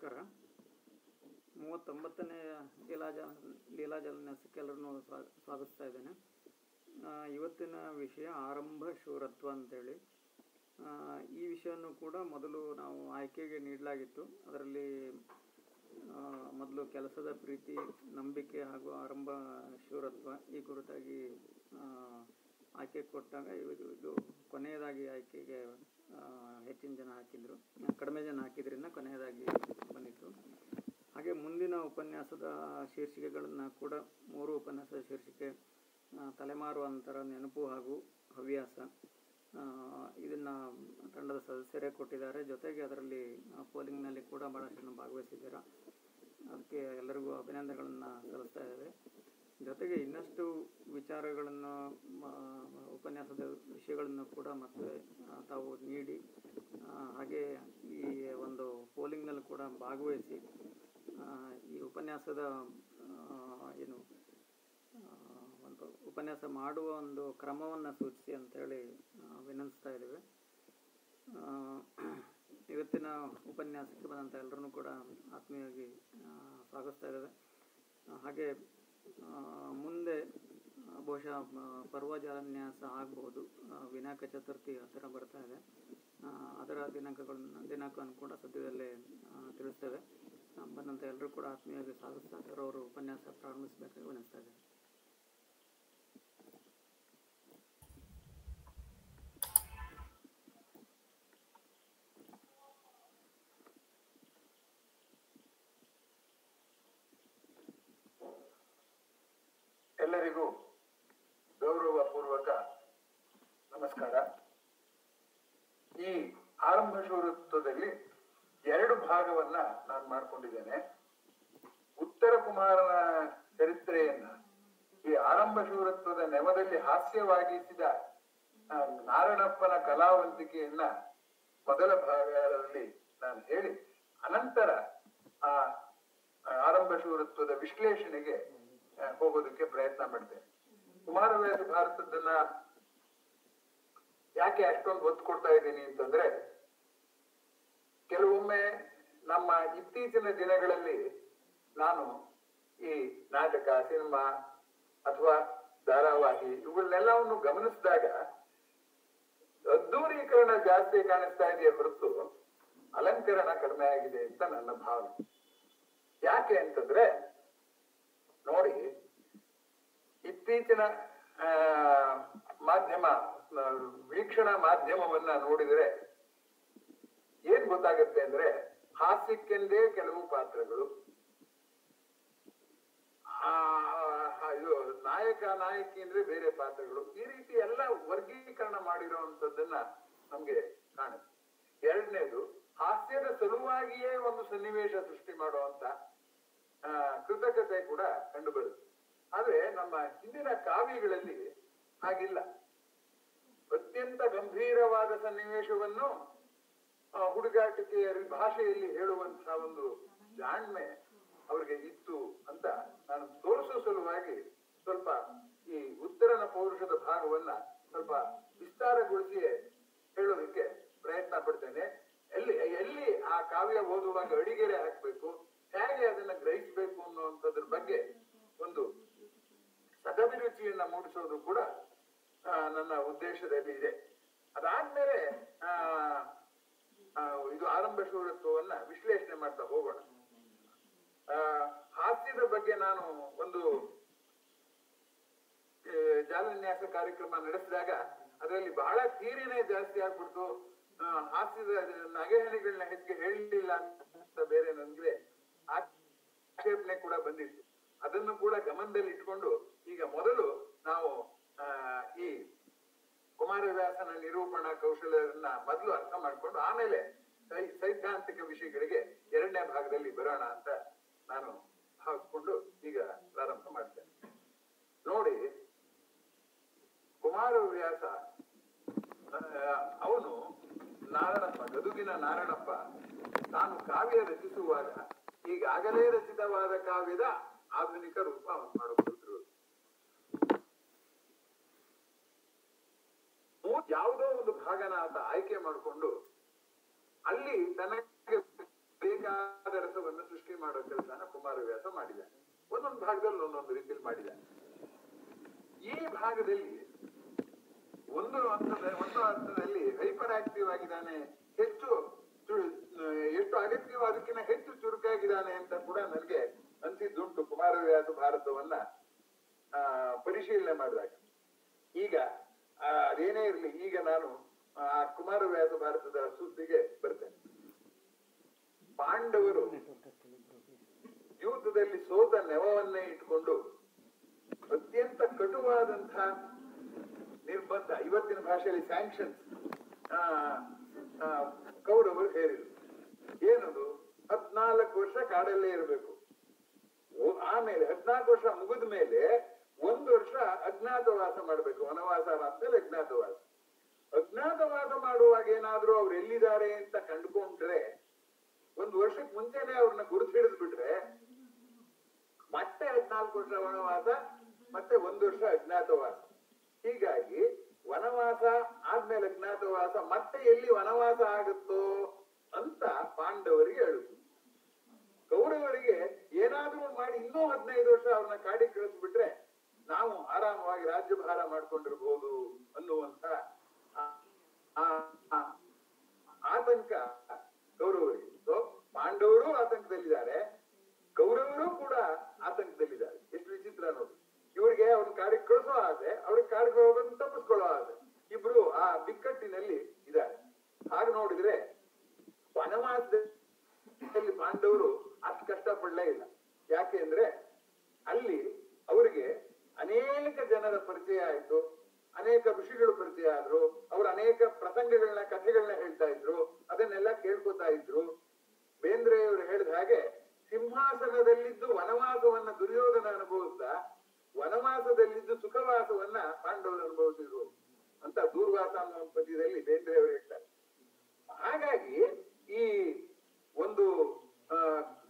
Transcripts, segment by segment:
ನಮಸ್ಕಾರ. 39ನೇ ಲೀಲಾಜಾಲನ್ಯಾಸಕ್ಕೆ ಎಲ್ಲರನ್ನೂ ಸ್ವಾಗತಿಸ್ತಾ ಇದ್ದೇನೆ. ಇವತ್ತಿನ ವಿಷಯ ಆರಂಭ ಶೂರತ್ವ ಅಂತೇಳಿ. ಈ ವಿಷಯವನ್ನು ಕೂಡ ಮೊದಲು ನಾವು ಆಯ್ಕೆಗೆ ನೀಡಲಾಗಿತ್ತು. ಅದರಲ್ಲಿ ಮೊದಲು ಕೆಲಸದ ಪ್ರೀತಿ, ನಂಬಿಕೆ ಹಾಗೂ ಆರಂಭ ಶೂರತ್ವ ಈ ಕುರಿತಾಗಿ ಆಯ್ಕೆ ಕೊಟ್ಟಾಗ ಇದು ಕೊನೆಯದಾಗಿ ಆಯ್ಕೆಗೆ ಹೆಚ್ಚಿನ ಜನ ಹಾಕಿದ್ರು, ಕಡಿಮೆ ಜನ ಹಾಕಿದ್ರಿಂದ ಕೊನೆಯದಾಗಿ ಬಂದಿತ್ತು. ಹಾಗೆ ಮುಂದಿನ ಉಪನ್ಯಾಸದ ಶೀರ್ಷಿಕೆಗಳನ್ನು ಕೂಡ 3 ಉಪನ್ಯಾಸದ ಶೀರ್ಷಿಕೆ ತಲೆಮಾರು ಅಂತರ, ನೆನಪು ಹಾಗೂ ಹವ್ಯಾಸ. ಇದನ್ನು ತಂಡದ ಸದಸ್ಯರೇ ಕೊಟ್ಟಿದ್ದಾರೆ. ಜೊತೆಗೆ ಅದರಲ್ಲಿ ಪೋಲಿಂಗ್ನಲ್ಲಿ ಕೂಡ ಭಾಳಷ್ಟು ಜನ ಭಾಗವಹಿಸಿದ್ದೀರಾ. ಅದಕ್ಕೆ ಎಲ್ಲರಿಗೂ ಅಭಿನಂದನೆಗಳನ್ನು ಸಲ್ಲಿಸ್ತಾ ಇದ್ದೇವೆ. ಜೊತೆಗೆ ಇನ್ನಷ್ಟು ವಿಚಾರಗಳನ್ನು, ಉಪನ್ಯಾಸದ ವಿಷಯಗಳನ್ನು ಕೂಡ ಮತ್ತೆ ತಾವು ನೀಡಿ, ಹಾಗೆ ಈ ಒಂದು ಪೋಲಿಂಗ್ನಲ್ಲಿ ಕೂಡ ಭಾಗವಹಿಸಿ ಈ ಉಪನ್ಯಾಸದ ಒಂದು ಉಪನ್ಯಾಸ ಮಾಡುವ ಒಂದು ಕ್ರಮವನ್ನು ಸೂಚಿಸಿ ಅಂತೇಳಿ ವಿನಂತಿಸ್ತಾ ಇದ್ದೇವೆ. ಇವತ್ತಿನ ಉಪನ್ಯಾಸಕ್ಕೆ ಬಂದಂಥ ಎಲ್ಲರನ್ನೂ ಕೂಡ ಆತ್ಮೀಯವಾಗಿ ಸ್ವಾಗತಿಸ್ತಾ ಇದ್ದೇವೆ. ಹಾಗೆ ಮುಂದೆ ಬಹುಶಃ ಪರ್ವಜಾಲನ್ಯಾಸ ಆಗ್ಬೋದು. ವಿನಾಯಕ ಚತುರ್ಥಿ ಹತ್ತಿರ ಬರ್ತಾ ಇದೆ. ಅದರ ದಿನಾಂಕವನ್ನು ಕೂಡ ಸದ್ಯದಲ್ಲೇ ತಿಳಿಸ್ತೇವೆ. ಬಂದಂಥ ಎಲ್ಲರೂ ಕೂಡ ಆತ್ಮೀಯವಾಗಿ ಸ್ವಾಗತಿಸ್ತಾ ಇದ್ದಾರೆ. ಅವರು ಉಪನ್ಯಾಸ ಪ್ರಾರಂಭಿಸಬೇಕಾಗಿ ವಿನಿಸ್ತಾ ಇದ್ದಾರೆ. ಎಲ್ಲರಿಗೂ ಗೌರವಪೂರ್ವಕ ನಮಸ್ಕಾರ. ಈ ಆರಂಭ ಶೂರತ್ವದಲ್ಲಿ 2 ಭಾಗವನ್ನ ನಾನು ಮಾಡಿಕೊಂಡಿದ್ದೇನೆ. ಉತ್ತರ ಕುಮಾರನ ಚರಿತ್ರೆಯನ್ನ ಈ ಆರಂಭ ಶೂರತ್ವದ ನೆವದಲ್ಲಿ ಹಾಸ್ಯವಾಗಿಸಿದ ನಾರಣಪ್ಪನ ಕಲಾವಂತಿಕೆಯನ್ನ ಮೊದಲ ಭಾಗದಲ್ಲಿ ನಾನು ಹೇಳಿ, ಅನಂತರ ಆ ಆರಂಭ ಶೂರತ್ವದ ವಿಶ್ಲೇಷಣೆಗೆ ಹೋಗೋದಕ್ಕೆ ಪ್ರಯತ್ನ ಮಾಡ್ತೇನೆ. ಕುಮಾರವ್ಯಾಸ ಭಾರತದನ್ನ ಯಾಕೆ ಅಷ್ಟೊಂದು ಒತ್ತು ಕೊಡ್ತಾ ಇದ್ದೀನಿ ಅಂತಂದ್ರೆ, ಕೆಲವೊಮ್ಮೆ ನಮ್ಮ ಇತ್ತೀಚಿನ ದಿನಗಳಲ್ಲಿ ನಾನು ಈ ನಾಟಕ, ಸಿನಿಮಾ ಅಥವಾ ಧಾರಾವಾಹಿ ಇವುಗಳನ್ನೆಲ್ಲವನ್ನು ಗಮನಿಸಿದಾಗ ಅದ್ದೂರೀಕರಣ ಜಾಸ್ತಿ ಕಾಣಿಸ್ತಾ ಇದೆಯೇ ಹೊರತು ಅಲಂಕರಣ ಕಡಿಮೆ ಆಗಿದೆ ಅಂತ ನನ್ನ ಭಾವನೆ. ಯಾಕೆ ಅಂತಂದ್ರೆ ನೋಡಿ, ಇತ್ತೀಚಿನ ಮಾಧ್ಯಮ, ವೀಕ್ಷಣಾ ಮಾಧ್ಯಮವನ್ನ ನೋಡಿದರೆ ಏನ್ ಗೊತ್ತಾಗುತ್ತೆ ಅಂದ್ರೆ, ಹಾಸ್ಯಕ್ಕೆಂದೇ ಕೆಲವು ಪಾತ್ರಗಳು, ನಾಯಕ ನಾಯಕಿ ಅಂದ್ರೆ ಬೇರೆ ಪಾತ್ರಗಳು, ಈ ರೀತಿ ಎಲ್ಲ ವರ್ಗೀಕರಣ ಮಾಡಿರುವಂತದ್ದನ್ನ ನಮ್ಗೆ ಕಾಣುತ್ತೆ. ಎರಡನೇದು, ಹಾಸ್ಯದ ಸಲುವಾಗಿಯೇ ಒಂದು ಸನ್ನಿವೇಶ ಸೃಷ್ಟಿ ಮಾಡುವಂತ ಕೃತಕತೆ ಕೂಡ ಕಂಡು ಬರುತ್ತೆ. ಆದ್ರೆ ನಮ್ಮ ಹಿಂದಿನ ಕಾವ್ಯಗಳಲ್ಲಿ ಹಾಗಿಲ್ಲ. ಅತ್ಯಂತ ಗಂಭೀರವಾದ ಸನ್ನಿವೇಶವನ್ನು ಹುಡುಗಾಟಿಕೆಯ ಭಾಷೆಯಲ್ಲಿ ಹೇಳುವಂತಹ ಒಂದು ಜಾಣ್ಮೆ ಅವ್ರಿಗೆ ಇತ್ತು ಅಂತ ನಾನು ತೋರಿಸೋ ಸಲುವಾಗಿ ಸ್ವಲ್ಪ ಈ ಉತ್ತರನ ಪೌರುಷದ ಭಾಗವನ್ನ ಸ್ವಲ್ಪ ವಿಸ್ತಾರಗೊಳಿಸಿ ಹೇಳೋದಕ್ಕೆ ಪ್ರಯತ್ನ ಪಡ್ತೇನೆ. ಎಲ್ಲಿ ಆ ಕಾವ್ಯ ಓದುವಾಗ ಅಡಿಗೆರೆ ಹಾಕ್ಬೇಕು, ಹೇಗೆ ಅದನ್ನ ಗ್ರಹಿಸಬೇಕು ಅನ್ನುವಂಥದ್ರ ಬಗ್ಗೆ ಒಂದು ಸದಭಿರುಚಿಯನ್ನ ಮೂಡಿಸೋದು ಕೂಡ ನನ್ನ ಉದ್ದೇಶದಲ್ಲಿ ಇದೆ. ಅದಾದ್ಮೇಲೆ ಇದು ಆರಂಭ ಶೂರತ್ವವನ್ನ ವಿಶ್ಲೇಷಣೆ ಮಾಡ್ತಾ ಹೋಗೋಣ. ಹಾಸ್ಯದ ಬಗ್ಗೆ ನಾನು ಒಂದು ಜಾಲನ್ಯಾಸ ಕಾರ್ಯಕ್ರಮ ನಡೆಸಿದಾಗ ಅದರಲ್ಲಿ ಬಹಳ ತೀರಿನೇ ಜಾಸ್ತಿ ಆಗ್ಬಿಡ್ತು, ಹಾಸ್ಯದ ನಗೆಹನಿಗಳನ್ನ ಹೆಚ್ಚಿಗೆ ಹೇಳಲಿಲ್ಲ ಅಂತ ಬೇರೆ ನನ್ಗೆ ಆಕ್ಷೇಪಣೆ ಕೂಡ ಬಂದಿತ್ತು. ಅದನ್ನು ಕೂಡ ಗಮನದಲ್ಲಿ ಇಟ್ಕೊಂಡು ಈಗ ಮೊದಲು ನಾವು ಈ ಕುಮಾರವ್ಯಾಸನ ನಿರೂಪಣಾ ಕೌಶಲ್ಯನ್ನ ಮೊದಲು ಅರ್ಥ ಮಾಡ್ಕೊಂಡು ಆಮೇಲೆ ಸೈದ್ಧಾಂತಿಕ ವಿಷಯಗಳಿಗೆ 2ನೇ ಭಾಗದಲ್ಲಿ ಬರೋಣ ಅಂತ ನಾನು ಹಾಕಿಕೊಂಡು ಈಗ ಪ್ರಾರಂಭ ಮಾಡ್ತೇನೆ. ನೋಡಿ, ಕುಮಾರವ್ಯಾಸ ಅವನು ನಾರಣಪ್ಪ, ಗದುಗಿನ ನಾರಣಪ್ಪ, ತಾನು ಕಾವ್ಯ ರಚಿಸುವಾಗ ಈಗಾಗಲೇ ರಚಿತವಾದ ಕಾವ್ಯದ ಆಧುನಿಕ ರೂಪ ಅವನು ಮಾಡಿಕೊಟ್ಟಿರು. ಯಾವುದೋ ಒಂದು ಭಾಗನ ಆತ ಆಯ್ಕೆ ಮಾಡಿಕೊಂಡು ಅಲ್ಲಿ ತನಗೆ ಬೇಕಾದ ರಸ ಮಾಡೋ ಕೆಲಸನ ಕುಮಾರವ್ಯಾಸ ಮಾಡಿದ. ಒಂದೊಂದು ಭಾಗದಲ್ಲಿ ಒಂದೊಂದು ರೀತಿಯಲ್ಲಿ ಮಾಡಿದ. ಈ ಭಾಗದಲ್ಲಿ ಒಂದು ಹಂತದಲ್ಲಿ ಹೈಪರ್ ಆಕ್ಟಿವ್ ಆಗಿದ್ದಾನೆ, ಎಷ್ಟು ಅಗತ್ಯವೋ ಅದಕ್ಕಿಂತ ಹೆಚ್ಚು ಚುರುಕಾಗಿದ್ದಾನೆ ಅಂತ ಕೂಡ ನನಗೆ ಅನ್ಸಿದ್ದುಂಟು ಕುಮಾರವ್ಯಾಸ ಭಾರತವನ್ನ ಪರಿಶೀಲನೆ ಮಾಡಿದಾಗ. ಈಗ ಅದೇನೇ ಇರಲಿ, ಈಗ ನಾನು ಆ ಕುಮಾರವ್ಯಾಸ ಭಾರತದ ಸುದ್ದಿಗೆ ಬರ್ತೇನೆ. ಪಾಂಡವರು ಯುದ್ಧದಲ್ಲಿ ಸೋತ ನೆವವನ್ನೇ ಇಟ್ಕೊಂಡು ಅತ್ಯಂತ ಕಟುವಾದಂತಹ ನಿರ್ಬಂಧ, ಇವತ್ತಿನ ಭಾಷೆಯಲ್ಲಿ ಸ್ಯಾಂಕ್ಷನ್ಸ್, ಕೌರವರು ಹೇರಿದ್ರು. ಏನದು? 14 ವರ್ಷ ಕಾಡಲ್ಲೇ ಇರಬೇಕು. ಆಮೇಲೆ 14 ವರ್ಷ ಮುಗಿದ ಮೇಲೆ 1 ವರ್ಷ ಅಜ್ಞಾತವಾಸ ಮಾಡ್ಬೇಕು. ವನವಾಸ ಆದ್ಮೇಲೆ ಅಜ್ಞಾತವಾಸ. ಅಜ್ಞಾತವಾಸ ಮಾಡುವಾಗ ಏನಾದ್ರೂ ಅವ್ರು ಎಲ್ಲಿದ್ದಾರೆ ಅಂತ ಕಂಡುಕೊಂಡ್ರೆ, 1 ವರ್ಷಕ್ಕೆ ಮುಂಚೆನೆ ಅವ್ರನ್ನ ಗುರುತು ಹಿಡಿದು ಬಿಟ್ರೆ ಮತ್ತೆ 14 ವರ್ಷ ವನವಾಸ, ಮತ್ತೆ 1 ವರ್ಷ ಅಜ್ಞಾತವಾಸ. ಹೀಗಾಗಿ ವನವಾಸ ಆದ್ಮೇಲೆ ಅಜ್ಞಾತವಾಸ, ಮತ್ತೆ ಎಲ್ಲಿ ವನವಾಸ ಆಗುತ್ತೋ ಅಂತ ಪಾಂಡವರಿಗೆ ಹೇಳುದು. ಕೌರವರಿಗೆ ಏನಾದ್ರೂ ಮಾಡಿ ಇನ್ನೂ 15 ವರ್ಷ ಅವ್ರನ್ನ ಕಾಡಿಗೆ ಕಳಿಸ್ಬಿಟ್ರೆ ನಾವು ಆರಾಮವಾಗಿ ರಾಜ್ಯಭಾರ ಮಾಡ್ಕೊಂಡಿರ್ಬೋದು ಅನ್ನುವಂತ ಆತಂಕ ಕೌರವರಿಗೆ. ಸೊ ಪಾಂಡವರು ಆತಂಕದಲ್ಲಿದ್ದಾರೆ, ಕೌರವರು ಕೂಡ ಆತಂಕದಲ್ಲಿದ್ದಾರೆ. ಎಷ್ಟು ವಿಚಿತ್ರ ನೋಡಿ. ಇವ್ರಿಗೆ ಅವ್ರನ್ನ ಕಾಡಿಗೆ ಕಳಿಸೋ ಆಸೆ, ಅವ್ರಿಗೆ ಕಾಡಿಗೆ ಹೋಗೋದನ್ನ ತಪ್ಪಿಸ್ಕೊಳ್ಳೋ ಆಸೆ. ಇಬ್ರು ಆ ಬಿಕ್ಕಟ್ಟಿನಲ್ಲಿ ಇದ್ದಾರೆ. ಹಾಗೆ ನೋಡಿದ್ರೆ ವನವಾಸದಲ್ಲಿ ಪಾಂಡವರು ಅಷ್ಟು ಕಷ್ಟಪಡಲೇ ಇಲ್ಲ. ಯಾಕೆ ಅಂದ್ರೆ ಅಲ್ಲಿ ಅವರಿಗೆ ಅನೇಕ ಜನರ ಪರಿಚಯ ಆಯ್ತು, ಅನೇಕ ಋಷಿಗಳು ಪರಿಚಯ ಆದ್ರು, ಅವರು ಅನೇಕ ಪ್ರಸಂಗಗಳನ್ನ, ಕಥೆಗಳನ್ನ ಹೇಳ್ತಾ ಇದ್ರು, ಅದನ್ನೆಲ್ಲ ಕೇಳ್ಕೊತಾ ಇದ್ರು. ಬೇಂದ್ರೆಯವರು ಹೇಳಿದ ಹಾಗೆ ಸಿಂಹಾಸನದಲ್ಲಿದ್ದು ವನವಾಸವನ್ನ ದುರ್ಯೋಧನ ಅನುಭವಿಸಿದ, ವನವಾಸದಲ್ಲಿದ್ದು ಸುಖವಾಸವನ್ನ ಪಾಂಡವರು ಅನುಭವಿಸಿದ್ರು ಅಂತ ದೂರ್ವಾಸ ಅನ್ನೋ ಪದ್ಯದಲ್ಲಿ ಬೇಂದ್ರೆಯವರು ಹೇಳ್ತಾರೆ. ಹಾಗಾಗಿ ಈ ಒಂದು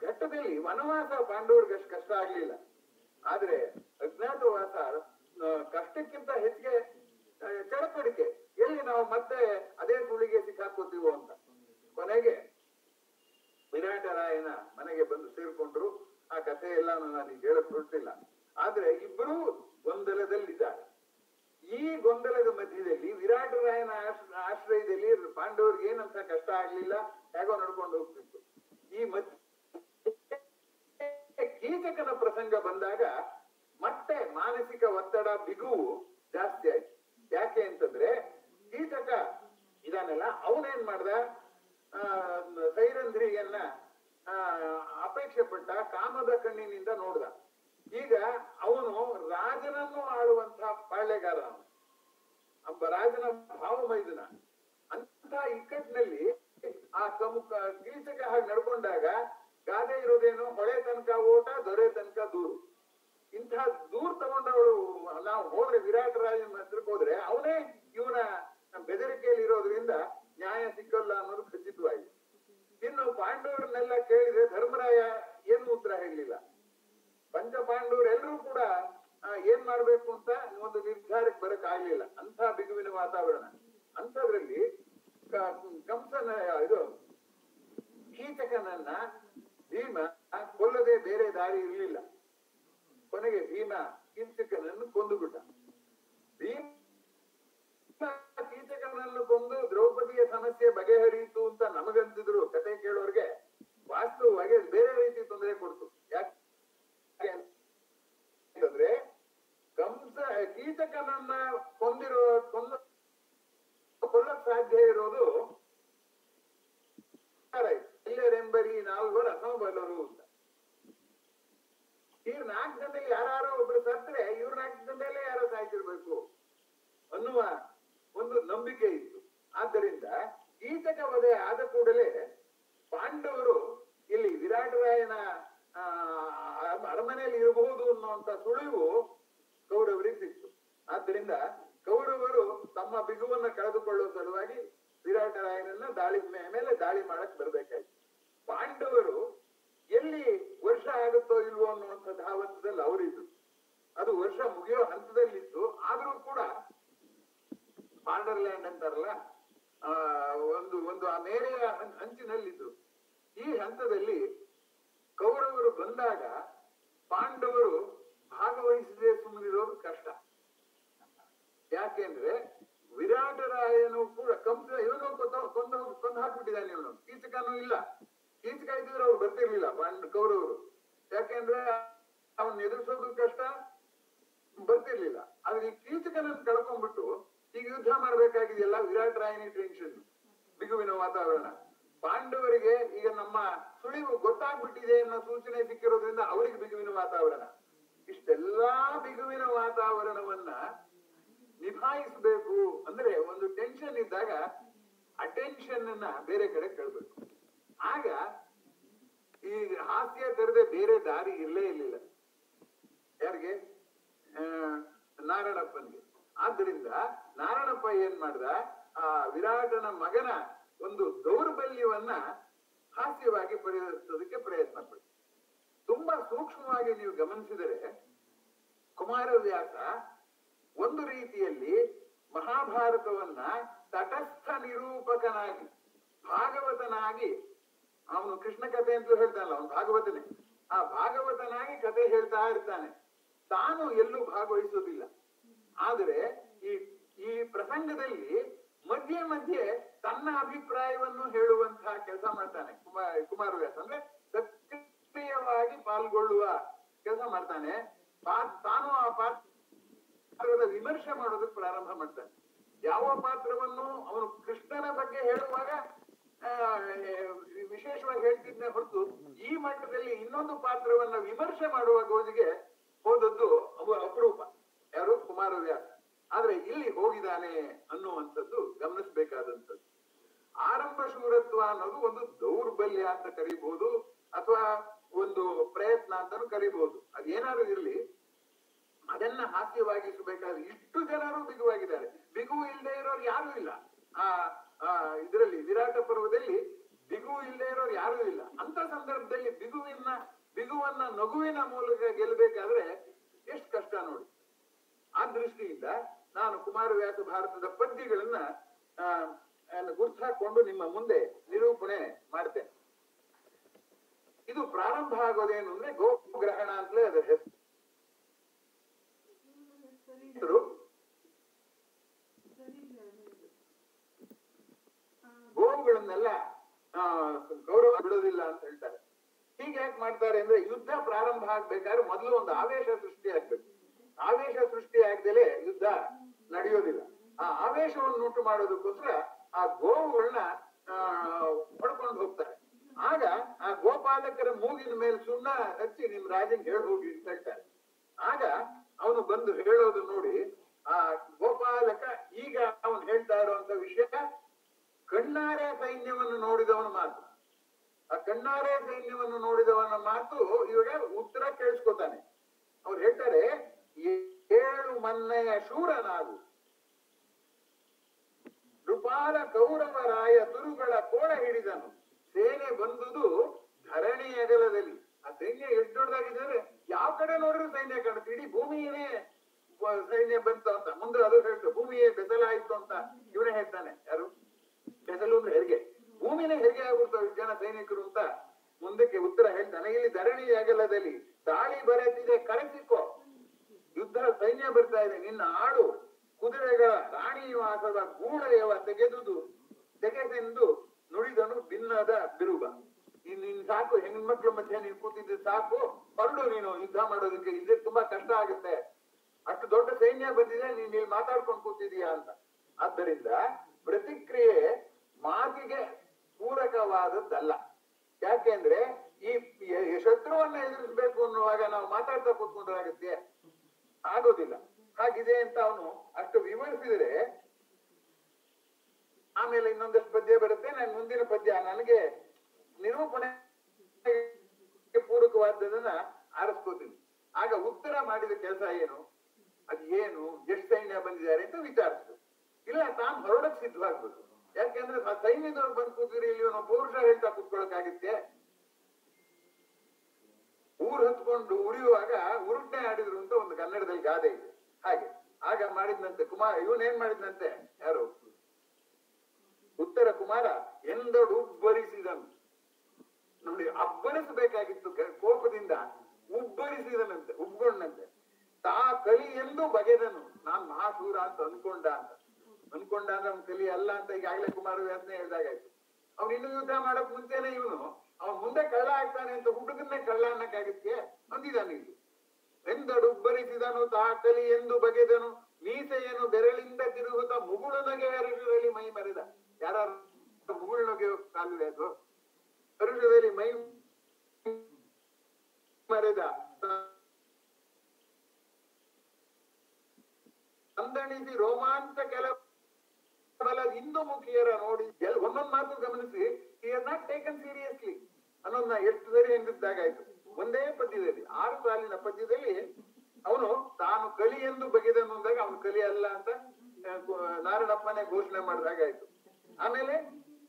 ಘಟ್ಟದಲ್ಲಿ ವನವಾಸ ಪಾಂಡವರಿಗೆ ಅಷ್ಟು ಕಷ್ಟ ಆಗ್ಲಿಲ್ಲ. ಆದ್ರೆ ಅಜ್ಞಾತವಾಸ ಕಷ್ಟಕ್ಕಿಂತ ಹೆಚ್ಚಿಗೆ ಚಡಪಡಿಕೆ, ಎಲ್ಲಿ ನಾವು ಮತ್ತೆ ಅದೇ ಸುಳಿಗೆ ಸಿಕ್ಕಾಕೋತೀವೋ ಅಂತ. ಕೊನೆಗೆ ವಿರಾಟರಾಯನ ಮನೆಗೆ ಬಂದು ಸೇರ್ಕೊಂಡ್ರು. ಆ ಕಥೆ ಎಲ್ಲ ನಾನು ಹೇಳಕ್ ಹೊರಟಿಲ್ಲ. ಆದ್ರೆ ಇಬ್ಬರೂ ಗೊಂದಲದಲ್ಲಿದ್ದಾರೆ. ಈ ಗೊಂದಲದ ಮಧ್ಯದಲ್ಲಿ ವಿರಾಟರಾಯನ ಆಶ್ರಯದಲ್ಲಿ ಪಾಂಡವರಿಗೆ ಏನಂತ ಕಷ್ಟ ಆಗ್ಲಿಲ್ಲ, ಹೇಗೋ ನಡ್ಕೊಂಡು ಹೋಗ್ತಿತ್ತು. ಈ ಮಧ್ಯೆ ಕೀಚಕನ ಪ್ರಸಂಗ ಬಂದಾಗ ಮತ್ತೆ ಮಾನಸಿಕ ಒತ್ತಡ, ಬಿಗುವು ಜಾಸ್ತಿ ಆಯ್ತು. ಯಾಕೆ ಅಂತಂದ್ರೆ ಕೀಚಕ ಇದಾನೆಲ್ಲ ಅವನೇನ್ ಮಾಡ್ದ, ಸೈರಂಧ್ರಿಯನ್ನ ಅಪೇಕ್ಷೆ ಪಟ್ಟ, ಕಾಮದ ಕಣ್ಣಿನಿಂದ ನೋಡ್ದ. ಈಗ ಅವನು ರಾಜನನ್ನು ಆಳುವಂತಹ ಪಾಳ್ಯಗಾರ, ರಾಜನ ಭಾವಮೈದುನ. ಅಂತ ಇಕ್ಕಟ್ಟಿನಲ್ಲಿ ಆ ಕೀಚಕ ಹಾಗೆ ನಡ್ಕೊಂಡಾಗ ಗಾದೆ ಇರೋದೇನು, ಹೊಳೆ ತನಕ ಓಟ, ದೊರೆ ತನಕ ದೂರು. ಇಂಥ ದೂರ್ ತಗೊಂಡವಳು ನಾವು ಹೋದ್ರೆ, ವಿರಾಟರಾಜನ ಹತ್ರಕ್ಕೆ ಹೋದ್ರೆ ಅವನೇ ಇವನ ಬೆದರಿಕೆಯಲ್ಲಿ ಇರೋದ್ರಿಂದ ನ್ಯಾಯ ಸಿಕ್ಕಲ್ಲ ಅನ್ನೋದು ಖಚಿತವಾಗಿದೆ. ಇನ್ನು ಪಾಂಡವರನ್ನೆಲ್ಲ ಕೇಳಿದ್ರೆ ಧರ್ಮರಾಯ ಏನು ಉತ್ತರ ಹೇಳಲಿಲ್ಲ. ಪಂಚ ಪಾಂಡವರೆಲ್ಲರೂ ಕೂಡ ಏನ್ ಮಾಡ್ಬೇಕು ಅಂತ ಒಂದು ನಿರ್ಧಾರಕ್ಕೆ ಬರಕ್ ಆಗ್ಲಿಲ್ಲ. ಅಂತ ಬಿಗುವಿನ ವಾತಾವರಣ. ಅಂಥದ್ರಲ್ಲಿ ಕಂಸನ ಕೀಚಕನನ್ನ ಭೀಮ ಕೊಲ್ಲದೆ ಬೇರೆ ದಾರಿ ಇರಲಿಲ್ಲ. ಕೊನೆಗೆ ಭೀಮ ಕೀಚಕನನ್ನು ಕೊಂದುಬಿಟ್ಟ. ಭೀಮ ಕೀಚಕನನ್ನು ಕೊಂದು ದ್ರೌಪದಿಯ ಸಮಸ್ಯೆ ಬಗೆಹರಿಯಿತು ಅಂತ ನಮಗನ್ಸಿದ್ರು, ಕತೆ ಕೇಳೋರ್ಗೆ ವಾಸ್ತವವಾಗಿ ಬೇರೆ ರೀತಿ ತೊಂದರೆ ಕೊಡ್ತು. ಯಾಕೆ ಅಂತಂದ್ರೆ ಕಂಸ ಕೀಚಕನನ್ನ ಕೊಲ್ಲಕ್ ಸಾಧ್ಯ ಇರೋದು ಎಲ್ಲರೆಂಬರಿ ನಾಲ್ವರು ಅಸಮಬಲರು ಅಂತ. ಈ 4 ಜನದಲ್ಲಿ ಯಾರು ಒಬ್ರು ಸತ್ರೆ ಇವ್ರ 4 ಜನದಲ್ಲೇ ಯಾರೋ ಸಾಯ್ತಿರ್ಬೇಕು ಅನ್ನುವ ಒಂದು ನಂಬಿಕೆ ಇತ್ತು. ಆದ್ದರಿಂದ ಕೀಚಕ ವಧೆ ಆದ ಕೂಡಲೇ ಪಾಂಡವರು ಇಲ್ಲಿ ವಿರಾಟರಾಯನ ಅರಮನೆಯಲ್ಲಿ ಇರಬಹುದು ಅನ್ನುವಂತ ಸುಳಿವು ಕೌರವರಿಗೆ ಸಿಕ್ತು. ಆದ್ದರಿಂದ ಕೌರವರು ತಮ್ಮ ಬಿಗುವನ್ನ ಕಳೆದುಕೊಳ್ಳುವ ಸಲುವಾಗಿ ವಿರಾಟರಾಯನನ್ನ ಮೇಲೆ ದಾಳಿ ಮಾಡಕ್ ಬರ್ಬೇಕಾಯ್ತು. ಪಾಂಡವರು ಎಲ್ಲಿ ವರ್ಷ ಆಗುತ್ತೋ ಇಲ್ವೋ ಅನ್ನುವಂಥ ಧಾವಂತದಲ್ಲಿ ಅವರಿದ್ರು. ಅದು ವರ್ಷ ಮುಗಿಯೋ ಹಂತದಲ್ಲಿತ್ತು. ಆದ್ರೂ ಕೂಡ ಬಾರ್ಡರ್ಲ್ಯಾಂಡ್ ಅಂತಾರಲ್ಲ, ಒಂದು ಆ ಮೇರೆಯ ಹಂಚಿನಲ್ಲಿದ್ರು. ಈ ಹಂತದಲ್ಲಿ ಕೌರವರು ಬಂದಾಗ ಪಾಂಡವರು ಭಾಗವಹಿಸದೆ ಸುಮ್ಮನಿರೋದು ಕಷ್ಟ. ಯಾಕೆಂದ್ರೆ ವಿರಾಟರಾಯನು ಕೂಡ ಕಂಸ ಇವನು ಕೊಂದು ಹಾಕ್ಬಿಟ್ಟಿದ್ದಾನೆ. ಇವನು ಕೀಚಕನೂ ಇಲ್ಲ. ಕೀಚಕ ಇದ್ದಿದ್ರೆ ಅವ್ರು ಬರ್ತಿರ್ಲಿಲ್ಲ ಕೌರವರು. ಯಾಕೆಂದ್ರೆ ಅವನ್ ಎದುರಿಸೋದು ಕಷ್ಟ, ಬರ್ತಿರ್ಲಿಲ್ಲ. ಆದ್ರೆ ಈ ಕೀಚಕನನ್ನು ಕಳ್ಕೊಂಡ್ಬಿಟ್ಟು ಈಗ ಯುದ್ಧ ಮಾಡ್ಬೇಕಾಗಿದೆಯಲ್ಲ, ವಿರಾಟರಾಯನಿ ಟೆನ್ಷನ್, ಬಿಗುವಿನ ವಾತಾವರಣ. ಪಾಂಡವರಿಗೆ ಈಗ ನಮ್ಮ ಸುಳಿವು ಗೊತ್ತಾಗ್ಬಿಟ್ಟಿದೆ ಅನ್ನೋ ಸೂಚನೆ ಸಿಕ್ಕಿರೋದ್ರಿಂದ ಅವರಿಗೆ ಬಿಗುವಿನ ವಾತಾವರಣ. ಇಷ್ಟೆಲ್ಲಾ ಬಿಗುವಿನ ವಾತಾವರಣವನ್ನ ನಿಭಾಯಿಸಬೇಕು ಅಂದ್ರೆ ಒಂದು ಟೆನ್ಷನ್ ಇದ್ದಾಗ ಅಟೆನ್ಷನ್ ಅನ್ನ ಬೇರೆ ಕಡೆ ಕೇಳ್ಬೇಕು. ಆಗ ಈ ಹಾಸ್ಯ ಕರೆದೆ ಬೇರೆ ದಾರಿ ಇರ್ಲೇ ಇರ್ಲಿಲ್ಲ ಯಾರಿಗೆ? ನಾರಾಯಣಪ್ಪನ್ಗೆ. ಆದ್ದರಿಂದ ನಾರಾಯಣಪ್ಪ ಏನ್ ಮಾಡ್ದ, ಆ ವಿರಾಟನ ಮಗನ ಒಂದು ದೌರ್ಬಲ್ಯವನ್ನ ಹಾಸ್ಯವಾಗಿ ಪರಿಹರಿಸೋದಕ್ಕೆ ಪ್ರಯತ್ನ ಪಡಿ. ತುಂಬಾ ಸೂಕ್ಷ್ಮವಾಗಿ ನೀವು ಗಮನಿಸಿದರೆ ಕುಮಾರವ್ಯಾಸ ಒಂದು ರೀತಿಯಲ್ಲಿ ಮಹಾಭಾರತವನ್ನ ತಟಸ್ಥ ನಿರೂಪಕನಾಗಿ, ಭಾಗವತನಾಗಿ, ಅವನು ಕೃಷ್ಣ ಕಥೆ ಅಂತಲೂ ಹೇಳ್ತಾನಲ್ಲ, ಅವನು ಭಾಗವತನೇ, ಆ ಭಾಗವತನಾಗಿ ಕಥೆ ಹೇಳ್ತಾ ಇರ್ತಾನೆ. ತಾನು ಎಲ್ಲೂ ಭಾಗವಹಿಸೋದಿಲ್ಲ. ಆದರೆ ಈ ಪ್ರಸಂಗದಲ್ಲಿ ಮಧ್ಯೆ ಮಧ್ಯೆ ತನ್ನ ಅಭಿಪ್ರಾಯವನ್ನು ಹೇಳುವಂತಹ ಕೆಲಸ ಮಾಡ್ತಾನೆ ಕುಮಾರವ್ಯಾಸ. ಅಂದ್ರೆ ಸಕ್ರಿಯವಾಗಿ ಪಾಲ್ಗೊಳ್ಳುವ ಕೆಲಸ ಮಾಡ್ತಾನೆ. ತಾನು ಆ ಪಾತ್ರದ ವಿಮರ್ಶೆ ಮಾಡೋದಕ್ಕೆ ಪ್ರಾರಂಭ ಮಾಡ್ತಾನೆ. ಯಾವ ಪಾತ್ರವನ್ನು ಅವನು ಕೃಷ್ಣನ ಬಗ್ಗೆ ಹೇಳುವಾಗ ವಿಶೇಷವಾಗಿ ಹೇಳ್ತಿದ್ನೆ ಹೊರತು ಈ ಮಟ್ಟದಲ್ಲಿ ಇನ್ನೊಂದು ಪಾತ್ರವನ್ನ ವಿಮರ್ಶೆ ಮಾಡುವ ಗೋಜಿಗೆ ಹೋದದ್ದು ಅಪರೂಪ. ಯಾರು? ಕುಮಾರವ್ಯಾಸ. ಆದ್ರೆ ಇಲ್ಲಿ ಹೋಗಿದ್ದಾನೆ ಅನ್ನುವಂಥದ್ದು ಗಮನಿಸಬೇಕಾದಂಥದ್ದು. ಆರಂಭ ಶೂರತ್ವ ಅನ್ನೋದು ಒಂದು ದೌರ್ಬಲ್ಯ ಅಂತ ಕರಿಬಹುದು, ಅಥವಾ ಒಂದು ಪ್ರಯತ್ನ ಅಂತಾನು ಕರಿಬಹುದು. ಅದೇನಾದ್ರು ಇರ್ಲಿ, ಅದನ್ನ ಹಾಸ್ಯವಾಗಿಸಬೇಕಾದ್ರೆ ಇಷ್ಟು ಜನರು ಬಿಗುವಾಗಿದ್ದಾರೆ. ಬಿಗುವು ಇಲ್ಲದೆ ಇರೋರು ಯಾರು ಇಲ್ಲ. ಇದರಲ್ಲಿ ವಿರಾಟ ಪರ್ವದಲ್ಲಿ ಬಿಗುವು ಇಲ್ಲದೆ ಇರೋರು ಯಾರು ಇಲ್ಲ. ಅಂತ ಸಂದರ್ಭದಲ್ಲಿ ಬಿಗುವನ್ನ ನಗುವಿನ ಮೂಲಕ ಗೆಲ್ಲಬೇಕಾದ್ರೆ ಎಷ್ಟು ಕಷ್ಟ ನೋಡಿ. ಆ ದೃಷ್ಟಿಯಿಂದ ನಾನು ಕುಮಾರವ್ಯಾಸ ಭಾರತದ ಪದ್ಯಗಳನ್ನ ಗುರ್ತಾಕೊಂಡು ನಿಮ್ಮ ಮುಂದೆ ನಿರೂಪಣೆ ಮಾಡ್ತೇನೆ. ಇದು ಪ್ರಾರಂಭ ಆಗೋದೇನು ಅಂದ್ರೆ ಗೋಗ್ರಹಣ ಅಂತಲೇ ಅದರ ಹೆಸರು. ಗೋವುಗಳನ್ನೆಲ್ಲ ಗೌರವ ಬಿಡೋದಿಲ್ಲ ಅಂತ ಹೇಳ್ತಾರೆ. ಹೀಗೆ ಯಾಕೆ ಮಾಡ್ತಾರೆ ಅಂದ್ರೆ ಯುದ್ಧ ಪ್ರಾರಂಭ ಆಗ್ಬೇಕಾದ್ರೆ ಮೊದಲು ಒಂದು ಆವೇಶ ಸೃಷ್ಟಿ ಆಗ್ಬೇಕು. ಆವೇಶ ಸೃಷ್ಟಿ ಆಗದಲೇ ಯುದ್ಧ ನಡೆಯೋದಿಲ್ಲ. ಆ ಆವೇಶವನ್ನು ಉಂಟು ಮಾಡೋದಕ್ಕೋಸ್ಕರ ಆ ಗೋವುಗಳನ್ನ ಹೊಡ್ಕೊಂಡು ಹೋಗ್ತಾರೆ. ಆಗ ಆ ಗೋಪಾಲಕರ ಮೂಗಿನ ಮೇಲೆ ಸುಣ್ಣ ಹಚ್ಚಿ ನಿಮ್ ರಾಜನ್ ಹೇಳಿ ಹೋಗಿ ಅಂತ ಹೇಳ್ತಾರೆ. ಆಗ ಅವನು ಬಂದು ಹೇಳೋದು ನೋಡಿ, ಆ ಗೋಪಾಲಕ ಈಗ ಅವನು ಹೇಳ್ತಾ ಇರುವಂತ ವಿಷಯ ಕಣ್ಣಾರೆ ಸೈನ್ಯವನ್ನು ನೋಡಿದವನ ಮಾತು. ಆ ಕಣ್ಣಾರೆ ಸೈನ್ಯವನ್ನು ನೋಡಿದವನ ಮಾತು ಇವಾಗ ಉತ್ತರ ಕೇಳಿಸ್ಕೊತಾನೆ. ಅವ್ರು ಹೇಳ್ತಾರೆ, 7 ಮನ್ನೆಯ ಶೂರನಾಗು, ನೃಪಾಲ ಕೌರವರಾಯ ತುರುಗಳ ಕೋಣ ಹಿಡಿದನು, ಸೇನೆ ಬಂದುದು ಧರಣಿ ಅಗಲದಲ್ಲಿ. ಆ ಸೈನ್ಯ ಎಷ್ಟು ದೊಡ್ಡದಾಗಿದ್ದಾರೆ, ಯಾವ ಕಡೆ ನೋಡಿದ್ರು ಸೈನ್ಯ ಕಾಣುತ್ತೆ. ಇಡೀ ಭೂಮಿಯೇ ಸೈನ್ಯ ಬಂತು ಅಂತ ಮುಂದೆ ಅದು ಹೇಳ್ತು. ಭೂಮಿಯೇ ಬೆದಲಾಯಿತು ಅಂತ ಇವನೇ ಹೇಳ್ತಾನೆ. ಯಾರು? ಬೆದಲು ಅಂದ್ರೆ ಹೆರಿಗೆ. ಭೂಮಿನೇ ಹೆರಿಗೆ ಆಗ್ಬಿಡ್ತಾವ ಜನ ಸೈನಿಕರು ಅಂತ ಮುಂದಕ್ಕೆ ಉತ್ತರ ಹೇಳ್ತಾನೆ. ಇಲ್ಲಿ ಧರಣಿ ಅಗಲದಲ್ಲಿ ದಾಳಿ ಬರೆದಿದೆ, ಕರೆಸಿಕೋ, ಯುದ್ಧ ಸೈನ್ಯ ಬರ್ತಾ ಇದೆ, ನಿನ್ನ ಆಡು ಕುದುರೆಗಳ ರಾಣಿವಾಸದ ಗೂಢಯವ ತೆಗೆದೆಂದು ನುಡಿದನು ಭಿನ್ನದ ಬಿರುಬ. ನೀನ್ ಸಾಕು, ಹೆಣ್ಮಕ್ಳ ಮಧ್ಯೆ ನೀನ್ ಕೂತಿದ್ದು ಸಾಕು, ಹೊರಡು ನೀನು ಯುದ್ಧ ಮಾಡೋದಕ್ಕೆ, ಇಲ್ಲೇ ತುಂಬಾ ಕಷ್ಟ ಆಗುತ್ತೆ, ಅಷ್ಟು ದೊಡ್ಡ ಸೈನ್ಯ ಬಂದಿದೆ, ನೀನ್ ಇಲ್ಲಿ ಮಾತಾಡ್ಕೊಂಡು ಕೂತಿದೀಯಾ ಅಂತ. ಆದ್ದರಿಂದ ಪ್ರತಿಕ್ರಿಯೆ ಮಾತಿಗೆ ಪೂರಕವಾದದ್ದಲ್ಲ. ಯಾಕೆಂದ್ರೆ ಈ ಶತ್ರುವನ್ನ ಎದುರಿಸಬೇಕು ಅನ್ನುವಾಗ ನಾವು ಮಾತಾಡ್ತಾ ಕೂತ್ಕೊಂಡ್ರಾಗತ್ತೆ, ಆಗೋದಿಲ್ಲ. ಹಾಗಿದೆ ಅಂತ ಅವನು ಅಷ್ಟು ವಿವರಿಸಿದ್ರೆ ಆಮೇಲೆ ಇನ್ನೊಂದಷ್ಟು ಪದ್ಯ ಬರುತ್ತೆ. ನಾನು ಮುಂದಿನ ಪದ್ಯ ನನಗೆ ನಿರೂಪಣೆ ಪೂರಕವಾದದನ್ನ ಆರಿಸ್ಕೋತೀನಿ. ಆಗ ಉತ್ತರ ಮಾಡಿದ ಕೆಲಸ ಏನು, ಅದು ಏನು, ಎಷ್ಟು ಸೈನ್ಯ ಬಂದಿದ್ದಾರೆ ಅಂತ ವಿಚಾರಿಸ್ಬೇಕು. ಇಲ್ಲ ತಾನು ಹೊರಡಕ್ ಸಿದ್ಧವಾಗ್ಬೇಕು. ಯಾಕೆಂದ್ರೆ ಆ ಸೈನ್ಯದವ್ರು ಬಂದು ಕೂತಿದ್ರೆ ಇಲ್ಲಿ ನಾವು ಪೌರುಷ ಹೇಳ್ತಾ ಕೂತ್ಕೊಳಕಾಗುತ್ತೆ. ಊರ್ ಹತ್ಕೊಂಡು ಉರಿಯುವಾಗ ಉರುಟನೆ ಆಡಿದ್ರು ಅಂತ ಒಂದು ಕನ್ನಡದಲ್ಲಿ ಗಾದೆ ಇದೆ. ಹಾಗೆ ಆಗ ಮಾಡಿದ್ನಂತೆ ಇವನೇನ್ ಮಾಡಿದ್ನಂತೆ, ಯಾರು ಉತ್ತರ ಕುಮಾರ ಎಂದೊಡುಬ್ಬರಿಸಿದನು. ನೋಡಿ, ಅಬ್ಬರಿಸಬೇಕಾಗಿತ್ತು ಕೋಪದಿಂದ, ಉಬ್ಬರಿಸಿದನಂತೆ, ಉಬ್ಗೊಂಡಂತೆ. ತಾ ಕಲಿ ಎಂದು ಬಗೆದನು, ನಾನ್ ಮಹಾಶೂರ ಅಂತ ಅನ್ಕೊಂಡ ಅಂದ್ರೆ ಅವ್ನ ಕಲಿ ಅಲ್ಲ ಅಂತ ಈಗಾಗಲೇ ಕುಮಾರವ್ಯಾಸನೇ ಹೇಳ್ದಾಗಾಯ್ತು. ಅವ್ನು ಇನ್ನು ಯುದ್ಧ ಮಾಡಕ್ ಮುಂಚೆನೆ ಇವನು ಅವನ್ ಮುಂದೆ ಕಳ್ಳ ಆಗ್ತಾನೆ ಅಂತ ಹುಡುಗನ್ನೇ ಕಳ್ಳ ಅನ್ನಕ್ಕಾಗತ್ತೆ ಅಂದಿದ್ದಾನೆ. ಇಲ್ಲಿ ಎಂದಡುಬ್ಬರಿಸಿದನು, ತಾ ಕಲಿ ಎಂದು ಬಗೆದನು, ಮೀಸೆಯನ್ನು ಬೆರಳಿಂದ ತಿರುಗುತ್ತಾ ಮುಗುಳುನಗೆ ಹರುಷದಲ್ಲಿ ಮೈ ಮರೆದ. ಯಾರು ಮುಗುಳುನಗೆ ಕಾಲುವೆ ಅದು? ಹರುಷದಲ್ಲಿ ಮೈ ಮರೆದ. ಸಂದಣಿಸಿ ರೋಮಾಂಚ ಕೆಲವು ಹಿಂದೂ ಮುಖಿಯರ ನೋಡಿ ಒಂದೊಂದ್ ಮಾತು ಗಮನಿಸಿ, he has not taken seriously ಅನ್ನೋದನ್ನ ಎಷ್ಟು ಸರಿ ಹೆಂಗಿದ್ದಾಗಾಯ್ತು. ಒಂದೇ ಪದ್ಯದಲ್ಲಿ 6 ಸಾಲಿನ ಪದ್ಯದಲ್ಲಿ ಅವನು ತಾನು ಕಲಿ ಎಂದು ಬಗೆದನು ಅಂದಾಗ ಅವನು ಕಲಿ ಅಲ್ಲ ಅಂತ ನಾರಾಯಣಪ್ಪನೇ ಘೋಷಣೆ ಮಾಡಿದಾಗಾಯ್ತು. ಆಮೇಲೆ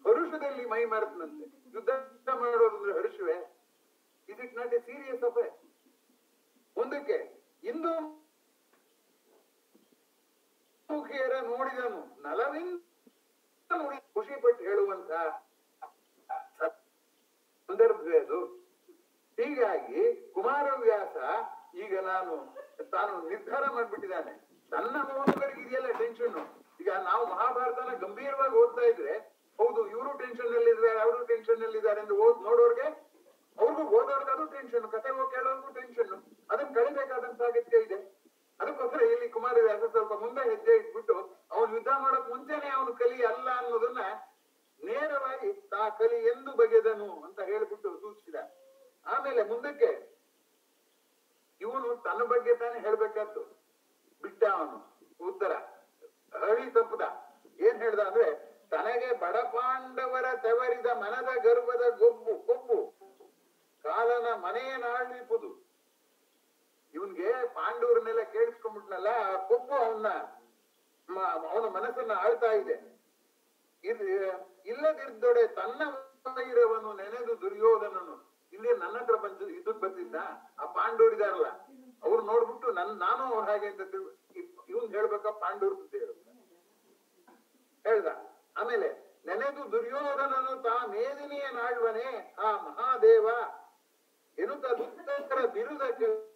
ಹರುಷದಲ್ಲಿ ಮೈ ಮರೆತನಂತೆ. ಯುದ್ಧ ಮಾಡೋದಂದ್ರೆ ಹರುಷವೇ? Is it not a serious affair? ಮುಂದಕ್ಕೆ ಹಿಂದೂ ಮುಖಿಯರ ನೋಡಿದನು, ನಲವಿಂದ ನೋಡಿ ಖುಷಿ ಪಟ್ಟು ಹೇಳುವಂತ ಸಂದರ್ಭವೇ ಅದು. ಹೀಗಾಗಿ ಕುಮಾರವ್ಯಾಸ ಈಗ ತಾನು ನಿರ್ಧಾರ ಮಾಡ್ಬಿಟ್ಟಿದ್ದಾನೆ. ತನ್ನ ಮೋಹಗಳಿಗೆ ಇದೆಯಲ್ಲ ಟೆನ್ಷನ್. ಈಗ ನಾವು ಮಹಾಭಾರತನ ಗಂಭೀರವಾಗಿ ಓದ್ತಾ ಇದ್ರೆ, ಹೌದು ಇವರು ಟೆನ್ಷನ್ ಅಲ್ಲಿ ಇದ್ದಾರೆ, ಅವರು ಟೆನ್ಷನ್ ಅಲ್ಲಿ ಇದ್ದಾರೆ ಎಂದು ನೋಡೋರ್ಗೆ, ಅವ್ರಿಗೂ ಓದೋರ್ಗೆ ಅದು ಟೆನ್ಷನ್, ಕತೆ ಕೇಳೋರ್ಗೂ ಟೆನ್ಷನ್. ಅದನ್ನ ಕಳಿಬೇಕಾದಂತ ಅಗತ್ಯ ಇದೆ. ಅದಕ್ಕೋಸ್ಕರ ಇಲ್ಲಿ ಕುಮಾರವ್ಯಾಸ ಸ್ವಲ್ಪ ಮುಂದೆ ಹೆಜ್ಜೆ ಇಟ್ಬಿಟ್ಟು ಅವನು ಯುದ್ಧ ಮಾಡಕ್ ಮುಂಚೆನೆ ಅವನು ಕಲಿ ಅಲ್ಲ ಅನ್ನೋದನ್ನ ನೇರವಾಗಿ ತಾ ಕಲಿ ಎಂದು ಬಗೆದನು ಅಂತ ಹೇಳ್ಬಿಟ್ಟು ಸೂಚಿಸಿದ. ಆಮೇಲೆ ಮುಂದಕ್ಕೆ ಇವನು ತನ್ನ ಬಗ್ಗೆ ತಾನೇ ಹೇಳ್ಬೇಕಾದ್ದು, ಬಿಟ್ಟ ಅವನು ಉತ್ತರ ಹಳಿ ತಪ್ಪದ. ಏನ್ ಹೇಳ್ದ ಅಂದ್ರೆ, ತನಗೆ ಬಡ ಪಾಂಡವರ ತೆವರಿದ ಮನದ ಗರ್ಭದ ಕೊಬ್ಬು ಕಾಲನ ಮನೆಯನ್ನಾಳಿಪುದು. ಇವನ್ಗೆ ಪಾಂಡವರನ್ನೆಲ್ಲ ಕೇಳಿಸ್ಕೊಂಡ್ಬಿಟ್ನಲ್ಲ, ಆ ಕೊಬ್ಬು ಅವನ ಮನಸ್ಸನ್ನ ಆಳ್ತಾ ಇದೆ. ಇಲ್ಲದಿರ್ದೊಡೆ ತನ್ನ ವೈರವನು ನೆನೆದು ದುರ್ಯೋಧನನು. ಇಲ್ಲಿ ನನ್ನ ಹತ್ರ ಬಂದು ಇದಕ್ ಬಂದಿದ್ದ ಆ ಪಾಂಡವರಿದಾರಲ್ಲ, ಅವ್ರು ನೋಡ್ಬಿಟ್ಟು ನಾನು ಅವ್ರ ಹಾಗೆ ಅಂತ ಇವನ್ ಹೇಳ್ಬೇಕ, ಪಾಂಡವ್ರ ಸುದ್ದಿ ಹೇಳ್ದ. ಆಮೇಲೆ ನೆನೆದು ದುರ್ಯೋಧನನು ತಾ ಮೇದಿನಿಯ ನಾಳ್ವನೇ ಆ ಮಹಾದೇವ ಎನ್ನುತ್ತ ದುಷ್ಟರ ಬಿರುದ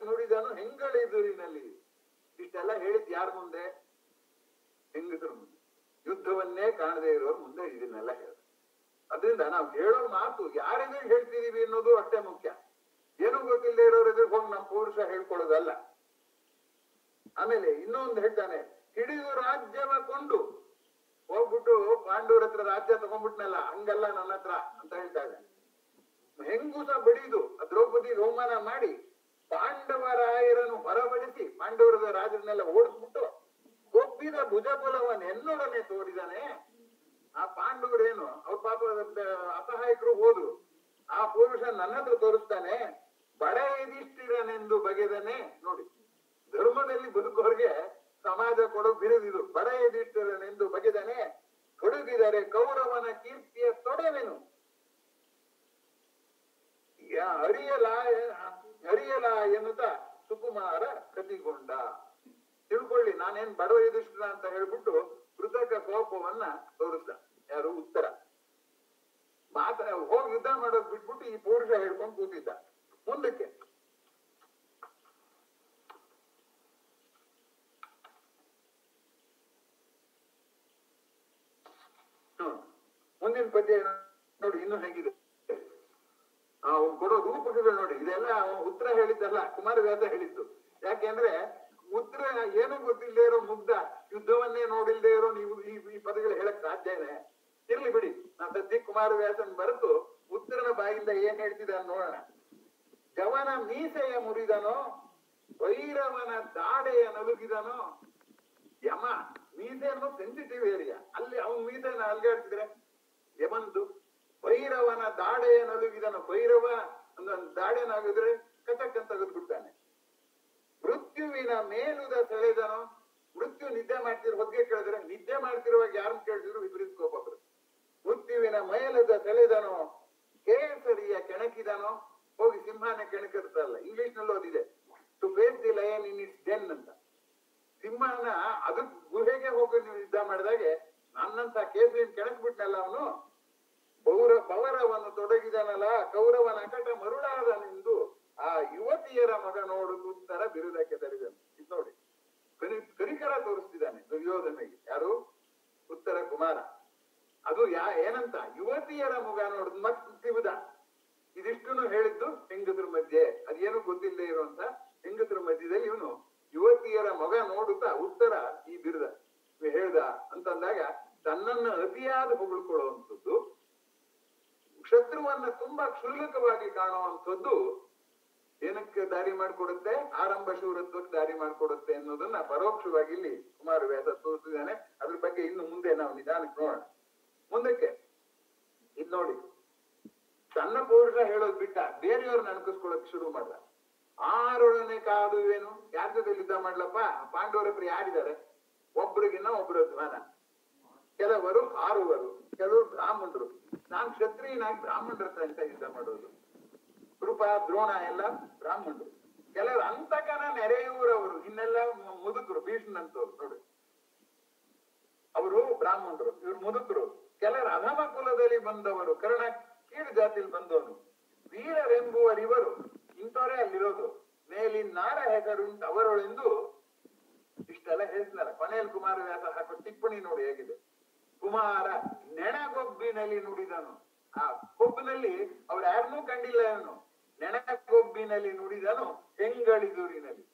ನುಡಿದನು ಹೆಂಗಳೆದುರಿನಲ್ಲಿ. ಇಷ್ಟೆಲ್ಲ ಹೇಳಿದ್ ಯಾರ ಮುಂದೆ? ಹೆಂಗಸರ ಮುಂದೆ. ಯುದ್ಧವನ್ನೇ ಕಾಣದೇ ಇರೋರು ಮುಂದೆ ಇದನ್ನೆಲ್ಲ ಹೇಳ್ದ. ಅದರಿಂದ ನಾವು ಹೇಳೋ ಮಾತು ಯಾರೆದುರು ಹೇಳ್ತಿದೀವಿ ಅನ್ನೋದು ಅಷ್ಟೇ ಮುಖ್ಯ. ಏನೂ ಗೊತ್ತಿಲ್ಲದೆ ಇರೋರು ಎದುರು ಹೋಗಿ ನಮ್ಮ ಪೌರುಷ ಹೇಳ್ಕೊಳ್ಳೋದಲ್ಲ. ಆಮೇಲೆ ಇನ್ನೊಂದು ಹೇಳ್ತಾನೆ, ಹಿಡಿದು ರಾಜ್ಯವ ಕೊಂಡು ಹೋಗ್ಬಿಟ್ಟು ಪಾಂಡವರ ಹತ್ರ ರಾಜ್ಯ ತಗೊಂಡ್ಬಿಟ್ನಲ್ಲ, ಹಂಗಲ್ಲ ನನ್ನ ಹತ್ರ ಅಂತ ಹೇಳ್ತಾ ಇದ್ದಾನೆ. ಹೆಂಗುಸ ಬಡಿದು ದ್ರೌಪದಿ ರೋಮಾನ ಮಾಡಿ ಪಾಂಡವರಾಯರನ್ನು ಹೊರಬಡಿಸಿ ಪಾಂಡವರದ ರಾಜರನ್ನೆಲ್ಲ ಓಡಿಸ್ಬಿಟ್ಟು ಒಪ್ಪಿದ ಭುಜಬಲವನ್ನೆನ್ನೊಡನೆ ತೋರಿದಾನೆ. ಆ ಪಾಂಡವರೇನು ಅವ್ರ ಪಾಪ ಅಸಹಾಯಕರು ಹೋದ್ರು, ಆ ಪುರುಷ ನನ್ನ ಹತ್ರ ತೋರಿಸ್ತಾನೆ. ಬಡ ಯುಧಿಷ್ಠಿರನೆಂದು ಬಗೆದನೆ. ನೋಡಿ, ಧರ್ಮದಲ್ಲಿ ಬದುಕೋರ್ಗೆ ಸಮಾಜ ಕೊಡೋ ಬಿರುದಿದು. ಬಡ ಯುಧಿಷ್ಠಿರನೆಂದು ಬಗೆದನೆ, ತೊಡಗಿದರೆ ಕೌರವನ ಕೀರ್ತಿಯ ತೊಡೆವೆನು. ಅರಿಯಲ ಎನ್ನುತ್ತಾ ಸುಕುಮಾರ ಕತಿಗೊಂಡ. ತಿಳ್ಕೊಳ್ಳಿ, ನಾನೇನ್ ಬಡವ ಯುಧಿಷ್ಠಿರ ಅಂತ ಹೇಳ್ಬಿಟ್ಟು ಕೃತಕ ಕೋಪವನ್ನ ತೋರಿಸ್ದ. ಯಾರು? ಉತ್ತರ. ಹೋಗಿ ಯುದ್ಧ ಮಾಡೋದ್ ಬಿಟ್ಬಿಟ್ಟು ಈ ಪುರುಷ ಹೇಳ್ಕೊಂಡು ಕೂತಿದ್ದ. ಮುಂದಕ್ಕೆ ಮುಂದಿನ ಪದ್ಯ ನೋಡಿ, ಇನ್ನೂ ಹೇಗಿದೆ ಅವ್ನು ಕೊಡೋ ರೂಪಕಗಳು ನೋಡಿ. ಇದೆಲ್ಲ ಉತ್ತರ ಹೇಳಿದ್ದಲ್ಲ, ಕುಮಾರವ್ಯಾಸ ಹೇಳಿದ್ದು. ಯಾಕೆಂದ್ರೆ ಉತ್ತರ ಏನೂ ಗೊತ್ತಿಲ್ಲದೆ ಇರೋ ಮುಗ್ಧ, ಯುದ್ಧವನ್ನೇ ನೋಡಿಲ್ದೇ ಇರೋ ನೀವು ಈ ಪದಗಳು ಹೇಳಕ್ ಸಾಧ್ಯನೇ? ಇರ್ಲಿ ಬಿಡಿ, ನಾ ಸದ್ಯ ಕುಮಾರವ್ಯಾಸನ್ ಬರೆದು ಉತ್ತರನ ಬಾಯಿಂದ ಏನ್ ಹೇಳ್ತಿದ ನೋಡೋಣ. ಜವನ ಮೀಸೆಯ ಮುರಿದನೋ, ಭೈರವನ ದಾಡೆಯ ನಲುಗಿದನೋ. ಯಮ ಮೀಸೆ ಅನ್ನೋ ಸೆನ್ಸಿಟಿವ್ ಏರಿಯಾ, ಅಲ್ಲಿ ಅವನ್ ಮೀಸೆನ ಅಲ್ಗಾಡ್ತಿದ್ರೆ ಯಮಂದು. ಭೈರವನ ದಾಡೆಯ ನಲುಗಿದನು. ಭೈರವ ಒಂದೊಂದು ದಾಡೆನಾಗಿದ್ರೆ ಕಟಕ್ ಅಂತ ತೆಗೆದ್ಬಿಡ್ತಾನೆ. ಮೃತ್ಯುವಿನ ಮೇಲುದ ಸೆಳೆದನು. ಮೃತ್ಯು ನಿದ್ದೆ ಮಾಡ್ತಿರೋ ಹೊಗ್ಗೆ ಕೇಳಿದ್ರೆ, ನಿದ್ದೆ ಮಾಡ್ತಿರುವಾಗ ಯಾರನ್ನ ಕೇಳಿದ್ರು ವಿಪರೀತ ಕೋಪ ಬರುತ್ತೆ. ಮೃತ್ಯುವಿನ ಮೇಲುದ ಸೆಳೆದನು, ಕೇಸರಿಯ ಕೆಣಕಿದನೋ. ಹೋಗಿ ಸಿಂಹನ ಕೆಣಕಿರ್ತಲ್ಲ, ಇಂಗ್ಲಿಷ್ ನಲ್ಲೂ ಅದಿದೆ, to face the lion in its den ಅಂತ. ಸಿಂಹನ ಅದಕ್ ಗುಹೆಗೆ ಹೋಗಿ ನೀವು ಯುದ್ಧ ಮಾಡಿದಾಗೆ ನನ್ನಂತ ಕೇಸರಿಯನ್ನು ಕೆಣಕ್ಬಿಟ್ನಲ್ಲ ಅವನು. ಪವರವನ್ನು ತೊಡಗಿದನಲ್ಲ ಕೌರವನ ಅಕಟ ಮರುಳಾದನೆಂದು ಆ ಯುವತಿಯರ ಮಗ ನೋಡು ಉತ್ತರ ಬಿರುದಕ್ಕೆ ತರಿದನು. ಇದು ನೋಡಿ, ಕರಿಕರ ತೋರಿಸ್ತಿದ್ದಾನೆ ದುರ್ಯೋಧನಿಗೆ. ಯಾರು? ಉತ್ತರ ಕುಮಾರ. ಅದು ಏನಂತ? ಯುವತಿಯರ ಮಗ ನೋಡುದು ಮತ್ತಿಬುದ. ಇದಿಷ್ಟನ್ನು ಹೇಳಿದ್ದು ಹೆಂಗದ್ರ ಮಧ್ಯೆ, ಅದೇನು ಗೊತ್ತಿಲ್ಲದೆ ಇರುವಂತ ಹೆಂಗದ್ರ ಮಧ್ಯದಲ್ಲಿ ಇವನು ಯುವತಿಯರ ಮಗ ನೋಡುತ್ತಾ ಉತ್ತರ ಈ ಬಿರುದ ಹೇಳ್ದ ಅಂತಂದಾಗ ತನ್ನನ್ನು ಅತಿಯಾದ ಹೊಗಳ್ಕೊಳ್ಳುವಂಥದ್ದು, ಶತ್ರುವನ್ನ ತುಂಬಾ ಕ್ಷುಲ್ಲಕವಾಗಿ ಕಾಣುವಂಥದ್ದು ಏನಕ್ಕೆ ದಾರಿ ಮಾಡಿಕೊಡುತ್ತೆ? ಆರಂಭ ಶೂರತ್ವಕ್ಕೆ ದಾರಿ ಮಾಡಿಕೊಡುತ್ತೆ ಅನ್ನೋದನ್ನ ಪರೋಕ್ಷವಾಗಿ ಇಲ್ಲಿ ಕುಮಾರವ್ಯಾಸ ತೋರಿಸಿದ್ದಾನೆ. ಅದ್ರ ಬಗ್ಗೆ ಇನ್ನು ಮುಂದೆ ನಾವು ನಿಧಾನಕ್ಕೆ ನೋಡೋಣ. ಮುಂದಕ್ಕೆ ಇದ್ ನೋಡಿ, ತನ್ನ ಪೌರುಷ ಹೇಳೋದ್ ಬಿಟ್ಟ ಬೇರೆಯವ್ರನ್ನ ಅಣಕಿಸ್ಕೊಳಕ್ ಶುರು ಮಾಡ್ದ. ಆರೊಡನೆ ಕಾದುವೇನು? ಯಾರ ಜೊತೆ ಯುದ್ಧ ಮಾಡ್ಲಪ್ಪ? ಪಾಂಡವರ ಹತ್ರ ಯಾರಿದ್ದಾರೆ? ಒಬ್ರಿಗಿನ್ನ ಒಬ್ರು ಧ್ವಾನ. ಕೆಲವರು ಹಾರುವರು, ಕೆಲವರು ಬ್ರಾಹ್ಮಣರು. ನಾನ್ ಕ್ಷತ್ರಿಯನಾಗಿ ಬ್ರಾಹ್ಮಣರ ಹತ್ರ ಅಂತ ಯುದ್ಧ ಮಾಡೋದು. ಕೃಪ, ದ್ರೋಣ ಎಲ್ಲ ಬ್ರಾಹ್ಮಣರು. ಕೆಲವರು ಅಂತಕನ ನೆರೆಯೂರವರು, ಇನ್ನೆಲ್ಲ ಮುದುಕರು. ಭೀಷ್ಮನಂತವ್ರು ನೋಡಿ, ಅವರು ಬ್ರಾಹ್ಮಣರು, ಇವ್ರು ಮುದುಕರು. ಕೆಲವರು ಅಧಮ ಕುಲದಲ್ಲಿ ಬಂದವರು, ಕರ್ಣ ಕೀಳು ಜಾತಿಯಲ್ಲಿ ಬಂದವನು. ವೀರರೆಂಬುವರಿವರು, ಇಂಥವರೇ ಅಲ್ಲಿರೋದು. ಮೇಲಿನಾರ ಹೆಸರುಂಟು ಅವರೊಳೆಂದು ಇಷ್ಟೆಲ್ಲ ಹೇಳ್ತಾರೆ. ಕೊನೆಯಲ್ಲಿ ಕುಮಾರವ್ಯಾಸ ಹಾಕೋ ಟಿಪ್ಪಣಿ ನೋಡಿ ಹೇಗಿದೆ. ಕುಮಾರ ನೆಣಗೊಬ್ಬಿನಲ್ಲಿ ನುಡಿದನು. ಆ ಕೊಬ್ಬಿನಲ್ಲಿ ಅವ್ರು ಯಾರನ್ನೂ ಕಂಡಿಲ್ಲ. ಇವನು ನೆಣಗೊಬ್ಬಿನಲ್ಲಿ ನುಡಿದನು ಹೆಂಗಳಿದೂರಿನಲ್ಲಿ.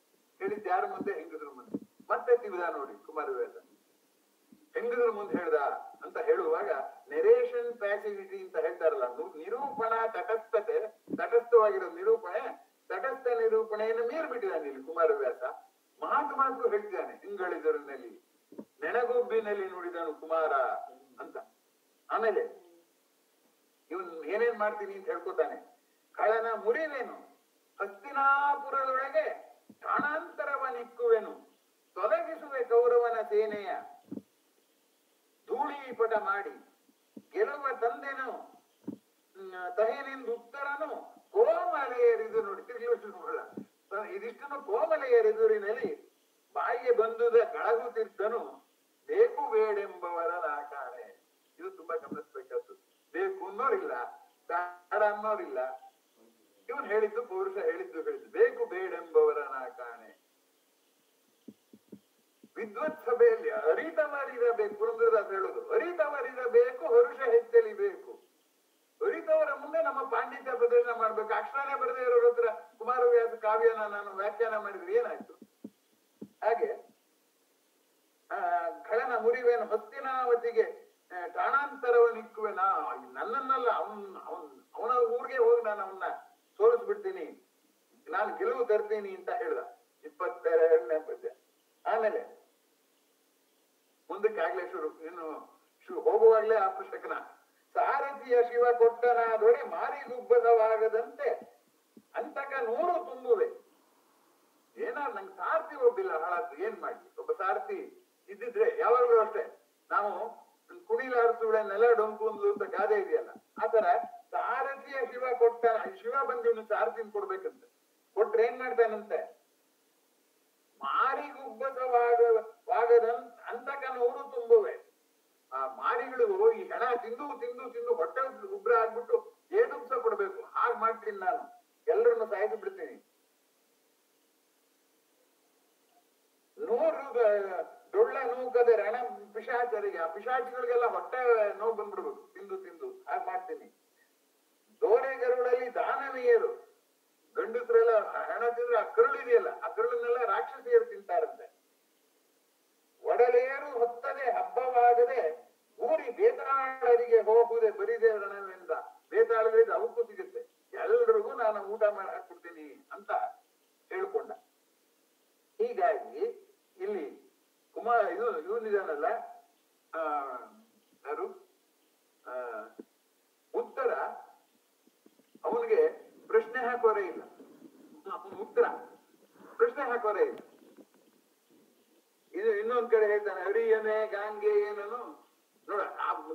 ಹೇಳಿದ್ ಯಾರ ಮುಂದೆ? ಹೆಂಗದ್ರ ಮುಂದೆ. ಮತ್ತೆ ತಿವಿದ ನೋಡಿ ಕುಮಾರವ್ಯಾಸ. ಹೆಂಗದ್ರ ಮುಂದೆ ಹೇಳ್ದ ಅಂತ ಹೇಳುವಾಗ ನೆರೇಷನ್ ಪ್ಯಾಸಿವಿಟಿ ಅಂತ ಹೇಳ್ತಾರಲ್ಲ, ನಿರೂಪಣಾ ತಟಸ್ಥತೆ, ತಟಸ್ಥವಾಗಿರೋ ನಿರೂಪಣೆ, ತಟಸ್ಥ ನಿರೂಪಣೆಯನ್ನು ಮೀರ್ ಬಿಟ್ಟಿದ್ದಾನೆ ಇಲ್ಲಿ ಕುಮಾರವ್ಯಾಸ. ಮಾತು ಹೇಳ್ತಿದ್ದಾನೆ ಹೆಂಗಳಿದೂರಿನಲ್ಲಿ, ನೆಣಗೊಬ್ಬಿನಲ್ಲಿ ನುಡಿದನು ಕುಮಾರ ಅಂತ. ಆಮೇಲೆ ಇವನ್ ಏನೇನ್ ಮಾಡ್ತೀನಿ ಅಂತ ಹೇಳ್ಕೊತಾನೆ. ಕಳನ ಮುರಿವೇನು, ಹಸ್ತಿನಾಪುರದೊಳಗೆ ಠಾಣಾಂತರವನಿಕ್ಕುವೆನು, ತೊಲಗಿಸುವೆ ಕೌರವನ ಸೇನೆಯ ಧೂಳೀಪಟ ಮಾಡಿ, ಗೆಲುವ ತಂದೆನು ತಹೇನೆಂದು ಉತ್ತರನು ಕೋಮಲೆಯರಿದು ನೋಡಿ. ತಿರುಗಿಲ್ಲ ಇದಿಷ್ಟನ್ನು ಕೋಮಲೆಯರಿದುರಿನಲ್ಲಿ ಬಾಯಿಗೆ ಬಂದುದ ಗಳಗುತ್ತಿದ್ದನು ಬೇಕು ಬೇಡೆಂಬವರ ನಾಕಾಣೆ. ಇದು ತುಂಬಾ ಗಮನಿಸ್ಬೇಕಾದ್ದು. ಬೇಕು ಅನ್ನೋರಿಲ್ಲ, ಬೇಡ ಅನ್ನೋರಿಲ್ಲ. ಇವನ್ ಹೇಳಿದ್ದು ಪೌರುಷ, ಹೇಳಿದ್ದು ಬೇಕು ಬೇಡೆಂಬವರ ನಾಕಾಣೆ. ವಿದ್ವತ್ ಸಭೆಯಲ್ಲಿ ಅರಿತವರಿರಬೇಕು. ಪುರಂದರದಾಸ ಹೇಳೋದು ಅರಿತವರಿರಬೇಕು, ಹರುಷ ಹೆಚ್ಚಲಿಬೇಕು. ಅರಿತವರ ಮುಂದೆ ನಮ್ಮ ಪಾಂಡಿತ್ಯ ಪ್ರದರ್ಶನ ಮಾಡ್ಬೇಕು. ಅಕ್ಷರನೇ ಬರದೇ ಇರೋರ ಹತ್ರ ಕುಮಾರವ್ಯಾಸ ಕಾವ್ಯನ ನಾನು ವ್ಯಾಖ್ಯಾನ ಮಾಡಿದ್ರೆ ಏನಾಯ್ತು? ಹಾಗೆ ಖಳನ ಮುರಿವೇನು, ಹಸ್ತಿನಾವತಿಗೆ ಠಾಣಾಂತರವನಿಕ್ಕುವೆನ. ನನ್ನನ್ನಲ್ಲ, ಅವನ ಊರಿಗೆ ಹೋಗಿ ನಾನು ಅವನ್ನ ಸೋಲಿಸ್ಬಿಡ್ತೀನಿ, ನಾನು ಗೆಲುವು ತರ್ತೀನಿ ಅಂತ ಹೇಳ್ದ. 22ನೇ ಪದ್ಯ. ಆಮೇಲೆ ಮುಂದಕ್ಕೆ ಆಗ್ಲೇ ಇನ್ನು ಹೋಗುವಾಗ್ಲೇ ಅಪಶಕನ. ಸಾರಥಿಯ ಶಿವ ಕೊಟ್ಟನಾದೊಡೆ ಮಾರಿಗುಬ್ಬದವಾಗದಂತೆ ಅಂತಕ 100 ತುಂಬುವೆ. ಏನಾದ್ರು ನಂಗೆ ಸಾರಥಿ ಒಬ್ಬಿಲ್ಲ, ಹಾಳಾದ್ದು ಏನ್ ಮಾಡಿ? ಒಬ್ಬ ಸಾರಥಿ ಇದ್ದಿದ್ರೆ ಯಾವಾಗ್ಲೂ ಅಷ್ಟೇ. ನಾವು ಕುಣಿಲಾರಿಸುಳೆ ನೆಲ ಡೊಂಕುಂದು ಅಂತ ಗಾದೆ ಇದೆಯಲ್ಲ, ಆತರ ಸಾರಥಿಯ ಶಿವ ಕೊಟ್ಟ. ಶಿವ ಬಂದು ಇವನು ಸಾರಥಿನ ಕೊಡ್ಬೇಕಂತೆ. ಕೊಟ್ರೆ ಏನ್ ಮಾಡ್ತಾನಂತೆ? ಮಾರಿಗುಬ್ಬಸವಾಗದಂತ ಅಂತಕ 100 ತುಂಬುವೆ. ಆ ಮಾರಿಗಳು ಈ ಹೆಣ ತಿಂದು ತಿಂದು ತಿಂದು ಹೊಟ್ಟೆ ಉಬ್ರ ಆಗ್ಬಿಟ್ಟು ಏನುಂಸ ಕೊಡ್ಬೇಕು. ಹಾಗೆ ಮಾಡ್ತೀನಿ ನಾನು, ಎಲ್ಲರನ್ನು ಸಾಯಿಸಿ ಬಿಡ್ತೀನಿ. 100 ಡೊಳ್ಳ ನೂಕದ ರಣ ಪಿಶಾಚರಿಗೆ, ಆ ಪಿಶಾಚಿಗಳಿಗೆಲ್ಲ ಹೊಟ್ಟೆ ನೋವು ಬಂದ್ಬಿಡ್ಬೇಕು ತಿಂದು ತಿಂದು. ಹಾಗೆ ಮಾಡ್ತೀನಿ. ದೋರೆಗರುಳಲ್ಲಿ ದಾನವೀಯರು, ಗಂಡಸರೆಲ್ಲ ಹೆಣ ತಿಂದ್ರೆ ಆ ಕರುಳಿದೆಯಲ್ಲ, ಆ ಕರುಳನ್ನೆಲ್ಲ ರಾಕ್ಷಸಿಯರು ತಿಂತಾರಂತೆ. ಒಡಲೆಯರು ಹೊತ್ತದೆ ಹಬ್ಬವಾಗದೆ ಊರಿ ಬೇತಾಳರಿಗೆ ಹೋಗುವುದೇ ಬರಿದೆ ರಣವೆಂದ. ಬೇತಾಳಗಳಿಗೆ ಅವಕ್ಕೂ ಸಿಗುತ್ತೆ, ಎಲ್ರಿಗೂ ನಾನು ಊಟ ಮಾಡಿ ಹಾಕ್ಬಿಡ್ತೀನಿ ಅಂತ ಹೇಳ್ಕೊಂಡ. ಹೀಗಾಗಿ ಇಲ್ಲಿ ಇವನಿದಾನಲ್ಲ, ಯಾರು ಉತ್ತರ, ಅವನಿಗೆ ಪ್ರಶ್ನೆ ಹಾಕೋರೇ ಇಲ್ಲ. ಉತ್ತರ ಪ್ರಶ್ನೆ ಹಾಕೋರೇ ಇಲ್ಲ. ಇದು ಇನ್ನೊಂದ್ ಕಡೆ ಹೇಳ್ತಾನೆ, ಅರಿಯನೆ ಗಾಂಗೇಯನನು ನೋಡ.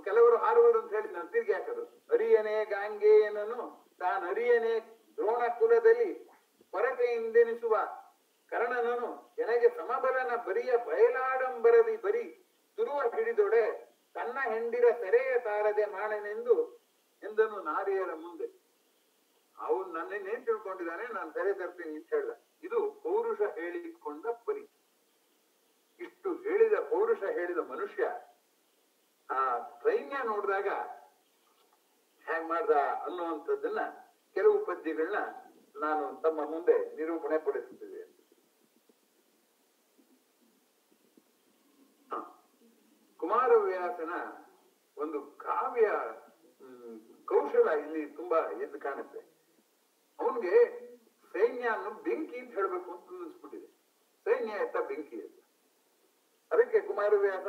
ಕೆಲವರು ಹಾರುವರು ಅಂತ ಹೇಳಿ ನಾನು ತಿರ್ಗಿ ಹಾಕೋದು. ಅರಿಯನೆ ಗಾಂಗೇಯನನು ತಾನು ಅರಿಯನೆ ದ್ರೋಣ ಕುಲದಲ್ಲಿ ಕೊರತೆಯಿಂದೆನಿಸುವ ಕರ್ಣನನು ಎನಗೆ ಸಮಬಲನ ಬರಿಯ ಬಯಲಾಡಂಬರದಿ ಬರಿ ತುರುವ ಹಿಡಿದೊಡೆ ತನ್ನ ಹೆಂಡಿರ ಸೆರೆಯ ತಾರದೆ ಮಾಡನೆಂದು ಎಂದನು ನಾರಿಯರ ಮುಂದೆ. ಅವನು ನನ್ನೇನ್ ತಿಳ್ಕೊಂಡಿದ್ದಾನೆ, ನಾನು ಸರಿ ತರ್ತೀನಿ ಅಂತ ಹೇಳ್ದ. ಇದು ಪೌರುಷ ಹೇಳಿಕೊಂಡ ಪರಿ. ಇಷ್ಟು ಹೇಳಿದ ಪೌರುಷ ಹೇಳಿದ ಮನುಷ್ಯ ಆ ಸೈನ್ಯ ನೋಡಿದಾಗ ಹೇಗ್ ಮಾಡ್ದ ಅನ್ನುವಂಥದ್ದನ್ನ ಕೆಲವು ಪದ್ಯಗಳನ್ನ ನಾನು ತಮ್ಮ ಮುಂದೆ ನಿರೂಪಣೆ ಪಡಿಸುತ್ತಿದೆ. ಕುಮಾರವ್ಯಾಸನ ಒಂದು ಕಾವ್ಯ ಕೌಶಲ ಇಲ್ಲಿ ತುಂಬಾ ಎದ್ದು ಕಾಣುತ್ತೆ. ಅವನ್ಗೆ ಸೈನ್ಯ ಅನ್ನೋ ಬೆಂಕಿ ಅಂತ ಹೇಳ್ಬೇಕು ಅಂತ ಅನ್ನಿಸ್ಬಿಟ್ಟಿದೆ. ಸೈನ್ಯ ಎತ್ತ ಬೆಂಕಿ ಅಂತ. ಅದಕ್ಕೆ ಕುಮಾರವ್ಯಾಸ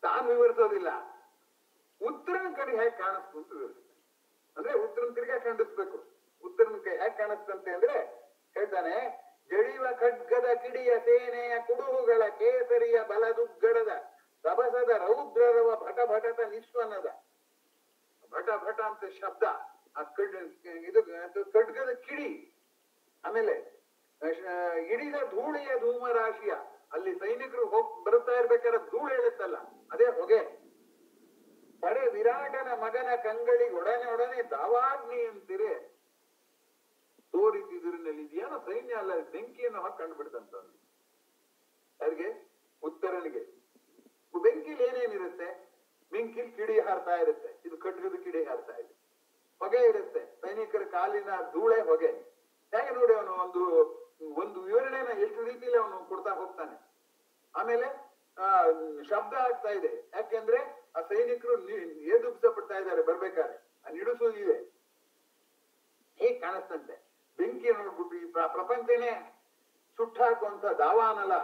ತಾನು ವಿವರಿಸೋದಿಲ್ಲ, ಉತ್ತರನ ಕಡೆ ಹೇಗೆ ಕಾಣಿಸ್ತು ಅಂತ ವಿವರಿಸ್ತಾನೆ. ಅಂದ್ರೆ ಉತ್ತರನ ತಿರ್ಗಾ ಖಂಡಿಸ್ಬೇಕು. ಉತ್ತರನ ಹೇಗೆ ಕಾಣಿಸ್ತಂತೆ ಅಂದ್ರೆ ಹೇಳ್ತಾನೆ, ಜಡಿವ ಖಡ್ಗದ ಕಿಡಿಯ ಸೇನೆಯ ಕುಡುಹುಗಳ ಕೇಸರಿಯ ಬಲದುಗ್ಗಡದ ರಭಸದ ರೌದ್ರರವ ಭಟ ಭಟತ ನಿಶ್ವನದ. ಭಟ ಭಟ ಅಂತ ಶಬ್ದ, ಆ ಇದು ಖಡ್ಗದ ಕಿಡಿ. ಆಮೇಲೆ ಇಡಿದ ಧೂಳಿಯ ಧೂಮರಾಶಿಯ, ಅಲ್ಲಿ ಸೈನಿಕರು ಬರುತ್ತಾ ಇರ್ಬೇಕಾದ್ರೆ ಧೂಳು ಹೇಳುತ್ತಲ್ಲ, ಅದೇ ಹೊಗೆ. ಪಡೆ ವಿರಾಟನ ಮಗನ ಕಂಗಳಿ ಒಡನೆ ದಾವಾಗ್ನಿ ಅಂತೀರಿ ತೋರಿಸಿದ್ರಿನಲ್ಲಿ ಇದೆಯೇನೋ ಸೈನ್ಯ ಅಲ್ಲ, ಬೆಂಕಿಯನ್ನು ಹಾಕಿ ಕಂಡುಬಿಡ್ತಂತ. ಯಾರಿಗೆ? ಉತ್ತರನಿಗೆ. ಬೆಂಕಿಲಿ ಏನೇನಿರುತ್ತೆ? ಬೆಂಕಿಲಿ ಕಿಡಿ ಹಾರ್ತಾ ಇರುತ್ತೆ, ಇದು ಖಡ್ಗದ ಕಿಡಿ ಹಾರ್ತಾ ಇದೆ. ಹೊಗೆ ಇರುತ್ತೆ, ಸೈನಿಕರ ಕಾಲಿನ ಧೂಳೆ ಹೊಗೆ. ಹೇಗೆ ನೋಡಿ ಅವನು ಒಂದು ವಿವರಣೆನ ಎಷ್ಟು ರೀತಿಯಲ್ಲಿ ಅವನು ಕೊಡ್ತಾ ಹೋಗ್ತಾನೆ. ಆಮೇಲೆ ಶಬ್ದ ಆಗ್ತಾ ಇದೆ, ಯಾಕೆಂದ್ರೆ ಆ ಸೈನಿಕರು ಏದುಪ್ಸ ಪಡ್ತಾ ಇದ್ದಾರೆ ಬರ್ಬೇಕಾದ್ರೆ, ಆ ನಿಡುಸು ಇದೆ. ಹೇಗ್ ಕಾಣಿಸ್ತಂತೆ ಬೆಂಕಿ ನೋಡ್ಬಿಟ್ಟು ಈ ಪ್ರಪಂಚನೇ ಸುಟ್ಟಾಕುವಂತ ದಾವಾನಲ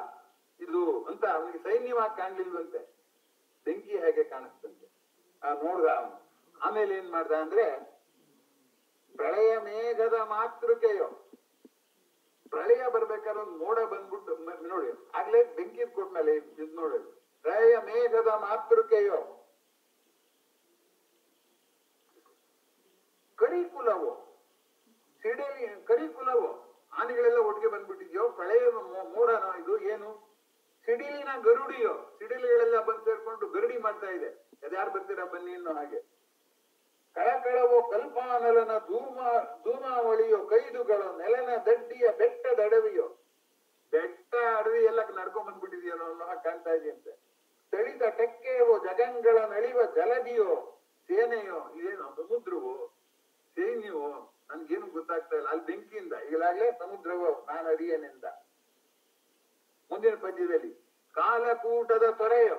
ಇದು ಅಂತ ಅವನಿಗೆ ಸೈನ್ಯವಾಗಿ ಕಾಣ್ಲಿಲ್ವಂತೆ. ಬೆಂಕಿ ಹೇಗೆ ಕಾಣಿಸ್ತಂತೆ ನೋಡ್ದ ಅವನು. ಆಮೇಲೆ ಏನ್ ಮಾಡ್ದ ಅಂದ್ರೆ, ಪ್ರಳಯ ಮೇಘದ ಮಾತೃಕೆಯೋ, ಪ್ರಳಯ ಬರ್ಬೇಕಾದ್ರೆ ಒಂದು ಮೋಡ ಬಂದ್ಬಿಟ್ಟು ನೋಡಿ, ಆಗ್ಲೇ ಬೆಂಕಿ ಕೊಟ್ಮೇಲೆ ಇದು ನೋಡಿ, ಪ್ರಳಯ ಮೇಘದ ಮಾತೃಕೆಯೋ ಕರಿಕುಲವೋ, ಸಿಡಿಲಿ ಕರಿಕುಲವೋ, ಆನೆಗಳೆಲ್ಲ ಒಟ್ಟಿಗೆ ಬಂದ್ಬಿಟ್ಟಿದ್ಯೋ, ಪ್ರಳಯದ ಮೋಡನೋ ಇದು ಏನು, ಸಿಡಿಲಿನ ಗರುಡಿಯೋ, ಸಿಡಿಲುಗಳೆಲ್ಲ ಬಂದು ಸೇರ್ಕೊಂಡು ಗರುಡಿ ಮಾಡ್ತಾ ಇದೆ, ಯಾರು ಬರ್ತೀರಾ ಬನ್ನಿ ಅನ್ನೋ ಹಾಗೆ. ಕಳಕಳವೋ ಕಲ್ಪಾನಲನ ಧೂಮಾವಳಿಯೋ, ಕೈದುಗಳು ನೆಲನ ದಡ್ಡಿಯ ಬೆಟ್ಟದ ಅಡವಿಯೋ, ಬೆಟ್ಟ ಅಡವಿ ಎಲ್ಲ ನಡ್ಕೊಂಡ್ ಬಂದ್ಬಿಟ್ಟಿದೆಯೋ ಅನ್ನೋ ಹಾಗೆ ಕಾಣ್ತಾ ಇದೆಯಂತೆ. ತಳಿದ ಟೆಕ್ಕೆಯವೋ, ಜಗಂಗಳ ನಳಿವ ಜಲದಿಯೋ, ಸೇನೆಯೋ, ಇದೇನೋ ಸಮುದ್ರವೋ ಸೈನ್ಯವೋ ನನ್ಗೇನು ಗೊತ್ತಾಗ್ತಾ ಇಲ್ಲ. ಅಲ್ಲಿ ಬೆಂಕಿಯಿಂದ ಈಗಲಾಗ್ಲೇ ಸಮುದ್ರವೋ ನಾನು ಅರಿಯನೆಂದ. ಮುಂದಿನ ಪದ್ಯದಲ್ಲಿ ಕಾಲಕೂಟದ ತೊರೆಯೋ,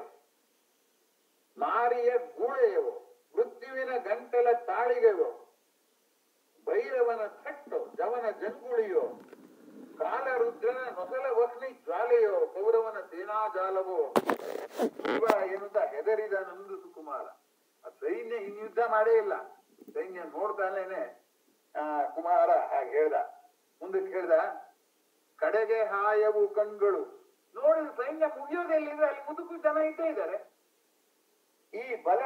ಮಾರಿಯ ಗೂಳೆಯವೋ, ಮೃತ್ಯುವಿನ ಗಂಟಲ ತಾಳಿಗೆವೋ, ಭೈರವನ ಥಟ್ಟೋ, ಜವನ ಜಂಗುಳಿಯೋ, ಕಾಲರುದ್ರನ ನೊಸಲ ವಕ್ನಿ ಜ್ವಾಲೆಯೋ, ಕೌರವನ ಸೇನಾಜಾಲವೋ. ಇವ ಎನ್ನುತ್ತಾ ಹೆದರಿದ ನಂದು ಸುಕುಮಾರ. ಆ ಸೈನ್ಯ ಇನ್ ಯುದ್ಧ ಮಾಡೇ ಇಲ್ಲ, ಸೈನ್ಯ ನೋಡ್ತಾನೇನೆ ಕುಮಾರ ಹಾಗೆ ಹೇಳ್ದ. ಮುಂದಕ್ಕೆ ಹೇಳ್ದ, ಕಡೆಗೆ ಹಾಯವು ಕಣ್ಗಳು. ನೋಡಿದ ಸೈನ್ಯ ಮುಗಿಯೋದೆಲ್ಲಿದೆ, ಅಲ್ಲಿ ಮುದುಕು ಜನ ಇದ್ದೇ ಇದ್ದಾರೆ. ಈ ಬಲ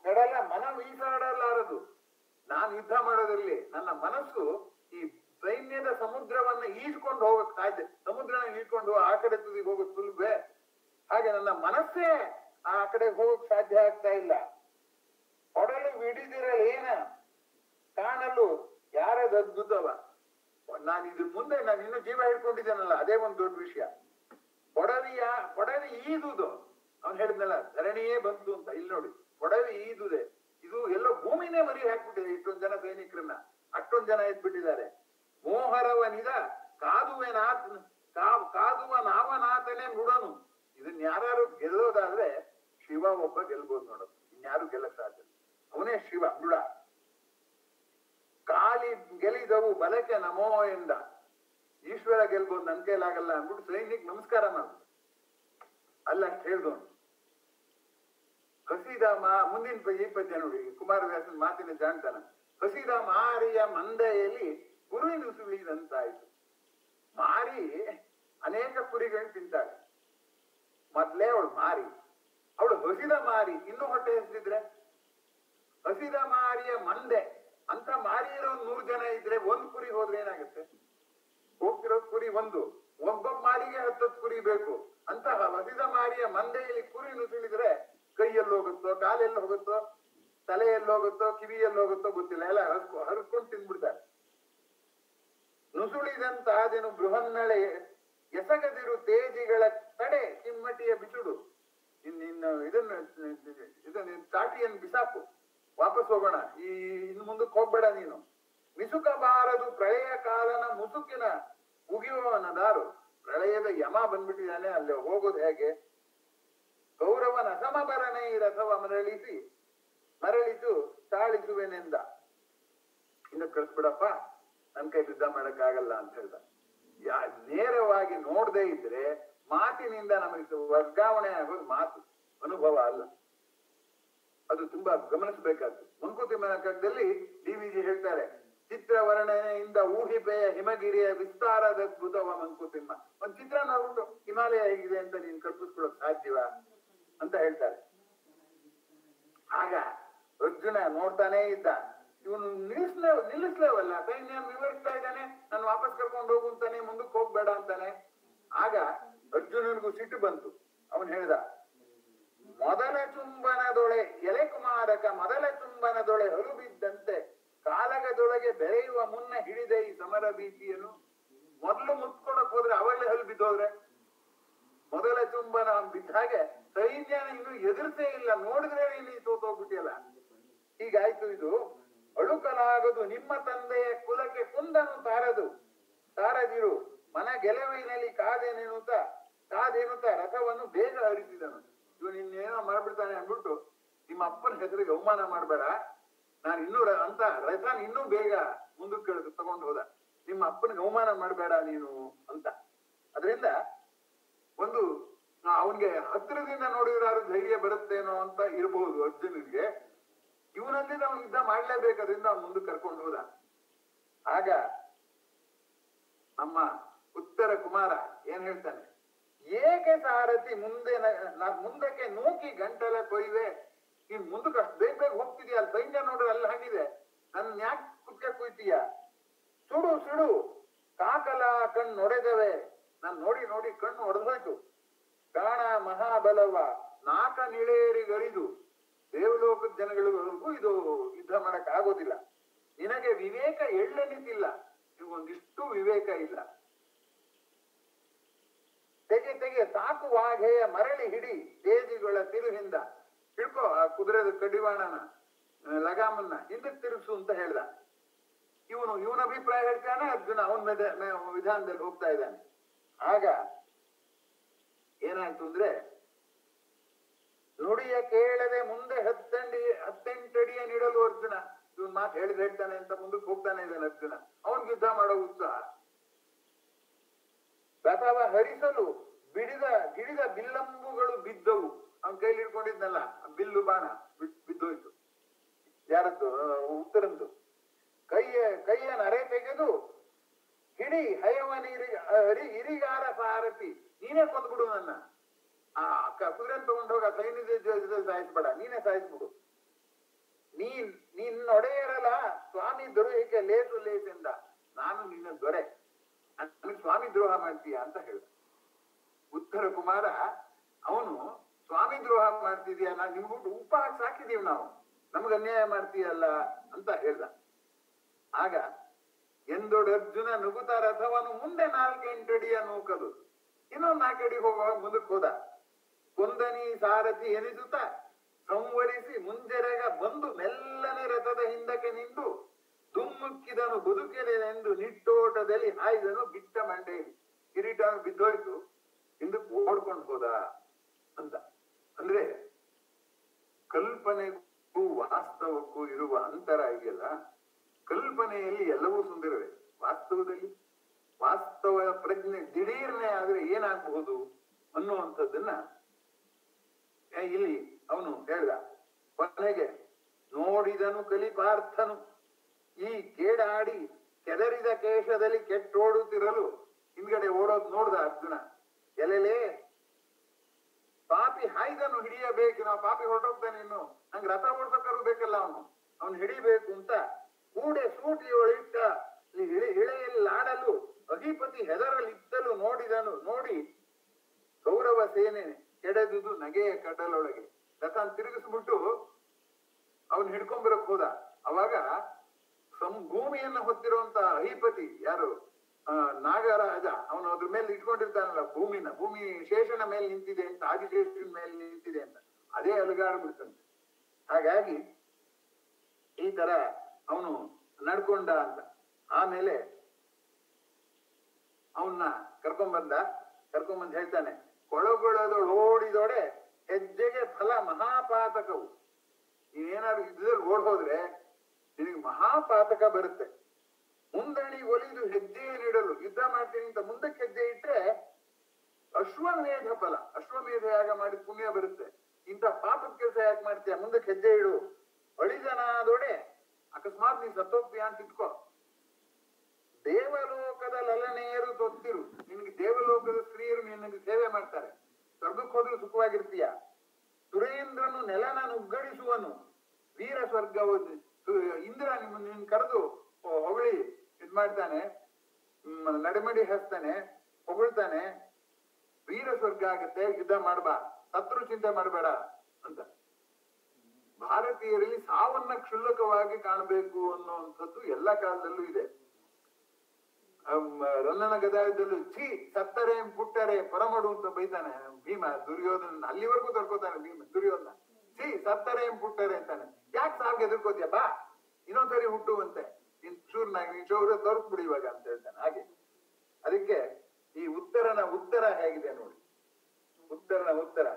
ಕಡಲ ಮನ ಈಸಾಡಲಾರದು. ನಾನು ಯುದ್ಧ ಮಾಡೋದ್ರಲ್ಲಿ ನನ್ನ ಮನಸ್ಸು ಈ ಸೈನ್ಯದ ಸಮುದ್ರವನ್ನ ಈಜ್ಕೊಂಡು ಹೋಗಕ್ ಸಾಧ್ಯ, ಸಮುದ್ರನ ಈಜ್ಕೊಂಡು ಆ ಕಡೆ ತುದಿಗೆ ಹೋಗಕ್ ಸುಲಭೆ, ಹಾಗೆ ನನ್ನ ಮನಸ್ಸೇ ಆ ಕಡೆ ಹೋಗಕ್ ಸಾಧ್ಯ ಆಗ್ತಾ ಇಲ್ಲ. ಹೊಡಲು ವಿಡಿದಿರಲೇನ ಕಾಣಲು ಯಾರದು ಅದ್ಭುತವ. ನಾನು ಇದ್ರ ಮುಂದೆ ನಾನು ಇನ್ನು ಜೀವ ಹಿಡ್ಕೊಂಡಿದ್ದೇನಲ್ಲ, ಅದೇ ಒಂದು ದೊಡ್ಡ ವಿಷಯ. ಪೊಡವಿ ಈದುದು, ಅವ್ನು ಹೇಳಿದ್ನಲ್ಲ ಧರಣಿಯೇ ಬಂತು ಅಂತ. ಇಲ್ಲಿ ನೋಡಿ, ಪೊಡವಿ ಈದುದೆ, ಇದು ಎಲ್ಲೋ ಭೂಮಿನೇ ಮರಿ ಹಾಕ್ಬಿಟ್ಟಿದೆ ಇಷ್ಟೊಂದು ಜನ ಸೈನಿಕರನ್ನ, ಅಷ್ಟೊಂದು ಜನ ಎದ್ಬಿಟ್ಟಿದ್ದಾರೆ. ಮೋಹರವನಿದ ಕಾದುವ ನಾವನಾಥನೇ ನುಡನು. ಇದನ್ನ ಯಾರು ಗೆಲ್ಲೋದಾದ್ರೆ ಶಿವ ಒಬ್ಬ ಗೆಲ್ಬೋದು ನೋಡೋದು, ಇನ್ಯಾರು ಗೆಲ್ಲಕ್ ಸಾಧ್ಯ. ಅವನೇ ಶಿವ ನುಡ. ಕಾಲಿ ಗೆಲಿದವು ಬಲಕ್ಕೆ ನಮೋ ಎಂದ. ಈಶ್ವರ ಗೆಲ್ಬೋದು, ನನ್ ಕೈಲಾಗಲ್ಲ ಅಂದ್ಬಿಟ್ಟು ಸೈನಿಕ್ ನಮಸ್ಕಾರ ಮಾಡು ಅಲ್ಲ ಅಂತ ಹೇಳ್ದವನು. ಹಸಿದ ಮುಂದಿನ ಈ ಪದ್ಯ ನೋಡಿ, ಕುಮಾರವ್ಯಾಸನ ಮಾತಿನ ಜಾಣ್ತಾನ. ಹಸಿದ ಮಾರಿಯ ಮಂದೆಯಲ್ಲಿ ಕುರಿ ನುಸುಳಿದಂತಾಯ್ತು. ಮಾರಿ ಅನೇಕ ಕುರಿಗಳನ್ನ ತಿಂತಾಳೆ. ಮೊದ್ಲೇ ಅವಳು ಮಾರಿ, ಅವಳು ಹಸಿದ ಮಾರಿ. ಇನ್ನೂ ಹೊಟ್ಟೆ ಹಸಿದ್ರೆ ಹಸಿದ ಮಾರಿಯ ಮಂದೆ ಅಂತ ಮಾರಿ ಇರೋ 100 ಜನ ಇದ್ರೆ ಒಂದ್ ಕುರಿ ಹೋದ್ರೆ ಏನಾಗುತ್ತೆ? ಹೋಗ್ತಿರೋ ಕುರಿ ಒಂದು, ಒಬ್ಬೊಬ್ಬ ಮಾರಿಗೆ 10 ಕುರಿ ಬೇಕು. ಅಂತಹ ಹಸಿದ ಮಾರಿಯ ಮಂದೆಯಲ್ಲಿ ಕುರಿ ನುಸುಳಿದ್ರೆ ಕೈಯಲ್ಲಿ ಹೋಗುತ್ತೋ, ಕಾಲೆಲ್ಲ ಹೋಗುತ್ತೋ, ತಲೆಯಲ್ಲಿ ಹೋಗುತ್ತೋ ಕಿವಿಯಲ್ಲಿ ಹೋಗುತ್ತೋ ಗೊತ್ತಿಲ್ಲ, ಎಲ್ಲ ಹರ್ಕೊಂಡು ತಿಂದ್ಬಿಡ್ತಾರೆ. ನುಸುಳಿದಂತಾದೆನು ಬೃಹನ್ನಳೆ ಎಸಗದಿರು ತೇಜಿಗಳ ತಡೆ ಕಿಮ್ಮಟಿಯ ಬಿಸುಡು. ಇನ್ನು ಇದನ್ನ ಚಾಟಿಯನ್ನು ಬಿಸಾಕು, ವಾಪಸ್ ಹೋಗೋಣ, ಇನ್ನು ಮುಂದಕ್ಕೆ ಹೋಗ್ಬೇಡ ನೀನು. ಮಿಸುಕಬಾರದು ಪ್ರಳಯ ಕಾಲನ ಮುಸುಕಿನ ಉಗಿಯುವವನದಾರು. ಪ್ರಳಯದ ಯಮ ಬಂದ್ಬಿಟ್ಟಿದ್ದಾನೆ, ಅಲ್ಲಿ ಹೋಗೋದು ಹೇಗೆ? ಕೌರವನ ಅಸಮಬರನೇ ಈ ರಥವ ಮರಳಿಸು ತಾಳಿಸುವೆನೆಂದ. ಇನ್ನು ಕಳಿಸ್ಬಿಡಪ್ಪ, ನನ್ ಕೈ ಯುದ್ಧ ಮಾಡಕ್ಕಾಗಲ್ಲ ಅಂತ ಹೇಳ್ದ. ನೇರವಾಗಿ ನೋಡದೇ ಇದ್ರೆ ಮಾತಿನಿಂದ ನಮಗೆ ವರ್ಗಾವಣೆ ಆಗೋದು ಮಾತು, ಅನುಭವ ಅಲ್ಲ. ಅದು ತುಂಬಾ ಗಮನಿಸಬೇಕಾದ್ದು. ಮಂಕುತಿಮ್ಮನ ಕಾಲದಲ್ಲಿ ಡಿ.ವಿ.ಜಿ ಹೇಳ್ತಾರೆ, ಚಿತ್ರವರ್ಣನೆಯಿಂದ ಊಹಿಪೆಯ ಹಿಮಗಿರಿಯ ವಿಸ್ತಾರದದ್ಭುತವ ಮಂಕುತಿಮ್ಮ. ಒಂದ್ ಚಿತ್ರ ನೋಡ್ಬಿಟ್ಟು ಹಿಮಾಲಯ ಹೇಗಿದೆ ಅಂತ ನೀನ್ ಕಲ್ಪಿಸ್ಕೊಳಕ್ ಸಾಧ್ಯವ ಅಂತ ಹೇಳ್ತಾರೆ. ಆಗ ಅರ್ಜುನ ನೋಡ್ತಾನೆ ಇದ್ದ, ಇವನು ನಿಲ್ಲಿಸ್ಲೇವಲ್ಲ, ಸೈನ್ಯ ವಿವರಿಸ್ತಾ ಇದ್ದಾನೆ, ನಾನು ವಾಪಸ್ ಕರ್ಕೊಂಡು ಹೋಗು ಅಂತಾನೆ, ಮುಂದಕ್ಕೆ ಹೋಗ್ಬೇಡ ಅಂತಾನೆ. ಆಗ ಅರ್ಜುನನಿಗೂ ಸಿಟ್ಟು ಬಂತು. ಅವನು ಹೇಳ್ದ, ಮೊದಲ ಚುಂಬನದೊಳೆ ಎಲೆ ಕುಮಾರಕ ಮೊದಲ ಚುಂಬನದೊಳೆ ಹರುಬಿದ್ದಂತೆ ಕಾಲಗದೊಳಗೆ ಬೆರೆಯುವ ಮುನ್ನ ಹಿಡಿದೆ ಈ ಸಮರ ಭೀತಿಯನ್ನು. ಮೊದಲು ಮುತ್ಕೊಡಕ್ ಹೋದ್ರೆ ಅವಾಗಲೇ ಹಲ್ಲು ಬಿದ್ದೋದ್ರೆ, ಮೊದಲ ಚುಂಬನ ಬಿದ್ದ ಹಾಗೆ ಸೈನ್ಯನ ಇನ್ನು ಎದುರಿಸೇ ಇಲ್ಲ, ನೋಡಿದ್ರೆ ನೀನು ಸೋತೋಗ್ಬಿಟ್ಟಿಯಲ್ಲ. ಹೀಗಾಯ್ತು. ಇದು ಅಳುಕಲಾಗದು ನಿಮ್ಮ ತಂದೆಯ ಕುಲಕ್ಕೆ ಕುಂದನು ತಾರದಿರು ಮನ ಗೆಲುವಿನಲ್ಲಿ ಕಾದೇನುತ್ತ ರಥವನ್ನು ಬೇಗ ಹರಿಸಿದನು. ಇವನು ಇನ್ನೇನೋ ಮಾಡ್ಬಿಡ್ತಾನೆ ಅಂದ್ಬಿಟ್ಟು ನಿಮ್ಮ ಅಪ್ಪನ ಹೆಸರಿಗೆ ಅವಮಾನ ಮಾಡ್ಬೇಡ, ನಾನು ಇನ್ನೂ ಅಂತ ರಥನ ಇನ್ನೂ ಬೇಗ ಮುಂದಕ್ಕೆ ತಗೊಂಡು ಹೋದ. ನಿಮ್ಮ ಅಪ್ಪನಿಗೆ ಅವಮಾನ ಮಾಡ್ಬೇಡ ನೀನು ಅಂತ. ಅದರಿಂದ ಒಂದು ಅವನ್ಗೆ ಹತ್ತಿರದಿಂದ ನೋಡಿದ್ರೆ ಧೈರ್ಯ ಬರುತ್ತೇನೋ ಅಂತ ಇರಬಹುದು ಅರ್ಜುನಿಗೆ. ಇವನಲ್ಲಿ ನಾವು ಯುದ್ಧ ಮಾಡ್ಲೇಬೇಕಾದ್ರಿಂದ ಅವ್ನು ಮುಂದಕ್ಕೆ ಕರ್ಕೊಂಡು ಹೋದ. ಆಗ ನಮ್ಮ ಉತ್ತರ ಕುಮಾರ ಏನ್ ಹೇಳ್ತಾನೆ, ಏಕೆ ಸಾರಥಿ ಮುಂದಕ್ಕೆ ನೂಕಿ ಗಂಟಲ ಕೊಯ್ವೆ. ನೀನ್ ಮುಂದಕ್ಕೆ ಅಷ್ಟು ಬೇಗ ಹೋಗ್ತಿದ್ಯಾ, ಅಲ್ಲಿ ಸೈನ್ಯ ನೋಡ್ರೆ ಅಲ್ಲಿ ಹಾಗಿದೆ, ನನ್ ಯಾಕೆ ಕುಕ್ಕೆ ಕುಯ್ತೀಯ? ಸುಡು ಕಾಕಲ ಕಣ್ಣು ಒಡೆದವೆ. ನಾನ್ ನೋಡಿ ಕಣ್ಣು ಒಡೆದೋಯ್ತು. ಕಾಣ ಮಹಾಬಲವ ನಾಕ ನಿಳೇರಿಗರಿದು. ದೇವಲೋಕದ ಜನಗಳಿಗೂ ಇದು ಯುದ್ಧ ಮಾಡಕ್ ಆಗೋದಿಲ್ಲ. ನಿನಗೆ ವಿವೇಕ ಎಳ್ಳನಿತಿಲ್ಲ, ನಿಮಗೊಂದಿಷ್ಟು ವಿವೇಕ ಇಲ್ಲ. ತೆಗೆ ಸಾಕು ವಾಘೆಯ ಮರಳಿ ಹಿಡಿ ತೇಜಿಗಳ ತಿರುಹಿಂದ. ಹಿಡ್ಕೋ ಆ ಕುದುರೆದ ಕಡಿವಾಣನ ಲಗಾಮನ್ನ ಹಿಂದಕ್ಕೆ ತಿರುಗಿಸು ಅಂತ ಹೇಳ್ದ. ಇವನ ಅಭಿಪ್ರಾಯ ಹೇಳ್ತಾನೆ, ಅರ್ಜುನ ಅವನ ವಿಧಾನದಲ್ಲಿ ಹೋಗ್ತಾ ಇದ್ದಾನೆ. ಆಗ ಏನಾಯ್ತು ಅಂದ್ರೆ, ನುಡಿಯ ಕೇಳದೆ ಮುಂದೆ 18 ಅಡಿಯ ನೀಡಲು ಅರ್ಜುನ. ಇವನ್ ಮಾತು ಹೇಳ್ತಾನೆ ಅಂತ ಮುಂದಕ್ಕೆ ಹೋಗ್ತಾನೆ ಇದ್ದಾನೆ ಅರ್ಜುನ. ಅವನ್ಗೆ ಯುದ್ಧ ಮಾಡೋ ಉತ್ಸಾಹ. ರಥವ ಹರಿಸಲು ಗಿಡಿದ ಬಿಲ್ಲಂಬುಗಳು ಬಿದ್ದವು. ಅವನ್ ಕೈಲಿ ಇಟ್ಕೊಂಡಿದ್ನಲ್ಲ ಬಿಲ್ಲು ಬಾಣ ಬಿದ್ದೋಯ್ತು. ಯಾರದ್ದು? ಉತ್ತರಂದು. ಕೈಯ ನರೆ ತೆಗೆದು ಹಿಡಿ ಹಯವ ಇರಿಗಾರ ಸಾರಥಿ, ನೀನೇ ಕೊಂದ್ಬಿಡು ನನ್ನ. ಆ ಕುದುರೆ ತಗೊಂಡೋಗ ಸೈನ್ಯದ ಜೊತೆಯಲ್ಲಿ ಸಾಯಿಸ್ಬೇಡ, ನೀನೇ ಸಾಯಿಸ್ಬಿಡು. ನಿನ್ನೊಡೆಯರಲ್ಲ ಸ್ವಾಮಿ ದ್ರೋಹಕ್ಕೆ ಲೇಸೆಂದ. ನಾನು ನಿನ್ನ ದೊರೆ, ನನಗೆ ಸ್ವಾಮಿ ದ್ರೋಹ ಮಾಡ್ತೀಯ ಅಂತ ಹೇಳ್ದ. ಉತ್ತರ ಕುಮಾರ ಅವನು ಸ್ವಾಮಿ ದ್ರೋಹ ಮಾಡ್ತಿದ್ಯಾ, ನಾನು ನಿಮ್ಬಿಟ್ಟು ಉಪ್ಪ ಹಾಕಿ ಸಾಕಿದೀವಿ ನಾವು, ನಮ್ಗೆ ಅನ್ಯಾಯ ಮಾಡ್ತೀಯಲ್ಲ ಅಂತ ಹೇಳ್ದ. ಆಗ ಎಂದೊಡ ಅರ್ಜುನ ನುಗುತ ರಥವನ್ನು ಮುಂದೆ 4-8 ಅಡಿಯ ನೂಕದು. ಇನ್ನೊಂದು 4 ಅಡಿ ಹೋಗುವಾಗ ಮುಂದಕ್ಕೆ ಹೋದ. ಕೊಂದನಿ ಸಾರಥಿ ಎನಿಸುತ್ತ ಸಂವರಿಸಿ ಮುಂಜೆರೆಗ ಬಂದು ಮೆಲ್ಲನೆ ರಥದ ಹಿಂದಕ್ಕೆ ನಿಂತು ದುಮ್ಮುಕ್ಕಿದನು ಬದುಕಿದೆನೆಂದು ನಿಟ್ಟೋಟದಲ್ಲಿ ಹಾಯ್ದನು ಬಿಟ್ಟ ಮಂಡೆಯಲ್ಲಿ. ಕಿರೀಟ ಬಿದ್ದೋಯ್ತು, ಹಿಂದಕ್ಕೆ ಓಡ್ಕೊಂಡು ಹೋದ ಅಂತ. ಅಂದ್ರೆ ಕಲ್ಪನೆಗೂ ವಾಸ್ತವಕ್ಕೂ ಇರುವ ಅಂತರ ಇದೆಯಲ್ಲ, ಕಲ್ಪನೆಯಲ್ಲಿ ಎಲ್ಲವೂ ಸುಂದರವೇ, ವಾಸ್ತವ ಪ್ರಜ್ಞೆ ದಿಢೀರ್ನೆ ಆದ್ರೆ ಏನಾಗಬಹುದು ಅನ್ನುವಂಥದ್ದನ್ನ ಇಲ್ಲಿ ಅವನು ಹೇಳ್ದ. ಕೊನೆಗೆ ನೋಡಿದನು ಕಲಿಪಾರ್ಥನು ಈ ಕೇಡಾಡಿ ಕೆದರಿದ ಕೇಶದಲ್ಲಿ ಕೆಟ್ಟೋಡುತ್ತಿರಲು ಹಿಂದ್ಗಡೆ ಓಡೋದು ನೋಡ್ದ ಅರ್ಜುನ. ಎಲ್ಲೆಲೇ ಪಾಪಿ ಹಾಯ್ದನು ಹಿಡಿಯಬೇಕು, ನಾವು ಪಾಪಿ ಹೊರಟೋಗ್ತಾನೆ, ಇನ್ನು ನಂಗೆ ರಥ ಓಡ್ಸಕ್ಕರು ಬೇಕಲ್ಲ, ಅವನು ಹಿಡಿಬೇಕು ಅಂತ ಕೂಡೆ ಸೂಟಿಯೊಳಿಟ್ಟ ಇಳೆಯಲ್ಲಾಡಲು ಅಧಿಪತಿ ಹೆದರಲಿದ್ದಲು ನೋಡಿ ಕೌರವ ಸೇನೆ ಕೆಡದುದು ನಗೆಯ ಕಡಲೊಳಗೆ. ರಥ ತಿರುಗಿಸ್ಬಿಟ್ಟು ಅವನ್ ಹಿಡ್ಕೊಂಡ್ಬರಕ್ ಹೋದ. ಅವಾಗ ಭೂಮಿಯನ್ನ ಹೊತ್ತಿರುವಂತ ಅಧಿಪತಿ ಯಾರು, ನಾಗರಾಜ, ಅವನು ಅದ್ರ ಮೇಲೆ ಇಟ್ಕೊಂಡಿರ್ತಾನಲ್ಲ ಭೂಮಿ ಶೇಷನ ಮೇಲೆ ನಿಂತಿದೆ ಅಂತ, ಆದಿಶೇಷನ ಮೇಲೆ ನಿಂತಿದೆ ಅಂತ, ಅದೇ ಅಲುಗಾಡ್ಬಿಡ್ತಂತೆ. ಹಾಗಾಗಿ ಈ ತರ ಅವನು ನಡ್ಕೊಂಡ ಅಂತ. ಆಮೇಲೆ ಅವನ್ನ ಕರ್ಕೊಂಬಂದ್ ಹೇಳ್ತಾನೆ, ಕೊಳಗೊಳದೊಳೋಡಿದೊಡೆ ಹೆಜ್ಜೆಗೆ ಫಲ ಮಹಾಪಾತಕವು. ನೀನೇನಾದ್ರು ಯುದ್ಧದಲ್ಲಿ ಓಡ್ ಹೋದ್ರೆ ನಿನಗೆ ಮಹಾಪಾತಕ ಬರುತ್ತೆ. ಮುಂದಣಿ ಒಲಿದು ಹೆಜ್ಜೆಯನ್ನಿಡಲು, ಯುದ್ಧ ಮಾಡ್ತೀನಿ ಅಂತ ಮುಂದಕ್ಕೆ ಹೆಜ್ಜೆ ಇಟ್ರೆ ಅಶ್ವಮೇಧ ಫಲ, ಅಶ್ವಮೇಧ ಯಾಗ ಮಾಡಿದ ಪುಣ್ಯ ಬರುತ್ತೆ. ಇಂಥ ಪಾಪದ ಕೆಲಸ ಯಾಕೆ ಮಾಡ್ತೀಯ, ಮುಂದಕ್ಕೆ ಹೆಜ್ಜೆ ಇಡು. ಅಳಿಜನಾದೊಡೆ, ಅಕಸ್ಮಾತ್ ನೀ ಸತ್ತೋಗ್ತೀಯ ಅಂತ ಇಟ್ಕೋ. ದೇವಲೋಕದ ಲಲನೆಯರು ತೊತ್ತಿರು, ನಿನ್ಗೆ ದೇವಲೋಕದ ಸ್ತ್ರೀಯರು ನಿನಗೆ ಸೇವೆ ಮಾಡ್ತಾರೆ, ಸ್ವರ್ಗಕ್ಕೆ ಹೋದ್ರು ಸುಖವಾಗಿರ್ತೀಯ. ಸುರೇಂದ್ರನು ನೆಲನ ನುಗ್ಗಡಿಸುವನು, ವೀರ ಸ್ವರ್ಗ, ಇಂದ್ರ ನಿನ್ನ ಕರೆದು ಹೊಗಳಿ ಇದ್ ಮಾಡ್ತಾನೆ, ನಡಿಮಡಿ ಹಾಸ್ತಾನೆ, ಹೊಗಳ್ತಾನೆ, ವೀರ ಸ್ವರ್ಗ ಆಗತ್ತೆ, ಯುದ್ಧ ಮಾಡ್ಬಾ, ಶತ್ರು ಚಿಂತೆ ಮಾಡಬೇಡ ಅಂತ. ಭಾರತೀಯರಲ್ಲಿ ಸಾವನ್ನ ಕ್ಷುಲ್ಲಕವಾಗಿ ಕಾಣಬೇಕು ಅನ್ನುವಂಥದ್ದು ಎಲ್ಲ ಕಾಲದಲ್ಲೂ ಇದೆ. ರನ್ನನ ಗದಾಯದಲ್ಲೂ ಛೀ ಸತ್ತರೆ ಪುಟ್ಟರೆ ಪರಮಡು ಅಂತ ಬೈತಾನೆ ಭೀಮ ದುರ್ಯೋಧನ, ಅಲ್ಲಿವರೆಗೂ ತಡ್ಕೋತಾನೆ ದುರ್ಯೋಧನ. ಛೀ ಸತ್ತರೆ ಪುಟ್ಟರೆ ಅಂತಾನೆ. ಯಾಕೆ ಸಾರ್ಗೆ ಎದುರ್ಕೋತಿಯ, ಬಾ ಇನ್ನೊಂದ್ಸರಿ ಹುಟ್ಟುವಂತೆ, ಇನ್ ಚೂರ್ನಾಗಿ ಚೌರ ತೋರ್ಸ್ಬಿಡಿ ಇವಾಗ ಅಂತ ಹೇಳ್ತಾನೆ. ಹಾಗೆ ಅದಕ್ಕೆ ಈ ಉತ್ತರ ಹೇಗಿದೆ ನೋಡಿ, ಉತ್ತರ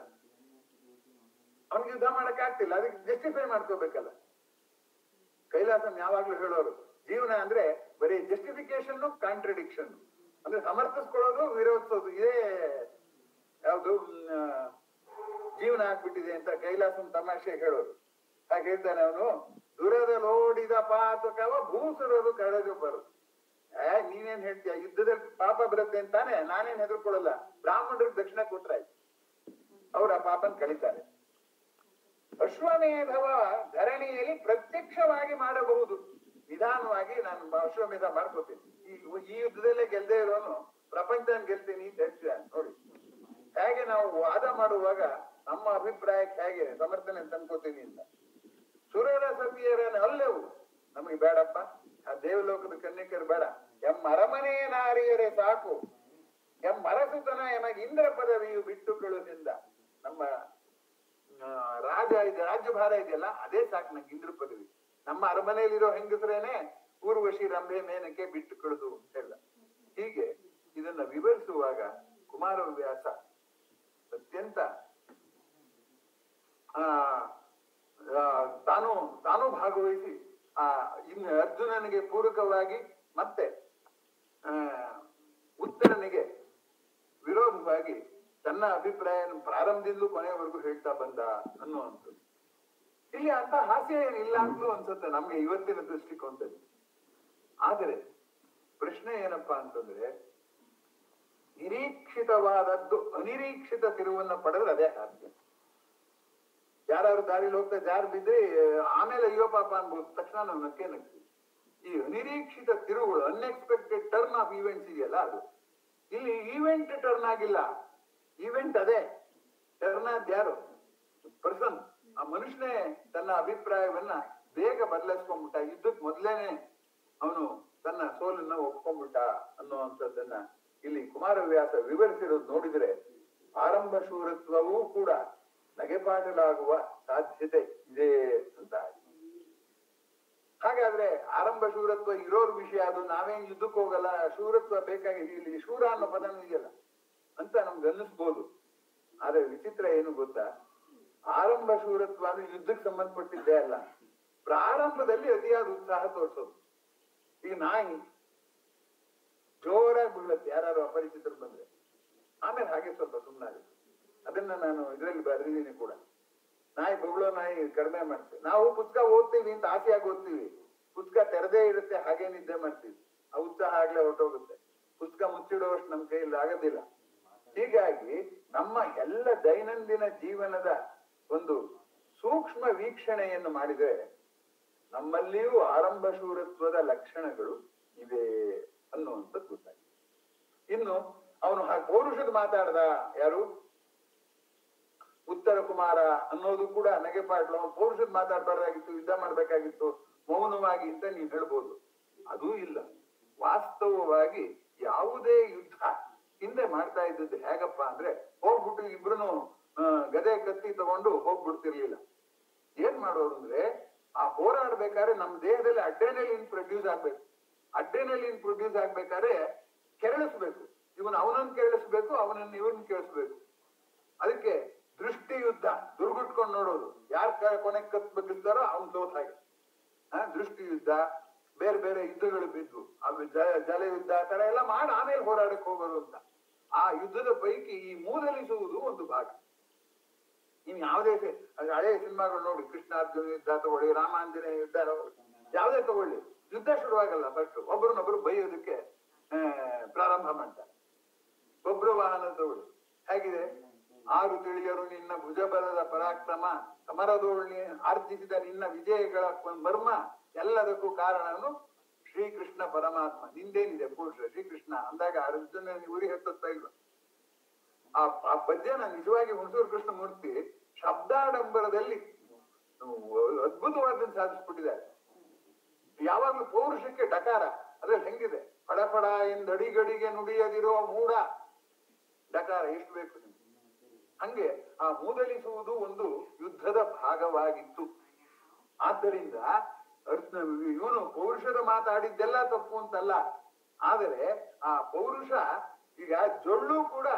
ಅವನಿಗೆ ಯುದ್ಧ ಮಾಡಕ್ ಆಗ್ತಿಲ್ಲ, ಅದಕ್ಕೆ ಜಸ್ಟಿಫೈ ಮಾಡ್ಕೋಬೇಕಲ್ಲ. ಕೈಲಾಸಂ ಯಾವಾಗ್ಲೂ ಹೇಳೋರು, ಜೀವನ ಅಂದ್ರೆ ಬರೀ ಜಸ್ಟಿಫಿಕೇಶನ್ ಕಾಂಟ್ರಡಿಕ್ಷನ್, ಅಂದ್ರೆ ಸಮರ್ಥಿಸ್ಕೊಳ್ಳೋದು ವಿರೋಧಿಸೋದು, ಇದೇ ಯಾವ್ದು ಜೀವನ ಆಗ್ಬಿಟ್ಟಿದೆ ಅಂತ ಕೈಲಾಸಂ ತಮಾಷೆ ಹೇಳೋರು. ಹಾಗೆ ಹೇಳ್ತಾನೆ ಅವನು, ದುರದ ನೋಡಿದ ಪಾತಕವ ಭೂಸುರದು ಕಳೆದು ಬರು. ನೀನೇನ್ ಹೇಳ್ತೀಯ, ಯುದ್ಧದಲ್ಲಿ ಪಾಪ ಬರುತ್ತೆ ಅಂತಾನೆ, ನಾನೇನ್ ಹೆದರ್ಕೊಳ್ಳಲ್ಲ. ಬ್ರಾಹ್ಮಣರಿಗೆ ದಕ್ಷಿಣ ಕೊಟ್ರಾಯ್ತು, ಅವ್ರ ಆ ಪಾಪನ್ ಕಳೀತಾರೆ. ಅಶ್ವಮೇಧವ ಧರಣಿಯಲ್ಲಿ ಪ್ರತ್ಯಕ್ಷವಾಗಿ ಮಾಡಬಹುದು, ನಿಧಾನವಾಗಿ ನಾನು ಅಶ್ವಮೇಧ ಮಾಡ್ಕೋತೀನಿ. ಈ ಯುದ್ಧದಲ್ಲೇ ಗೆಲ್ದೇ ಇರೋನು ಪ್ರಪಂಚನ ಗೆಲ್ತೀನಿ ಅಂತ ಹೇಳ್ತೀಯ ನೋಡಿ. ಹೇಗೆ ನಾವು ವಾದ ಮಾಡುವಾಗ ನಮ್ಮ ಅಭಿಪ್ರಾಯಕ್ಕೆ ಹೇಗೆ ಸಮರ್ಥನೆ ತಂದ್ಕೋತೀನಿ ಅಂತ. ಸುರರ ಸತಿಯರನ್ನು ಅಲ್ಲೆವು ನಮಗೆ ಬೇಡಪ್ಪ, ಆ ದೇವಲೋಕದ ಕನ್ಯಕರು ಬೇಡ. ಅರಮನೆ ನಾರಿಯರೇ ಸಾಕು, ಅರಸುತನ ಎಮಗೆ ಇಂದ್ರ ಪದವಿಯು ಬಿಟ್ಟು ಕಳುಹಿಂದ. ನಮ್ಮ ರಾಜ್ಯಭಾರ ಇದೆಯಲ್ಲ, ಅದೇ ಸಾಕು ನಂಗೆ ಇಂದ್ರ ಪದವಿ. ನಮ್ಮ ಅರಮನೆಯಲ್ಲಿರೋ ಹೆಂಗಸರೇನೆ ಊರ್ವಶಿ ರಂಭೆ ಮೇನಕ್ಕೆ ಬಿಟ್ಟು ಕಳಿದು ಅಂತ ಹೇಳ. ಹೀಗೆ ಇದನ್ನ ವಿವರಿಸುವಾಗ ಕುಮಾರವ್ಯಾಸ ಅತ್ಯಂತ ತಾನು ಭಾಗವಹಿಸಿ ಇನ್ನು ಅರ್ಜುನನಿಗೆ ಪೂರಕವಾಗಿ ಮತ್ತೆ ಉತ್ತರನಿಗೆ ವಿರೋಧವಾಗಿ ತನ್ನ ಅಭಿಪ್ರಾಯ ಪ್ರಾರಂಭದಿಂದಲೂ ಕೊನೆಯವರೆಗೂ ಹೇಳ್ತಾ ಬಂದ ಅನ್ನುವಂಥದ್ದು. ಇಲ್ಲಿ ಅಂತ ಹಾಸ್ಯ ಏನಿಲ್ಲ ಅಂತಲೂ ಅನ್ಸುತ್ತೆ ನಮ್ಗೆ ಇವತ್ತಿನ ದೃಷ್ಟಿಕೋನದಲ್ಲಿ. ಆದರೆ ಪ್ರಶ್ನೆ ಏನಪ್ಪಾ ಅಂತಂದ್ರೆ, ನಿರೀಕ್ಷಿತವಾದದ್ದು ಅನಿರೀಕ್ಷಿತ ತಿರುವನ್ನ ಪಡೆದ್ರೆ ಅದೇ ಹಾಸ್ಯ. ಯಾರು ದಾರಿಲಿ ಹೋಗ್ತಾ ಜಾರ್ ಬಿದ್ರೆ ಆಮೇಲೆ ಅಯ್ಯೋ ಪಾಪ ಅನ್ಬೋದು, ತಕ್ಷಣ ನಾವು ನಗ್ತೀವಿ. ಈ ಅನಿರೀಕ್ಷಿತ ತಿರುವುಗಳು, ಅನ್ಎಕ್ಸ್ಪೆಕ್ಟೆಡ್ ಟರ್ನ್ ಆಫ್ ಈವೆಂಟ್ಸ್ ಇದೆಯಲ್ಲ, ಅದು ಇಲ್ಲಿ ಈವೆಂಟ್ ಟರ್ನ್ ಆಗಿಲ್ಲ. ಈವೆಂಟ್ ಅದೇ ಟರ್ನ್ ಆದ್ ಯಾರು, ಪರ್ಸನ್, ಆ ಮನುಷ್ಯನೇ ತನ್ನ ಅಭಿಪ್ರಾಯವನ್ನ ಬೇಗ ಬದಲಾಯಿಸ್ಕೊಂಡ್ಬಿಟ್ಟ. ಯುದ್ಧಕ್ಕೆ ಮೊದ್ಲೇನೆ ಅವನು ತನ್ನ ಸೋಲನ್ನ ಒಪ್ಕೊಂಡ್ಬಿಟ್ಟ ಅನ್ನುವಂಥದ್ದನ್ನ ಇಲ್ಲಿ ಕುಮಾರವ್ಯಾಸ ವಿವರಿಸಿರೋದು ನೋಡಿದ್ರೆ ಆರಂಭ ಶೂರತ್ವವೂ ಕೂಡ ನಗೆಪಾಟಲಾಗುವ ಸಾಧ್ಯತೆ ಇದೆ ಅಂತ. ಹಾಗಾದ್ರೆ ಆರಂಭ ಶೂರತ್ವ ಇರೋರ್ ವಿಷಯ, ಅದು ನಾವೇನ್ ಯುದ್ಧಕ್ಕೆ ಹೋಗಲ್ಲ, ಶೂರತ್ವ ಬೇಕಾಗಿದೆ, ಇಲ್ಲಿ ಶೂರ ಅನ್ನೋ ಪದನೂ ಇದೆಯಲ್ಲ ಅಂತ ನಮ್ಗೆ ಅನ್ನಿಸ್ಬೋದು. ಆದ್ರೆ ವಿಚಿತ್ರ ಏನು ಗೊತ್ತಾ, ಆರಂಭ ಶೂರತ್ವ ಅಂದ್ರೆ ಯುದ್ಧಕ್ಕೆ ಸಂಬಂಧಪಟ್ಟಿದ್ದೇ ಅಲ್ಲ, ಪ್ರಾರಂಭದಲ್ಲಿ ಅತಿಯಾದ ಉತ್ಸಾಹ ತೋರಿಸೋದು. ಈಗ ನಾಯಿ ಜೋರಾಗಿ ಬೀಳುತ್ತೆ ಯಾರು ಅಪರಿಚಿತರು ಬಂದ್ರೆ, ಆಮೇಲೆ ಹಾಗೆ ಸ್ವಲ್ಪ ಸುಮ್ಮನಾಗುತ್ತೆ. ಅದನ್ನ ನಾನು ಇದರಲ್ಲಿ ಬರೆದಿದ್ದೀನಿ ಕೂಡ. ನಾಯಿ ಬೊಗಳೋ ನಾಯಿ ಕಡಿಮೆ ಮಾಡ್ತೇವೆ. ನಾವು ಪುಸ್ತಕ ಓದ್ತೀವಿ ಅಂತ ಆಸೆಯಾಗಿ ಓದ್ತೀವಿ, ಪುಸ್ತಕ ತೆರೆದೇ ಇರುತ್ತೆ, ಹಾಗೆ ನಿದ್ದೆ ಮಾಡ್ತೀವಿ, ಆ ಉತ್ಸಾಹ ಆಗ್ಲೇ ಹೊರಟೋಗುತ್ತೆ. ಪುಸ್ತಕ ಮುಚ್ಚಿಡುವಷ್ಟು ನಮ್ ಕೈಯಲ್ಲಿ ಆಗೋದಿಲ್ಲ. ಹೀಗಾಗಿ ನಮ್ಮ ಎಲ್ಲ ದೈನಂದಿನ ಜೀವನದ ಒಂದು ಸೂಕ್ಷ್ಮ ವೀಕ್ಷಣೆಯನ್ನು ಮಾಡಿದ್ರೆ ನಮ್ಮಲ್ಲಿಯೂ ಆರಂಭ ಶೂರತ್ವದ ಲಕ್ಷಣಗಳು ಇವೆ ಅನ್ನುವಂಥದ್ದು ಗೊತ್ತಾಗಿದೆ. ಇನ್ನು ಅವನು ಪೌರುಷದ ಮಾತಾಡ್ದ ಯಾರು, ಉತ್ತರ ಉತ್ತರ ಕುಮಾರ ಅನ್ನೋದು ಕೂಡ ನಗೆಪಾಟ್ಲು, ಪೌರುಷದ್ ಮಾತಾಡ್ಬಾರ್ದಾಗಿತ್ತು, ಯುದ್ಧ ಮಾಡ್ಬೇಕಾಗಿತ್ತು ಮೌನವಾಗಿ ಅಂತ ನೀವು ಹೇಳ್ಬೋದು. ಅದೂ ಇಲ್ಲ. ವಾಸ್ತವವಾಗಿ ಯಾವುದೇ ಯುದ್ಧ ಹಿಂದೆ ಮಾಡ್ತಾ ಇದ್ದದ್ದು ಹೇಗಪ್ಪ ಅಂದ್ರೆ, ಹೋಗ್ಬಿಟ್ಟು ಇಬ್ರು ಗದೆ ಕತ್ತಿ ತಗೊಂಡು ಹೋಗ್ಬಿಡ್ತಿರ್ಲಿಲ್ಲ. ಏನ್ ಮಾಡೋರು ಅಂದ್ರೆ, ಆ ಹೋರಾಡ್ಬೇಕಾದ್ರೆ ನಮ್ಮ ದೇಹದಲ್ಲಿ ಅಡ್ರೆನಲಿನ್ ಪ್ರೊಡ್ಯೂಸ್ ಆಗ್ಬೇಕು. ಅಡ್ರೆನಲಿನ್ ಪ್ರೊಡ್ಯೂಸ್ ಆಗ್ಬೇಕಾದ್ರೆ ಕೆರಳಿಸ್ಬೇಕು. ಅವನನ್ನು ಕೆರಳಿಸ್ಬೇಕು, ಅವನನ್ನು ಇವ್ರನ್ನ ಕೇಳಿಸ್ಬೇಕು. ಅದಕ್ಕೆ ದೃಷ್ಟಿ ಯುದ್ಧ, ದುರ್ಗುಟ್ಕೊಂಡು ನೋಡೋದು, ಯಾರ್ ಕೊನೆಗೆ ಕತ್ ಬಗ್ಗಿಸ್ತಾರೋ ಅವ್ನು ಸೋತ ಹಾಗೆ. ದೃಷ್ಟಿ ಯುದ್ಧ, ಬೇರೆ ಬೇರೆ ಯುದ್ಧಗಳು ಬಿದ್ದು, ಜಲ ಯುದ್ಧ ಆ ತರ ಎಲ್ಲ ಮಾಡಿ ಆಮೇಲೆ ಹೋರಾಡಕ್ಕೆ ಹೋಗೋರು ಅಂತ. ಆ ಯುದ್ಧದ ಪೈಕಿ ಈ ಮೂದಲಿಸುವುದು ಒಂದು ಭಾಗ. ಇನ್ ಯಾವುದೇ ಹಳೆಯ ಸಿನಿಮಾಗಳು ನೋಡಿ, ಕೃಷ್ಣ ಅರ್ಜುನ ಯುದ್ಧ ತಗೊಳ್ಳಿ, ರಾಮಾಂಜನೇಯ ಯುದ್ಧ ಯಾವುದೇ ತಗೊಳ್ಳಿ, ಯುದ್ಧ ಶುರುವಾಗಲ್ಲ. ಫಸ್ಟ್ ಒಬ್ಬರನ್ನೊಬ್ರು ಬೈಯೋದಕ್ಕೆ ಪ್ರಾರಂಭ ಮಾಡ್ತಾರೆ. ಒಬ್ರು ವಾಹನ ತಗೊಳ್ಳಿ, ಹೇಗಿದೆ? ಆರು ತಿಳಿಯರು ನಿನ್ನ ಭುಜಬಲದ ಪರಾಕ್ರಮ, ಸಮರದೋಳ್ನಿ ಆರ್ಜಿಸಿದ ನಿನ್ನ ವಿಜಯಗಳ ಮರ್ಮ, ಎಲ್ಲದಕ್ಕೂ ಕಾರಣನು ಶ್ರೀಕೃಷ್ಣ ಪರಮಾತ್ಮ. ನಿಂದೇನಿದೆ ಪುರುಷ ಶ್ರೀಕೃಷ್ಣ ಅಂದಾಗ ಅರ್ಜುನ ಉರಿ ಹತ್ತುತ್ತಾ ಇಲ್ಲ. ಆ ಪದ್ಯನ ನಿಜವಾಗಿ ಹುಣಸೂರು ಕೃಷ್ಣಮೂರ್ತಿ ಶಬ್ದಾಡಂಬರದಲ್ಲಿ ಅದ್ಭುತವಾದನ್ನು ಸಾಧಿಸ್ಬಿಟ್ಟಿದ್ದಾರೆ. ಯಾವಾಗ್ಲೂ ಪೌರುಷಕ್ಕೆ ಡಕಾರ ಅದ್ರಲ್ಲಿ ಹೆಂಗಿದೆ? ಫಡಫಡ ಎಂದಡಿಗಡಿಗೆ ನುಡಿಯದಿರೋ ಮೂಡ, ಡಕಾರ ಎಷ್ಟು ಬೇಕು ನಿಮ್ಗೆ? ಹಂಗೆ ಆ ಮೂದಲಿಸುವುದು ಒಂದು ಯುದ್ಧದ ಭಾಗವಾಗಿತ್ತು. ಆದ್ದರಿಂದ ಇವನು ಪೌರುಷದ ಮಾತಾಡಿದ್ದೆಲ್ಲ ತಪ್ಪು ಅಂತಲ್ಲ. ಆದರೆ ಆ ಪೌರುಷ, ಈಗ ಜೊಳ್ಳು ಕೂಡ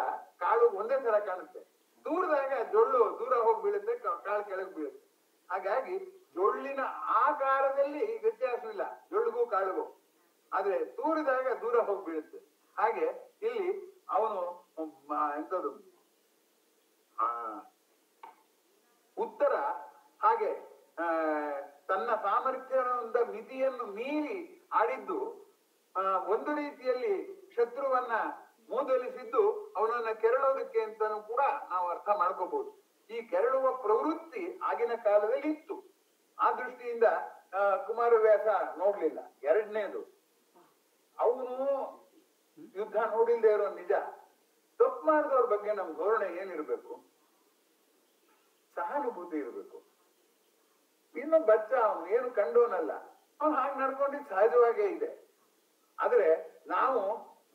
ಕಾಳು ಒಂದೇ ತರ ಕಾಣುತ್ತೆ. ದೂರದಾಗ ಜೊಳ್ಳು ದೂರ ಹೋಗಿ ಬೀಳುತ್ತೆ, ಕಾಳು ಕೆಳಗೆ ಬೀಳುತ್ತೆ. ಹಾಗಾಗಿ ಜೊಳ್ಳಿನ ಆಕಾರದಲ್ಲಿ ವ್ಯತ್ಯಾಸವಿಲ್ಲ ಜೊಳ್ಳಿಗೂ ಕಾಳಿಗೂ, ಆದ್ರೆ ತೂರಿದಾಗ ದೂರ ಹೋಗಿ ಬೀಳುತ್ತೆ. ಹಾಗೆ ಇಲ್ಲಿ ಅವನು ಎಂತದು ಉತ್ತರ ಹಾಗೆ ತನ್ನ ಸಾಮರ್ಥ್ಯದ ಮಿತಿಯನ್ನು ಮೀರಿ ಆಡಿದ್ದು, ಒಂದು ರೀತಿಯಲ್ಲಿ ಶತ್ರುವನ್ನ ಮೂದಲಿಸಿದ್ದು ಅವನನ್ನ ಕೆರಳೋದಕ್ಕೆ ಅಂತಾನು ಕೂಡ ನಾವು ಅರ್ಥ ಮಾಡ್ಕೋಬಹುದು. ಈ ಕೆರಳುವ ಪ್ರವೃತ್ತಿ ಆಗಿನ ಕಾಲದಲ್ಲಿ ಇತ್ತು. ಆ ದೃಷ್ಟಿಯಿಂದ ಕುಮಾರವ್ಯಾಸ ನೋಡ್ಲಿಲ್ಲ. ಎರಡನೇದು, ಅವನು ಯುದ್ಧ ನೋಡಿಲ್ದೇ ಇರೋ ನಿಜ. ತಪ್ಪು ಮಾಡಿದವ್ರ ಬಗ್ಗೆ ನಮ್ ಧೋರಣೆ ಏನಿರ್ಬೇಕು? ಸಹಾನುಭೂತಿ ಇರ್ಬೇಕು. ಇನ್ನೊಬ್ಬ ಬಚ್ಚ, ಅವನು ಏನು ಕಂಡೋನಲ್ಲ, ಅವನು ಹಾಗೆ ನಡ್ಕೊಂಡಿದ್ದು ಸಹಜವಾಗೇ ಇದೆ. ಆದ್ರೆ ನಾವು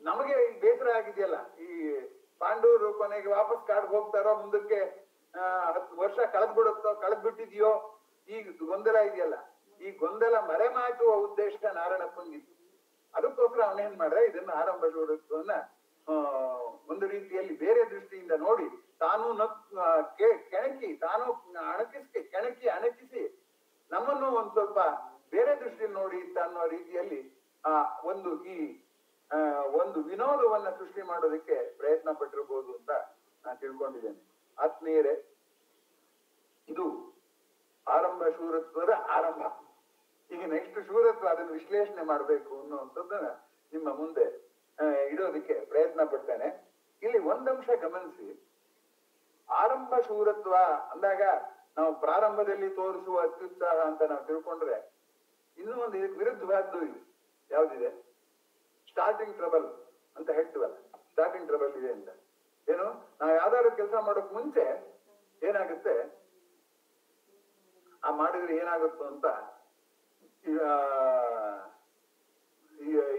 ನಮಗೆ ಬೇಸರ ಆಗಿದೆಯಲ್ಲ, ಈ ಪಾಂಡವರು ಕೊನೆಗೆ ವಾಪಸ್ ಕಾಡ್ಗೆ ಹೋಗ್ತಾರೋ, ಮುಂದಕ್ಕೆ 10 ವರ್ಷ ಕಳೆದ್ಬಿಟ್ಟಿದ್ಯೋ, ಈ ಗೊಂದಲ ಇದೆಯಲ್ಲ, ಈ ಗೊಂದಲ ಮರೆಮಾಚುವ ಉದ್ದೇಶ ನಾರಾಯಣಪ್ಪಂಗಿತ್ತು. ಅದಕ್ಕೋಸ್ಕರ ಅವನೇನ್ ಮಾಡ್ರೆ, ಇದನ್ನ ಆರಂಭ ಶೂರತ್ವವನ್ನ ಒಂದು ರೀತಿಯಲ್ಲಿ ಬೇರೆ ದೃಷ್ಟಿಯಿಂದ ನೋಡಿ, ತಾನು ಕೆಣಕಿ, ತಾನು ಅಣಕಿಸಿ ನಮ್ಮನ್ನು ಒಂದ್ ಸ್ವಲ್ಪ ಬೇರೆ ದೃಷ್ಟಿಯಲ್ಲಿ ನೋಡಿ ಅನ್ನೋ ರೀತಿಯಲ್ಲಿ ಒಂದು ವಿನೋದವನ್ನ ಸೃಷ್ಟಿ ಮಾಡೋದಕ್ಕೆ ಪ್ರಯತ್ನ ಪಟ್ಟಿರ್ಬೋದು ಅಂತ ನಾನು ತಿಳ್ಕೊಂಡಿದ್ದೇನೆ. ಆತ್ಮೀಯರೇ, ಇದು ಆರಂಭ ಶೂರತ್ವದ ಆರಂಭ. ಈಗ ನೆಕ್ಸ್ಟ್ ಶೂರತ್ವ, ಅದನ್ನು ವಿಶ್ಲೇಷಣೆ ಮಾಡಬೇಕು ಅನ್ನುವಂಥದ್ದನ್ನ ನಿಮ್ಮ ಮುಂದೆ ಇಡೋದಕ್ಕೆ ಪ್ರಯತ್ನ ಪಡ್ತೇನೆ. ಇಲ್ಲಿ ಒಂದಂಶ ಗಮನಿಸಿ. ಆರಂಭ ಶೂರತ್ವ ಅಂದಾಗ ನಾವು ಪ್ರಾರಂಭದಲ್ಲಿ ತೋರಿಸುವ ಅತ್ಯುತ್ಸಾಹ ಅಂತ ನಾವು ತಿಳ್ಕೊಂಡ್ರೆ, ಇನ್ನೂ ಒಂದು ಇದಕ್ಕೆ ವಿರುದ್ಧವಾದ್ದು ಇದೆ. ಯಾವ್ದಿದೆ? ಸ್ಟಾರ್ಟಿಂಗ್ ಟ್ರಬಲ್ ಅಂತ ಹೇಳ್ತೀವಲ್ಲ, ಸ್ಟಾರ್ಟಿಂಗ್ ಟ್ರಬಲ್ ಇದೆ ಅಂತ. ಏನು? ನಾವು ಯಾವ್ದಾದ್ರು ಕೆಲಸ ಮಾಡೋಕ್ ಮುಂಚೆ ಏನಾಗುತ್ತೆ, ಆ ಮಾಡಿದ್ರೆ ಏನಾಗುತ್ತೋ ಅಂತ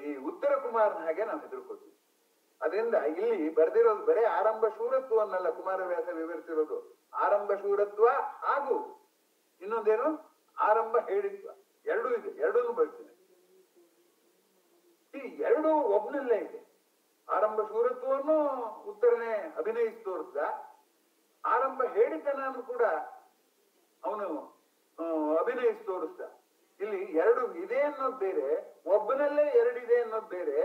ಈ ಉತ್ತರ ಕುಮಾರನ ಹಾಗೆ ನಾವು ಹೆದರ್ಕೋತೀವಿ. ಅದರಿಂದ ಇಲ್ಲಿ ಬರ್ದಿರೋದು ಬರೇ ಆರಂಭ ಶೂರತ್ವವನ್ನೆಲ್ಲ ಕುಮಾರವ್ಯಾಸ ವಿವರಿಸಿರೋದು. ಆರಂಭ ಶೂರತ್ವ ಹಾಗೂ ಇನ್ನೊಂದೇನು ಆರಂಭ ಹೇಳಿತ್ವ, ಎರಡೂ ಇದೆ. ಎರಡೂ ಬರ್ತೀನಿ. ಈ ಎರಡೂ ಒಬ್ನಲ್ಲೇ ಇದೆ. ಆರಂಭ ಶೂರತ್ವವನ್ನು ಉತ್ತರನೇ ಅಭಿನಯಿಸಿ ತೋರಿಸ್ದ, ಆರಂಭ ಹೇಳಿತನೂ ಕೂಡ ಅವನು ಅಭಿನಯಿಸಿ ತೋರಿಸ್ದ. ಇಲ್ಲಿ ಎರಡು ಇದೆ ಅನ್ನೋದು ಬೇರೆ, ಒಬ್ಬನಲ್ಲೇ ಎರಡಿದೆ ಅನ್ನೋದು ಬೇರೆ,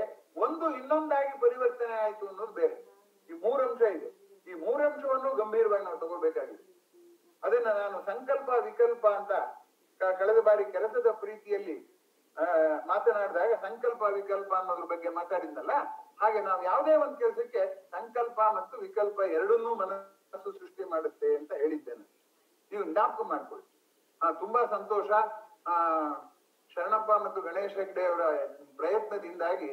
ಒಂದು ಇನ್ನೊಂದಾಗಿ ಪರಿವರ್ತನೆ ಆಯ್ತು ಅನ್ನೋದು ಬೇರೆ. ಈ ಮೂರಂಶ ಇದೆ. ಈ ಮೂರಂಶವನ್ನು ಗಂಭೀರವಾಗಿ ನಾವು ತಗೋಬೇಕಾಗಿದೆ. ಅದನ್ನ ನಾನು ಸಂಕಲ್ಪ ವಿಕಲ್ಪ ಅಂತ ಕಳೆದ ಬಾರಿ ಕೆಲಸದ ಪ್ರೀತಿಯಲ್ಲಿ ಮಾತನಾಡಿದಾಗ ಸಂಕಲ್ಪ ವಿಕಲ್ಪ ಅನ್ನೋದ್ರ ಬಗ್ಗೆ ಮಾತಾಡಿದ್ನಲ್ಲ, ಹಾಗೆ ನಾವು ಯಾವುದೇ ಒಂದು ಕೆಲಸಕ್ಕೆ ಸಂಕಲ್ಪ ಮತ್ತು ವಿಕಲ್ಪ ಎರಡನ್ನೂ ಮನಸ್ಸು ಸೃಷ್ಟಿ ಮಾಡುತ್ತೆ ಅಂತ ಹೇಳಿದ್ದೇನೆ. ನೀವು ಜ್ಞಾಪಕ ಮಾಡ್ಕೊಳ್ಳಿ. ತುಂಬಾ ಸಂತೋಷ. ಶರಣಪ್ಪ ಮತ್ತು ಗಣೇಶ್ ಹೆಗ್ಡೆ ಅವರ ಪ್ರಯತ್ನದಿಂದಾಗಿ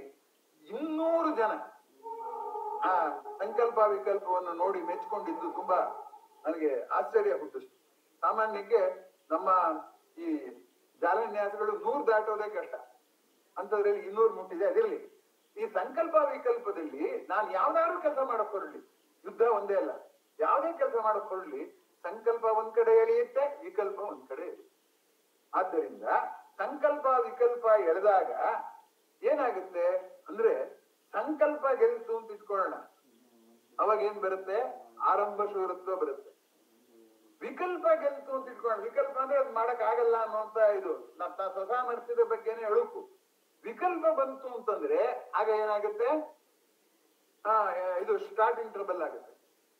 200 ಜನ ಆ ಸಂಕಲ್ಪ ವಿಕಲ್ಪವನ್ನು ನೋಡಿ ಮೆಚ್ಕೊಂಡಿದ್ದು ತುಂಬಾ ನನಗೆ ಆಶ್ಚರ್ಯ ಹುಟ್ಟಿಸ್ತು. ಸಾಮಾನ್ಯಕ್ಕೆ ನಮ್ಮ ಈ ಜಾಲನ್ಯಾಸಗಳು 100 ದಾಟೋದೇ ಕಷ್ಟ, ಅಂತದ್ರಲ್ಲಿ 200 ಮುಟ್ಟಿದೆ. ಅದಿರ್ಲಿ, ಈ ಸಂಕಲ್ಪ ವಿಕಲ್ಪದಲ್ಲಿ ನಾನು ಯಾವ್ದಾದ್ರು ಕೆಲಸ ಮಾಡಕ್ ಹೊರಡ್ಲಿ, ಯುದ್ಧ ಒಂದೇ ಅಲ್ಲ, ಯಾವುದೇ ಕೆಲಸ ಮಾಡಕ್ ಹೊರಡ್ಲಿ, ಸಂಕಲ್ಪ ಒಂದ್ ಕಡೆ ಎಳೆಯುತ್ತೆ, ವಿಕಲ್ಪ ಒಂದ್ ಕಡೆ ಎಳೆಯುತ್ತೆ. ಆದ್ದರಿಂದ ಸಂಕಲ್ಪ ವಿಕಲ್ಪ ಎಳೆದಾಗ ಏನಾಗುತ್ತೆ ಅಂದ್ರೆ, ಸಂಕಲ್ಪ ಗೆಲ್ತು ಅಂತ ಇಟ್ಕೊಳ್ಳೋಣ, ಅವಾಗ ಏನ್ ಬರುತ್ತೆ? ಆರಂಭ ಶೂರತ್ವ ಬರುತ್ತೆ. ವಿಕಲ್ಪ ಗೆಲ್ತು ಅಂತ ಇಟ್ಕೊಳ್ಳೋಣ, ವಿಕಲ್ಪ ಅಂದ್ರೆ ಅದು ಮಾಡಕ್ ಆಗಲ್ಲ ಅನ್ನುವಂತ ಇದು ಸ್ವಸಾಮರ್ಥ್ಯದ ಬಗ್ಗೆನೆ ಅಳುಕು. ವಿಕಲ್ಪ ಬಂತು ಅಂತಂದ್ರೆ ಆಗ ಏನಾಗುತ್ತೆ? ಇದು ಸ್ಟಾರ್ಟಿಂಗ್ ಟ್ರಬಲ್ ಆಗುತ್ತೆ.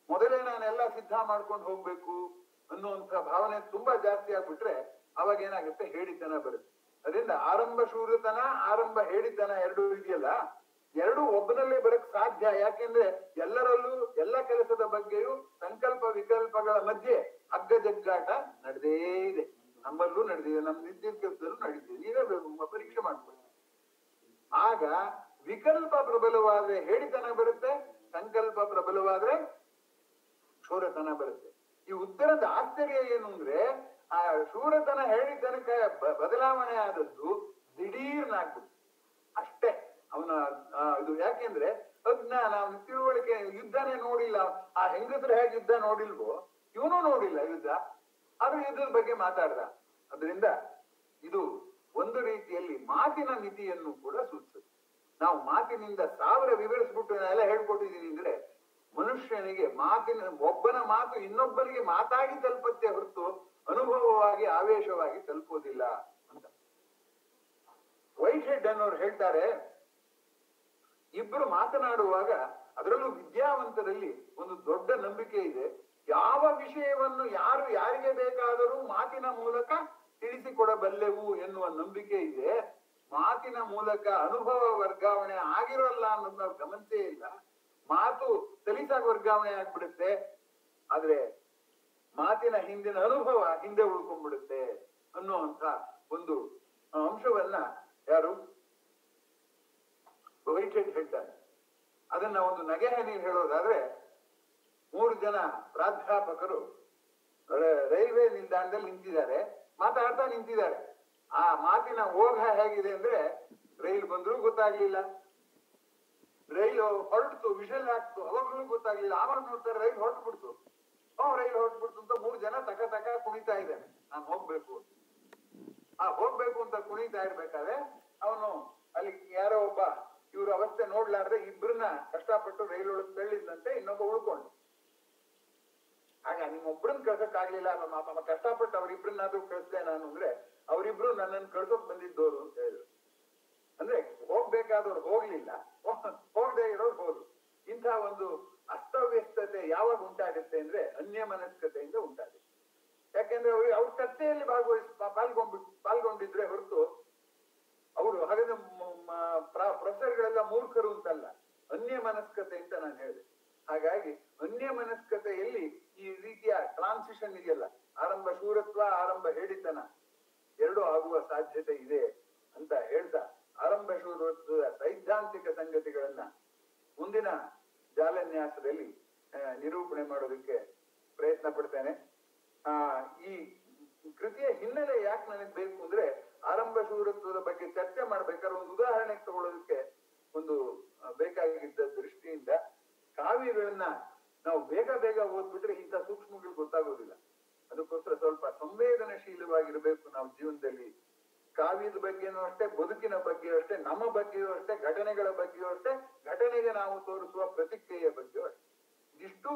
ಮೊದಲೇ ನಾನೆಲ್ಲ ಸಿದ್ಧ ಮಾಡ್ಕೊಂಡು ಹೋಗ್ಬೇಕು ಅನ್ನುವಂತ ಭಾವನೆ ತುಂಬಾ ಜಾಸ್ತಿ ಆಗ್ಬಿಟ್ರೆ ಅವಾಗ ಏನಾಗುತ್ತೆ? ಹೇಳಿತನ ಬರುತ್ತೆ. ಅದರಿಂದ ಆರಂಭ ಶೂರತನ, ಆರಂಭ ಹೇಳಿತನ ಎರಡೂ ಇದೆಯಲ್ಲ, ಎರಡೂ ಒಬ್ಬನಲ್ಲೇ ಬರಕ್ ಸಾಧ್ಯ. ಯಾಕೆಂದ್ರೆ ಎಲ್ಲರಲ್ಲೂ ಎಲ್ಲ ಕೆಲಸದ ಬಗ್ಗೆಯೂ ಸಂಕಲ್ಪ ವಿಕಲ್ಪಗಳ ಮಧ್ಯೆ ಹಗ್ಗ ಜಗ್ಗಾಟ ನಡೆದೇ ಇದೆ. ನಮ್ಮಲ್ಲೂ ನಡೆದಿದೆ, ನಮ್ಮ ನಿತ್ಯ ಕೆಲಸದಲ್ಲೂ ನಡೀತಿದೆ. ನೀವೇ ಪರೀಕ್ಷೆ ಮಾಡ್ಕೊಳ್ಳಿ. ಆಗ ವಿಕಲ್ಪ ಪ್ರಬಲವಾದ್ರೆ ಹೇಳಿತನ ಬರುತ್ತೆ, ಸಂಕಲ್ಪ ಪ್ರಬಲವಾದ್ರೆ ಶೂರತನ ಬರುತ್ತೆ. ಈ ಉತ್ತರದ ಆಶ್ಚರ್ಯ ಏನು ಅಂದ್ರೆ, ಆ ಶೂರತನ ಹೇಳಿತನಕ ಬದಲಾವಣೆ ಆದದ್ದು ದಿಢೀರ್ನಾಗ್ಬಿಟ್ಟು ಅಷ್ಟೇ. ಅವನ ಇದು ಯಾಕೆಂದ್ರೆ ಅಜ್ಞಾನ, ಅವನ ತಿಳುವಳಿಕೆ, ಯುದ್ಧನೇ ನೋಡಿಲ್ಲ. ಆ ಹೆಂಗಸರು ಹೇಗೆ ಯುದ್ಧ ನೋಡಿಲ್ವೋ ಇವನು ನೋಡಿಲ್ಲ ಯುದ್ಧ, ಆದ್ರೂ ಯುದ್ಧದ ಬಗ್ಗೆ ಮಾತಾಡ್ದ. ಅದರಿಂದ ಇದು ಒಂದು ರೀತಿಯಲ್ಲಿ ಮಾತಿನ ಮಿತಿಯನ್ನು ಕೂಡ ಸೂಚಿಸುತ್ತೆ. ನಾವು ಮಾತಿನಿಂದ 1000 ವಿವರಿಸ್ಬಿಟ್ಟು ಎಲ್ಲ ಹೇಳ್ಕೊಟ್ಟಿದ್ದೀನಿ ಅಂದ್ರೆ, ಮನುಷ್ಯನಿಗೆ ಒಬ್ಬನ ಮಾತು ಇನ್ನೊಬ್ಬನಿಗೆ ಮಾತಾಡಿ ತಲುಪತ್ತೆ ಹೊರತು ಅನುಭವವಾಗಿ ಆವೇಶವಾಗಿ ತಲುಪೋದಿಲ್ಲ ಅಂತ ವೈಟ್ ಹೆಡ್ ಅನ್ನೋರು ಹೇಳ್ತಾರೆ. ಇಬ್ರು ಮಾತನಾಡುವಾಗ, ಅದರಲ್ಲೂ ವಿದ್ಯಾವಂತರಲ್ಲಿ ಒಂದು ದೊಡ್ಡ ನಂಬಿಕೆ ಇದೆ, ಯಾವ ವಿಷಯವನ್ನು ಯಾರು ಯಾರಿಗೆ ಬೇಕಾದರೂ ಮಾತಿನ ಮೂಲಕ ತಿಳಿಸಿಕೊಡಬಲ್ಲೆವು ಎನ್ನುವ ನಂಬಿಕೆ ಇದೆ. ಮಾತಿನ ಮೂಲಕ ಅನುಭವ ವರ್ಗಾವಣೆ ಆಗಿರೋಲ್ಲ ಅನ್ನೋದನ್ನ ಅವ್ರು ಗಮನಿಸೇ ಇಲ್ಲ. ಮಾತು ಸಲೀಸಾಗಿ ವರ್ಗಾವಣೆ ಆಗ್ಬಿಡುತ್ತೆ, ಆದ್ರೆ ಮಾತಿನ ಹಿಂದಿನ ಅನುಭವ ಹಿಂದೆ ಉಳ್ಕೊಂಡ್ಬಿಡುತ್ತೆ ಅನ್ನುವಂತ ಒಂದು ಅಂಶವನ್ನ ಯಾರು ವೈಟೆಡ್ ಹೇಳ್ತಾರೆ. ಅದನ್ನ ಒಂದು ನಗೆಹನಿ ಹೇಳೋದಾದ್ರೆ, 3 ಜನ ಪ್ರಾಧ್ಯಾಪಕರು ರೈಲ್ವೆ ನಿಲ್ದಾಣದಲ್ಲಿ ನಿಂತಿದ್ದಾರೆ, ಮಾತಾಡ್ತಾ ನಿಂತಿದ್ದಾರೆ. ಆ ಮಾತಿನ ಓಘ ಹೇಗಿದೆ ಅಂದ್ರೆ, ರೈಲ್ ಬಂದ್ರೂ ಗೊತ್ತಾಗ್ಲಿಲ್ಲ, ರೈಲು ಹೊರಡ್ತು, ವಿಷಲ್ ಹಾಕ್ತು, ಅವಾಗ್ಲೂ ಗೊತ್ತಾಗ್ಲಿಲ್ಲ. ಆವಾಗ ನೋಡ್ತಾರೆ ರೈಲ್ ಹೊರಟು ಬಿಡ್ತು. ರೈಲ್ ಹೊರಟು ಬಿಡ್ತು ಅಂತ 3 ಜನ ತಕ ತಕ ಕುಣಿತಾ ಇದ್ದಾನೆ. ನಾನು ಹೋಗ್ಬೇಕು ಅಂತ ಕುಣಿತಾ ಇರ್ಬೇಕಾದ್ರೆ ಅವನು ಅಲ್ಲಿ ಯಾರೋ ಒಬ್ಬ ಇವ್ರ ಅವಸ್ಥೆ ನೋಡ್ಲಾರ್ದೆ ಇಬ್ರನ್ನ ಕಷ್ಟಪಟ್ಟು ರೈಲ್ ಒಳಗೆ ತಳ್ಳಿದ್ದಂತೆ, ಇನ್ನೊಬ್ಬ ಉಳ್ಕೊಂಡು. ಆಗ ನಿಮ್ಮೊಬ್ರನ್ನ ಕಳ್ಸಕ್ ಆಗ್ಲಿಲ್ಲ, ಕಷ್ಟಪಟ್ಟು ಅವ್ರಿಬ್ರನ್ನಾದ್ರೂ ಕಳಿಸ್ದೆ ನಾನು ಅಂದ್ರೆ, ಅವರಿಬ್ರು ನನ್ನನ್ನು ಕಳ್ಸೋಕ್ ಬಂದಿದ್ದೋರು ಅಂತ ಹೇಳಿದ್ರು. ಅಂದ್ರೆ ಹೋಗ್ಬೇಕಾದವ್ರು ಹೋಗ್ಲಿಲ್ಲ, ಹೋಗದೆ ಇರೋರು ಹೋದ್ರು. ಇಂಥ ಒಂದು ಅಸ್ತವ್ಯಸ್ತತೆ ಯಾವಾಗ ಉಂಟಾಗುತ್ತೆ ಅಂದ್ರೆ ಅನ್ಯ ಮನಸ್ಕತೆಯಿಂದ ಉಂಟಾಗುತ್ತೆ. ಯಾಕೆಂದ್ರೆ ಅವ್ರ ಚರ್ಚೆಯಲ್ಲಿ ಪಾಲ್ಗೊಂಡಿದ್ರೆ ಹೊರತು ಅವರು ಹಾಗಾದ್ರೆ ಪ್ರೊಫೆಸರ್ಗಳೆಲ್ಲ ಮೂರ್ಖರು ಅಂತಲ್ಲ, ಅನ್ಯ ಮನಸ್ಕತೆ ಅಂತ ನಾನು ಹೇಳಿದೆ. ಹಾಗಾಗಿ ಅನ್ಯ ಮನಸ್ಕತೆಯಲ್ಲಿ ಈ ರೀತಿಯ ಟ್ರಾನ್ಸಿಷನ್ ಇದೆಯಲ್ಲ, ಆರಂಭ ಶೂರತ್ವ, ಆರಂಭ ಹೇಳಿತನ ಎರಡು ಆಗುವ ಸಾಧ್ಯತೆ ಇದೆ ಅಂತ ಹೇಳ್ತಾ, ಆರಂಭ ಶೂರತ್ವದ ಸೈದ್ಧಾಂತಿಕ ಸಂಗತಿಗಳನ್ನ ಮುಂದಿನ ಜಾಲನ್ಯಾಸದಲ್ಲಿ ನಿರೂಪಣೆ ಮಾಡೋದಕ್ಕೆ ಪ್ರಯತ್ನ ಪಡ್ತೇನೆ. ಈ ಕೃತಿಯ ಹಿನ್ನೆಲೆ ಯಾಕೆ ನನಗೆ ಬೇಕು ಅಂದ್ರೆ, ಆರಂಭ ಶೂರತ್ವದ ಬಗ್ಗೆ ಚರ್ಚೆ ಮಾಡ್ಬೇಕಾದ್ರೆ ಒಂದು ಉದಾಹರಣೆ ತಗೊಳ್ಳೋದಕ್ಕೆ ಒಂದು ಬೇಕಾಗಿದ್ದ ದೃಷ್ಟಿಯಿಂದ, ಕಾವ್ಯಗಳನ್ನ ನಾವು ಬೇಗ ಬೇಗ ಓದ್ಬಿಟ್ರೆ ಇಂಥ ಸೂಕ್ಷ್ಮಗಳು ಗೊತ್ತಾಗೋದಿಲ್ಲ. ಅದಕ್ಕೋಸ್ಕರ ಸ್ವಲ್ಪ ಸಂವೇದನಶೀಲವಾಗಿರ್ಬೇಕು ನಾವು ಜೀವನದಲ್ಲಿ. ಕಾವ್ಯದ ಬಗ್ಗೆನೂ ಅಷ್ಟೇ, ಬದುಕಿನ ಬಗ್ಗೆಯೂ ಅಷ್ಟೇ, ನಮ್ಮ ಬಗ್ಗೆಯೂ ಅಷ್ಟೇ, ಘಟನೆಗಳ ಬಗ್ಗೆಯೂ ಅಷ್ಟೇ, ಘಟನೆಗೆ ನಾವು ತೋರಿಸುವ ಪ್ರತಿಕ್ರಿಯೆಯ ಬಗ್ಗೆಯೂ ಅಷ್ಟೇ. ಇದಿಷ್ಟೂ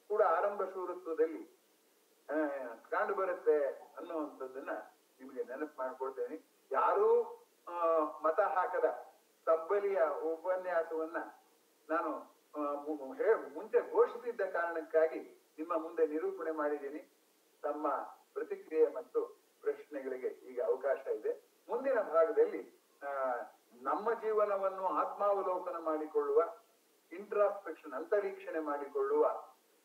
ಕೂಡ ಆರಂಭ ಶೂರತ್ವದಲ್ಲಿ ಕಂಡು ಬರುತ್ತೆ ಅನ್ನುವಂಥದ್ದನ್ನ ನಿಮಗೆ ನೆನಪು ಮಾಡ್ಕೊಳ್ತೇನೆ. ಯಾರೂ ಮತ ಹಾಕದ ತಬ್ಬಲಿಯ ಉಪನ್ಯಾಸವನ್ನ ನಾನು ಮುಂಚೆ ಘೋಷಿಸಿದ್ದ ಕಾರಣಕ್ಕಾಗಿ ನಿಮ್ಮ ಮುಂದೆ ನಿರೂಪಣೆ ಮಾಡಿದ್ದೀನಿ. ತಮ್ಮ ಪ್ರತಿಕ್ರಿಯೆ ಮತ್ತು ಪ್ರಶ್ನೆಗಳಿಗೆ ಈಗ ಅವಕಾಶ ಇದೆ. ಮುಂದಿನ ಭಾಗದಲ್ಲಿ ನಮ್ಮ ಜೀವನವನ್ನು ಆತ್ಮಾವಲೋಕನ ಮಾಡಿಕೊಳ್ಳುವ, ಇಂಟ್ರಾಸ್ಪೆಕ್ಷನ್ ಅಂತರೀಕ್ಷಣೆ ಮಾಡಿಕೊಳ್ಳುವ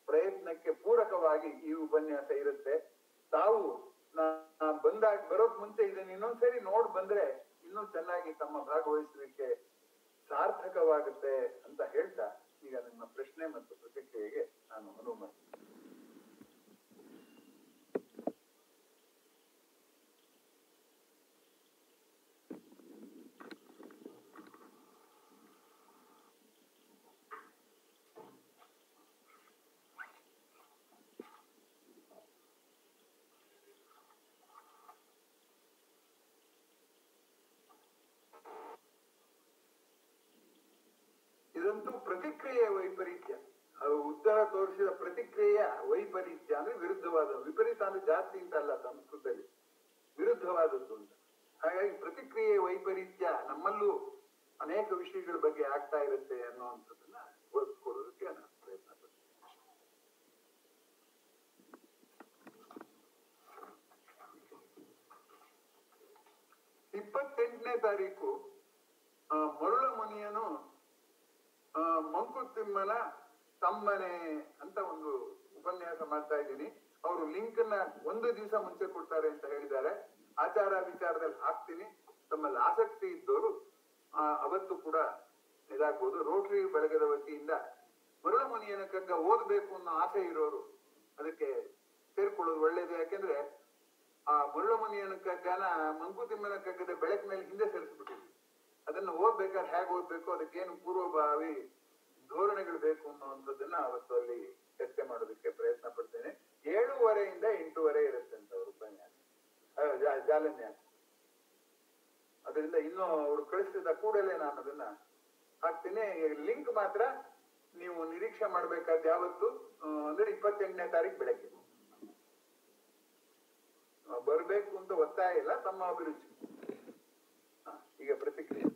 ಪ್ರಯತ್ನಕ್ಕೆ ಪೂರಕವಾಗಿ ಈ ಉಪನ್ಯಾಸ ಇರುತ್ತೆ. ತಾವು ಬರೋಕ್ ಮುಂಚೆ ಇದನ್ನ ಇನ್ನೊಂದ್ಸರಿ ನೋಡ್ ಬಂದ್ರೆ ಇನ್ನೂ ಚೆನ್ನಾಗಿ ತಮ್ಮ ಭಾಗವಹಿಸಲಿಕ್ಕೆ ಸಾರ್ಥಕವಾಗುತ್ತೆ ಅಂತ ಹೇಳ್ತಾ, ಈಗ ನಿಮ್ಮ ಪ್ರಶ್ನೆ ಮತ್ತು ಪ್ರತಿಕ್ರಿಯೆಗೆ ನಾನು ಅನುವು ಮಾಡ್ತೀನಿ. ತೋರಿಸಿದ ಪ್ರತಿಕ್ರಿಯೆಯ ವೈಪರೀತ್ಯ ಅಂದ್ರೆ ವಿರುದ್ಧವಾದ, ವಿಪರೀತ ಅಂದ್ರೆ ಜಾಸ್ತಿ ಅಂತ ಅಲ್ಲ ಸಂಸ್ಕೃತದಲ್ಲಿ, ವಿರುದ್ಧವಾದದ್ದು ಅಂತ. ಹಾಗಾಗಿ ಪ್ರತಿಕ್ರಿಯೆ ವೈಪರೀತ್ಯ ನಮ್ಮಲ್ಲೂ ಅನೇಕ ವಿಷಯಗಳ ಬಗ್ಗೆ ಆಗ್ತಾ ಇರುತ್ತೆ ಅನ್ನುವಂಥದ್ದನ್ನ ತೋರಿಸ್ಕೊಡೋದಕ್ಕೆ ನಾನು ಪ್ರಯತ್ನ ಪಡ್ತೀನಿ. 28ನೇ ತಾರೀಕು ಮರುಳ ಮುನಿಯನು ಮಂಕುತಿಮ್ಮನ ತಮ್ಮನೆ ಅಂತ ಒಂದು ಉಪನ್ಯಾಸ ಮಾಡ್ತಾ ಇದ್ದೀನಿ. ಅವರು ಲಿಂಕ್ ನ ಒಂದು ದಿವಸ ಮುಂಚೆ ಕೊಡ್ತಾರೆ ಅಂತ ಹೇಳಿದ್ದಾರೆ. ಆಚಾರ ವಿಚಾರದಲ್ಲಿ ಹಾಕ್ತೀನಿ. ತಮ್ಮಲ್ಲಿ ಆಸಕ್ತಿ ಇದ್ದವರು ಅವತ್ತು ಕೂಡ ಇದಾಗ್ಬೋದು. ರೋಟರಿ ಬಳಗದ ವತಿಯಿಂದ ಮರುಳ ಮುನಿಯನ ಕಗ್ಗ ಓದಬೇಕು ಅನ್ನೋ ಆಸೆ ಇರೋರು ಅದಕ್ಕೆ ಸೇರ್ಕೊಳ್ಳೋದು ಒಳ್ಳೇದು. ಯಾಕೆಂದ್ರೆ ಆ ಮರುಳ ಮುನಿಯನ ಕಗ್ಗನ ಮಂಕುತಿಮ್ಮನ ಕಗ್ಗದ ಬೆಳಕಿನಲ್ಲಿ ಹಿಂದೆ ಸೇರಿಸ್ಬಿಟ್ಟಿದ್ವಿ. ಅದನ್ನ ಓದ್ಬೇಕಾದ್ರೆ ಹೇಗೆ ಓದ್ಬೇಕು, ಅದಕ್ಕೇನು ಪೂರ್ವಭಾವಿ ಧೋರಣೆಗಳು ಬೇಕು ಅನ್ನುವಂಥದ್ದನ್ನ ಅವತ್ತು ಅಲ್ಲಿ ಚರ್ಚೆ ಮಾಡೋದಕ್ಕೆ ಪ್ರಯತ್ನ ಪಡ್ತೇನೆ. 7:30 ಇಂದ 8:30 ಇರುತ್ತೆ ಅಂತ ಅವ್ರ ಉಪನ್ಯಾಸ, ಜಾಲನ್ಯಾಸ. ಅದರಿಂದ ಇನ್ನೂ ಅವ್ರು ಕಳಿಸಿದ ಕೂಡಲೇ ನಾನು ಅದನ್ನ ಹಾಕ್ತೀನಿ. ಲಿಂಕ್ ಮಾತ್ರ ನೀವು ನಿರೀಕ್ಷೆ ಮಾಡ್ಬೇಕಾದ ಯಾವತ್ತು ಅಂದ್ರೆ 28ನೇ ತಾರೀಕು ಬೆಳಗ್ಗೆ ಬರ್ಬೇಕು ಅಂತ ಒತ್ತಾಯ ಇಲ್ಲ, ತಮ್ಮ ಅಭಿರುಚಿ. ಈಗ ಪ್ರತಿಕ್ರಿಯೆ.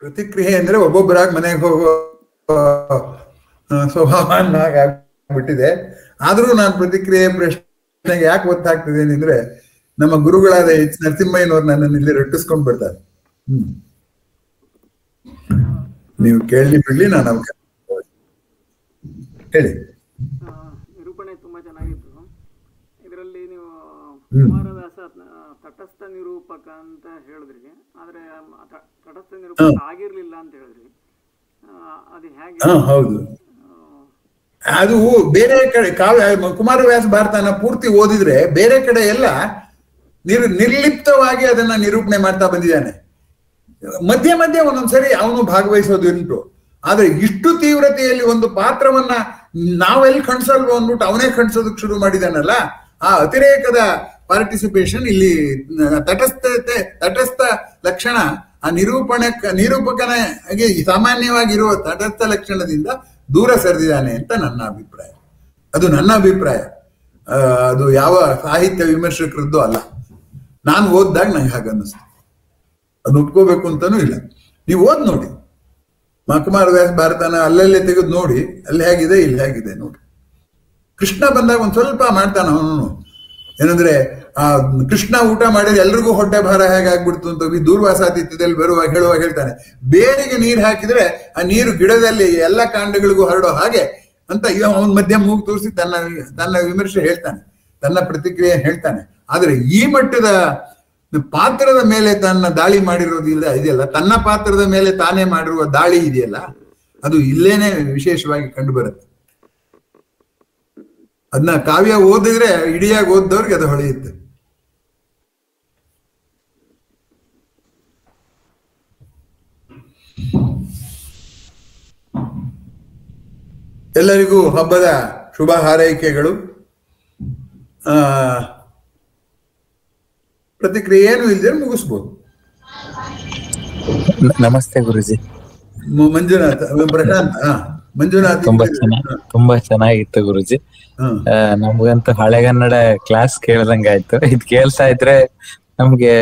ಪ್ರತಿಕ್ರಿಯೆ ಅಂದ್ರೆ ಒಬ್ಬೊಬ್ಬರಾಗಿ ಮನೆಗೆ ಹೋಗೋ ಸ್ವಭಾವನಾಗ್ಬಿಟ್ಟಿದೆ. ಆದ್ರೂ ನಾನು ಪ್ರತಿಕ್ರಿಯೆ ಪ್ರಶ್ನೆಗೆ ಯಾಕೆ ಒತ್ತಾಗ್ತಿದ್ದೇನೆ ಅಂದ್ರೆ ನಮ್ಮ ಗುರುಗಳಾದ ಎಚ್ ನರಸಿಂಹಯ್ಯನವ್ರು ನನ್ನನ್ನು ಇಲ್ಲಿ ರಟ್ಟಿಸ್ಕೊಂಡ್ ಬರ್ತಾರೆ. ನೀವು ಕೇಳಿ ಬಿಡ್ಲಿ, ನಾನು ಹೇಳಿ. ನಿರೂಪಣೆ ತುಂಬಾ ಚೆನ್ನಾಗಿತ್ತು. ಇದರಲ್ಲಿ ನೀವು ಕುಮಾರವ್ಯಾಸ ತಟಸ್ಥ ನಿರೂಪಕ ಅಂತ ಹೇಳಿದ್ರಿ, ಆದ್ರೆ ತಟಸ್ಥ ನಿರೂಪಕ ಆಗಿರ್ಲಿಲ್ಲ ಅಂತ ಹೇಳಿದ್ರಿ. ಅದು ಹೇಗೆ? ಹೌದು, ಅದು ಬೇರೆ ಕಡೆ ಕಾವ್ಯ ಕುಮಾರವ್ಯಾಸ ಭಾರತನ ಪೂರ್ತಿ ಓದಿದ್ರೆ ಬೇರೆ ಕಡೆ ಎಲ್ಲ ನಿರ್ಲಿಪ್ತವಾಗಿ ಅದನ್ನ ನಿರೂಪಣೆ ಮಾಡ್ತಾ ಬಂದಿದ್ದಾನೆ. ಮಧ್ಯೆ ಮಧ್ಯೆ ಒಂದೊಂದ್ಸರಿ ಅವನು ಭಾಗವಹಿಸೋದುಂಟು. ಆದ್ರೆ ಇಷ್ಟು ತೀವ್ರತೆಯಲ್ಲಿ ಒಂದು ಪಾತ್ರವನ್ನ ನಾವೆಲ್ಲಿ ಖಂಡಿಸಲ್ವೋ ಅಂದ್ಬಿಟ್ಟು ಅವನೇ ಖಂಡಿಸೋದಕ್ಕೆ ಶುರು ಮಾಡಿದಾನಲ್ಲ, ಆ ಅತಿರೇಕದ ಪಾರ್ಟಿಸಿಪೇಷನ್ ಇಲ್ಲಿ ತಟಸ್ಥ ಲಕ್ಷಣ ಆ ನಿರೂಪಕನಿಗೆ ಸಾಮಾನ್ಯವಾಗಿರುವ ತಟಸ್ಥ ಲಕ್ಷಣದಿಂದ ದೂರ ಸರಿದಿದ್ದಾನೆ ಅಂತ ನನ್ನ ಅಭಿಪ್ರಾಯ. ಅದು ನನ್ನ ಅಭಿಪ್ರಾಯ, ಅದು ಯಾವ ಸಾಹಿತ್ಯ ವಿಮರ್ಶಕರದ್ದು ಅಲ್ಲ. ನಾನು ಓದ್ದಾಗ ನಂಗೆ ಹಾಗನ್ನಿಸ್ತು. ಅದು ಉಟ್ಕೋಬೇಕು ಅಂತಾನೂ ಇಲ್ಲ. ನೀವು ಓದ್ ನೋಡಿ, ಕುಮಾರವ್ಯಾಸ ಭಾರತನ ಅಲ್ಲಲ್ಲೇ ತೆಗೆದು ನೋಡಿ, ಅಲ್ಲಿ ಹೇಗಿದೆ ಇಲ್ಲಿ ಹೇಗಿದೆ ನೋಡಿ. ಕೃಷ್ಣ ಬಂದಾಗ ಒಂದ್ ಸ್ವಲ್ಪ ಮಾಡ್ತಾನ ಅವನು. ಏನಂದ್ರೆ ಆ ಕೃಷ್ಣ ಊಟ ಮಾಡಿದ್ರೆ ಎಲ್ರಿಗೂ ಹೊಟ್ಟೆ ಭಾರ ಹೇಗಾಗ್ಬಿಡ್ತು ಅಂತ ದೂರ್ವಾಸಾತಿಥ್ಯದಲ್ಲಿ ಹೇಳುವಾಗ ಹೇಳ್ತಾನೆ, ಬೇರಿಗೆ ನೀರು ಹಾಕಿದ್ರೆ ಆ ನೀರು ಗಿಡದಲ್ಲಿ ಎಲ್ಲ ಕಾಂಡಗಳಿಗೂ ಹರಡೋ ಹಾಗೆ ಅಂತ ಅವನ್ ಮಧ್ಯ ಮೂಗು ತೋರಿಸಿ ತನ್ನ ವಿಮರ್ಶೆ ಹೇಳ್ತಾನೆ, ತನ್ನ ಪ್ರತಿಕ್ರಿಯೆ ಹೇಳ್ತಾನೆ. ಆದ್ರೆ ಈ ಮಟ್ಟದ ಪಾತ್ರದ ಮೇಲೆ ತನ್ನ ದಾಳಿ ಮಾಡಿರೋದು ಇದೆಯಲ್ಲ, ತನ್ನ ಪಾತ್ರದ ಮೇಲೆ ತಾನೇ ಮಾಡಿರುವ ದಾಳಿ ಇದೆಯಲ್ಲ, ಅದು ಇಲ್ಲೇನೆ ವಿಶೇಷವಾಗಿ ಕಂಡು ಬರುತ್ತೆ. ಅದನ್ನ ಕಾವ್ಯ ಓದಿದ್ರೆ ಇಡಿಯಾಗಿ ಓದ್ದವ್ರಿಗೆ ಅದು ಹೊಳೆಯುತ್ತೆ. ಎಲ್ಲರಿಗೂ ಹಬ್ಬದ ಶುಭ ಹಾರೈಕೆಗಳು. ಪ್ರತಿಕ್ರಿಯೆ ಏನು ಇಲ್ಲದೆ ಮುಗಿಸ್ಬೋದು. ನಮಸ್ತೆ ಗುರುಜಿ. ಮಂಜುನಾಥ್, ಪ್ರಶಾಂತ್. ಮಂಜುನಾಥ್ ತುಂಬಾ ಚೆನ್ನಾಗಿತ್ತು ಗುರುಜಿ. ನಮ್ಗಂತೂ ಹಳೆಗನ್ನಡ ಕ್ಲಾಸ್ ಕೇಳ್ದಂಗಾಯ್ತು. ಇದ್ ಕೇಳ್ತಾ ಇದ್ರೆ ನಮ್ಗೆ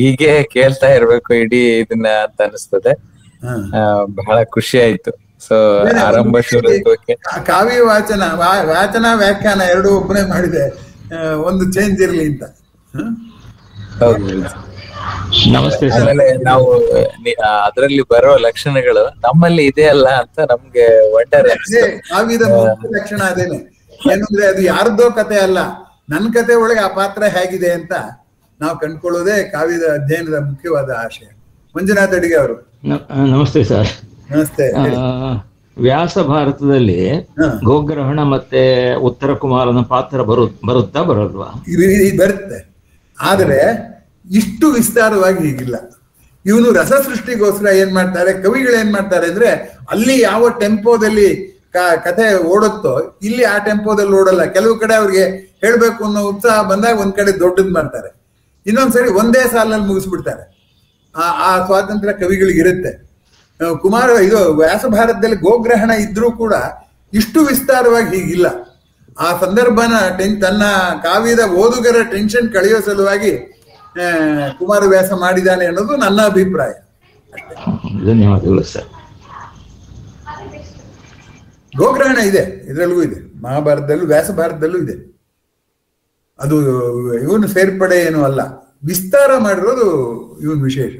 ಹೀಗೆ ಕೇಳ್ತಾ ಇರ್ಬೇಕು ಇಡೀ ಇದನ್ನ ಅಂತ ಅನಿಸ್ತದೆ. ಬಹಳ ಖುಷಿ ಆಯ್ತು. ಸೊ ಆರಂಭ ಶುರು ಕಾವ್ಯ ವಾಚನ ವ್ಯಾಖ್ಯಾನ ಎರಡು ಒಬ್ಬನೇ ಮಾಡಿದೆ, ಒಂದು ಚೇಂಜ್ ಇರ್ಲಿ ಅಂತ. ಹೌದು. ನಮಸ್ತೆ. ಆಮೇಲೆ ನಾವು ಅದರಲ್ಲಿ ಬರೋ ಲಕ್ಷಣಗಳು ನಮ್ಮಲ್ಲಿ ಇದೆಯಲ್ಲ ಅಂತ ನಮ್ಗೆ ವಂಡರ್. ಕಾವ್ಯದ ಲಕ್ಷಣ ಅದೇನೆ. ಏನಂದ್ರೆ ಅದು ಯಾರದ್ದೋ ಕತೆ ಅಲ್ಲ, ನನ್ ಕತೆ ಒಳಗೆ ಆ ಪಾತ್ರ ಹೇಗಿದೆ ಅಂತ ನಾವು ಕಂಡುಕೊಳ್ಳೋದೇ ಕಾವ್ಯದ ಅಧ್ಯಯನದ ಮುಖ್ಯವಾದ ಆಶಯ. ಮಂಜುನಾಥ್ ಅಡಿಗೆ ಅವರು. ನಮಸ್ತೆ ಸರ್. ನಮಸ್ತೆ. ವ್ಯಾಸ ಭಾರತದಲ್ಲಿ ಗೋಗ್ರಹಣ ಮತ್ತೆ ಉತ್ತರ ಕುಮಾರನ ಪಾತ್ರ ಬರುತ್ತಾ ಬರಲ್ವಾ? ಬರುತ್ತೆ, ಆದರೆ ಇಷ್ಟು ವಿಸ್ತಾರವಾಗಿ ಹೀಗಿಲ್ಲ. ಇವನು ರಸ ಸೃಷ್ಟಿಗೋಸ್ಕರ ಏನ್ ಮಾಡ್ತಾರೆ, ಕವಿಗಳು ಏನ್ ಮಾಡ್ತಾರೆ ಅಂದ್ರೆ, ಅಲ್ಲಿ ಯಾವ ಟೆಂಪೋದಲ್ಲಿ ಕಥೆ ಓಡುತ್ತೋ ಇಲ್ಲಿ ಆ ಟೆಂಪೋದಲ್ಲಿ ಓಡಲ್ಲ. ಕೆಲವು ಕಡೆ ಅವ್ರಿಗೆ ಹೇಳ್ಬೇಕು ಅನ್ನೋ ಉತ್ಸಾಹ ಬಂದಾಗ ಒಂದ್ ಕಡೆ ದೊಡ್ಡದ್ ಮಾಡ್ತಾರೆ, ಇನ್ನೊಂದ್ಸರಿ ಒಂದೇ ಸಾಲಲ್ಲಿ ಮುಗಿಸ್ಬಿಡ್ತಾರೆ. ಆ ಸ್ವಾತಂತ್ರ್ಯ ಕವಿಗಳಿಗೆ ಇರುತ್ತೆ. ಇದು ವ್ಯಾಸ ಭಾರತದಲ್ಲಿ ಗೋಗ್ರಹಣ ಇದ್ರೂ ಕೂಡ ಇಷ್ಟು ವಿಸ್ತಾರವಾಗಿ ಹೀಗಿಲ್ಲ. ಆ ಸಂದರ್ಭನ ತನ್ನ ಕಾವ್ಯದ ಓದುಗರ ಟೆನ್ಷನ್ ಕಳೆಯೋ ಸಲುವಾಗಿ ಕುಮಾರವ್ಯಾಸ ಮಾಡಿದ್ದಾನೆ ಅನ್ನೋದು ನನ್ನ ಅಭಿಪ್ರಾಯ. ಧನ್ಯವಾದಗಳು ಸರ್. ಗೋಗ್ರಹಣ ಇದೆ, ಇದರಲ್ಲಿಗೂ ಇದೆ, ಮಹಾಭಾರತದಲ್ಲೂ ವ್ಯಾಸ ಭಾರತದಲ್ಲೂ ಇದೆ. ಅದು ಇವನು ಸೇರ್ಪಡೆ ಏನೂ ಅಲ್ಲ, ವಿಸ್ತಾರ ಮಾಡಿರೋದು ಇವನ್ ವಿಶೇಷ.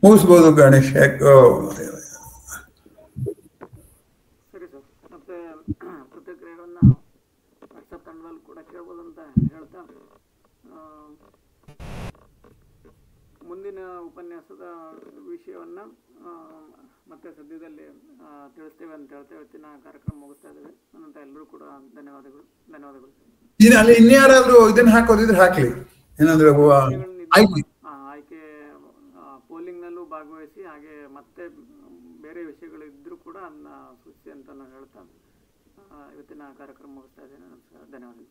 ಮುಗಿಸ್ಬೋದು ಗಣೇಶ್. ಸರಿ ಸರ್, ಮತ್ತೆ ಪ್ರತಿಕ್ರಿಯೆಗಳನ್ನ ವಾಟ್ಸಪ್ ತಂಡದಲ್ಲಿ ಕೂಡ ಕೇಳ್ಬೋದು ಅಂತ ಹೇಳ್ತಾ, ಮುಂದಿನ ಉಪನ್ಯಾಸದ ವಿಷಯವನ್ನ ಮತ್ತೆ ಸದ್ಯದಲ್ಲಿ ತಿಳಿಸ್ತೇವೆ ಅಂತ ಹೇಳ್ತಾ ಇವತ್ತಿನ ಕಾರ್ಯಕ್ರಮ ಮುಗಿಸ್ತಾ ಇದ್ದೇವೆ. ಅನಂತ ಎಲ್ಲರೂ ಕೂಡ ಧನ್ಯವಾದಗಳು. ಅಲ್ಲಿ ಇನ್ಯಾರಾದ್ರೂ ಇದನ್ನ ಹಾಕೋದಿದ್ರೆ ಹಾಕ್ಲಿ, ಏನಂದ್ರೆ ಆಯ್ಕೆ ಪೋಲಿಂಗ್ ನಲ್ಲೂ ಭಾಗವಹಿಸಿ, ಹಾಗೆ ಮತ್ತೆ ಬೇರೆ ವಿಷಯಗಳು ಇದ್ರೂ ಕೂಡ ಅದನ್ನ ಸೂಚಿಸಿ ಅಂತ ನಾನು ಹೇಳ್ತಾ ಇವತ್ತಿನ ಕಾರ್ಯಕ್ರಮ ಮುಗಿಸ್ತಾ ಇದ್ದೇನೆ. ನಮಸ್ಕಾರ, ಧನ್ಯವಾದಗಳು.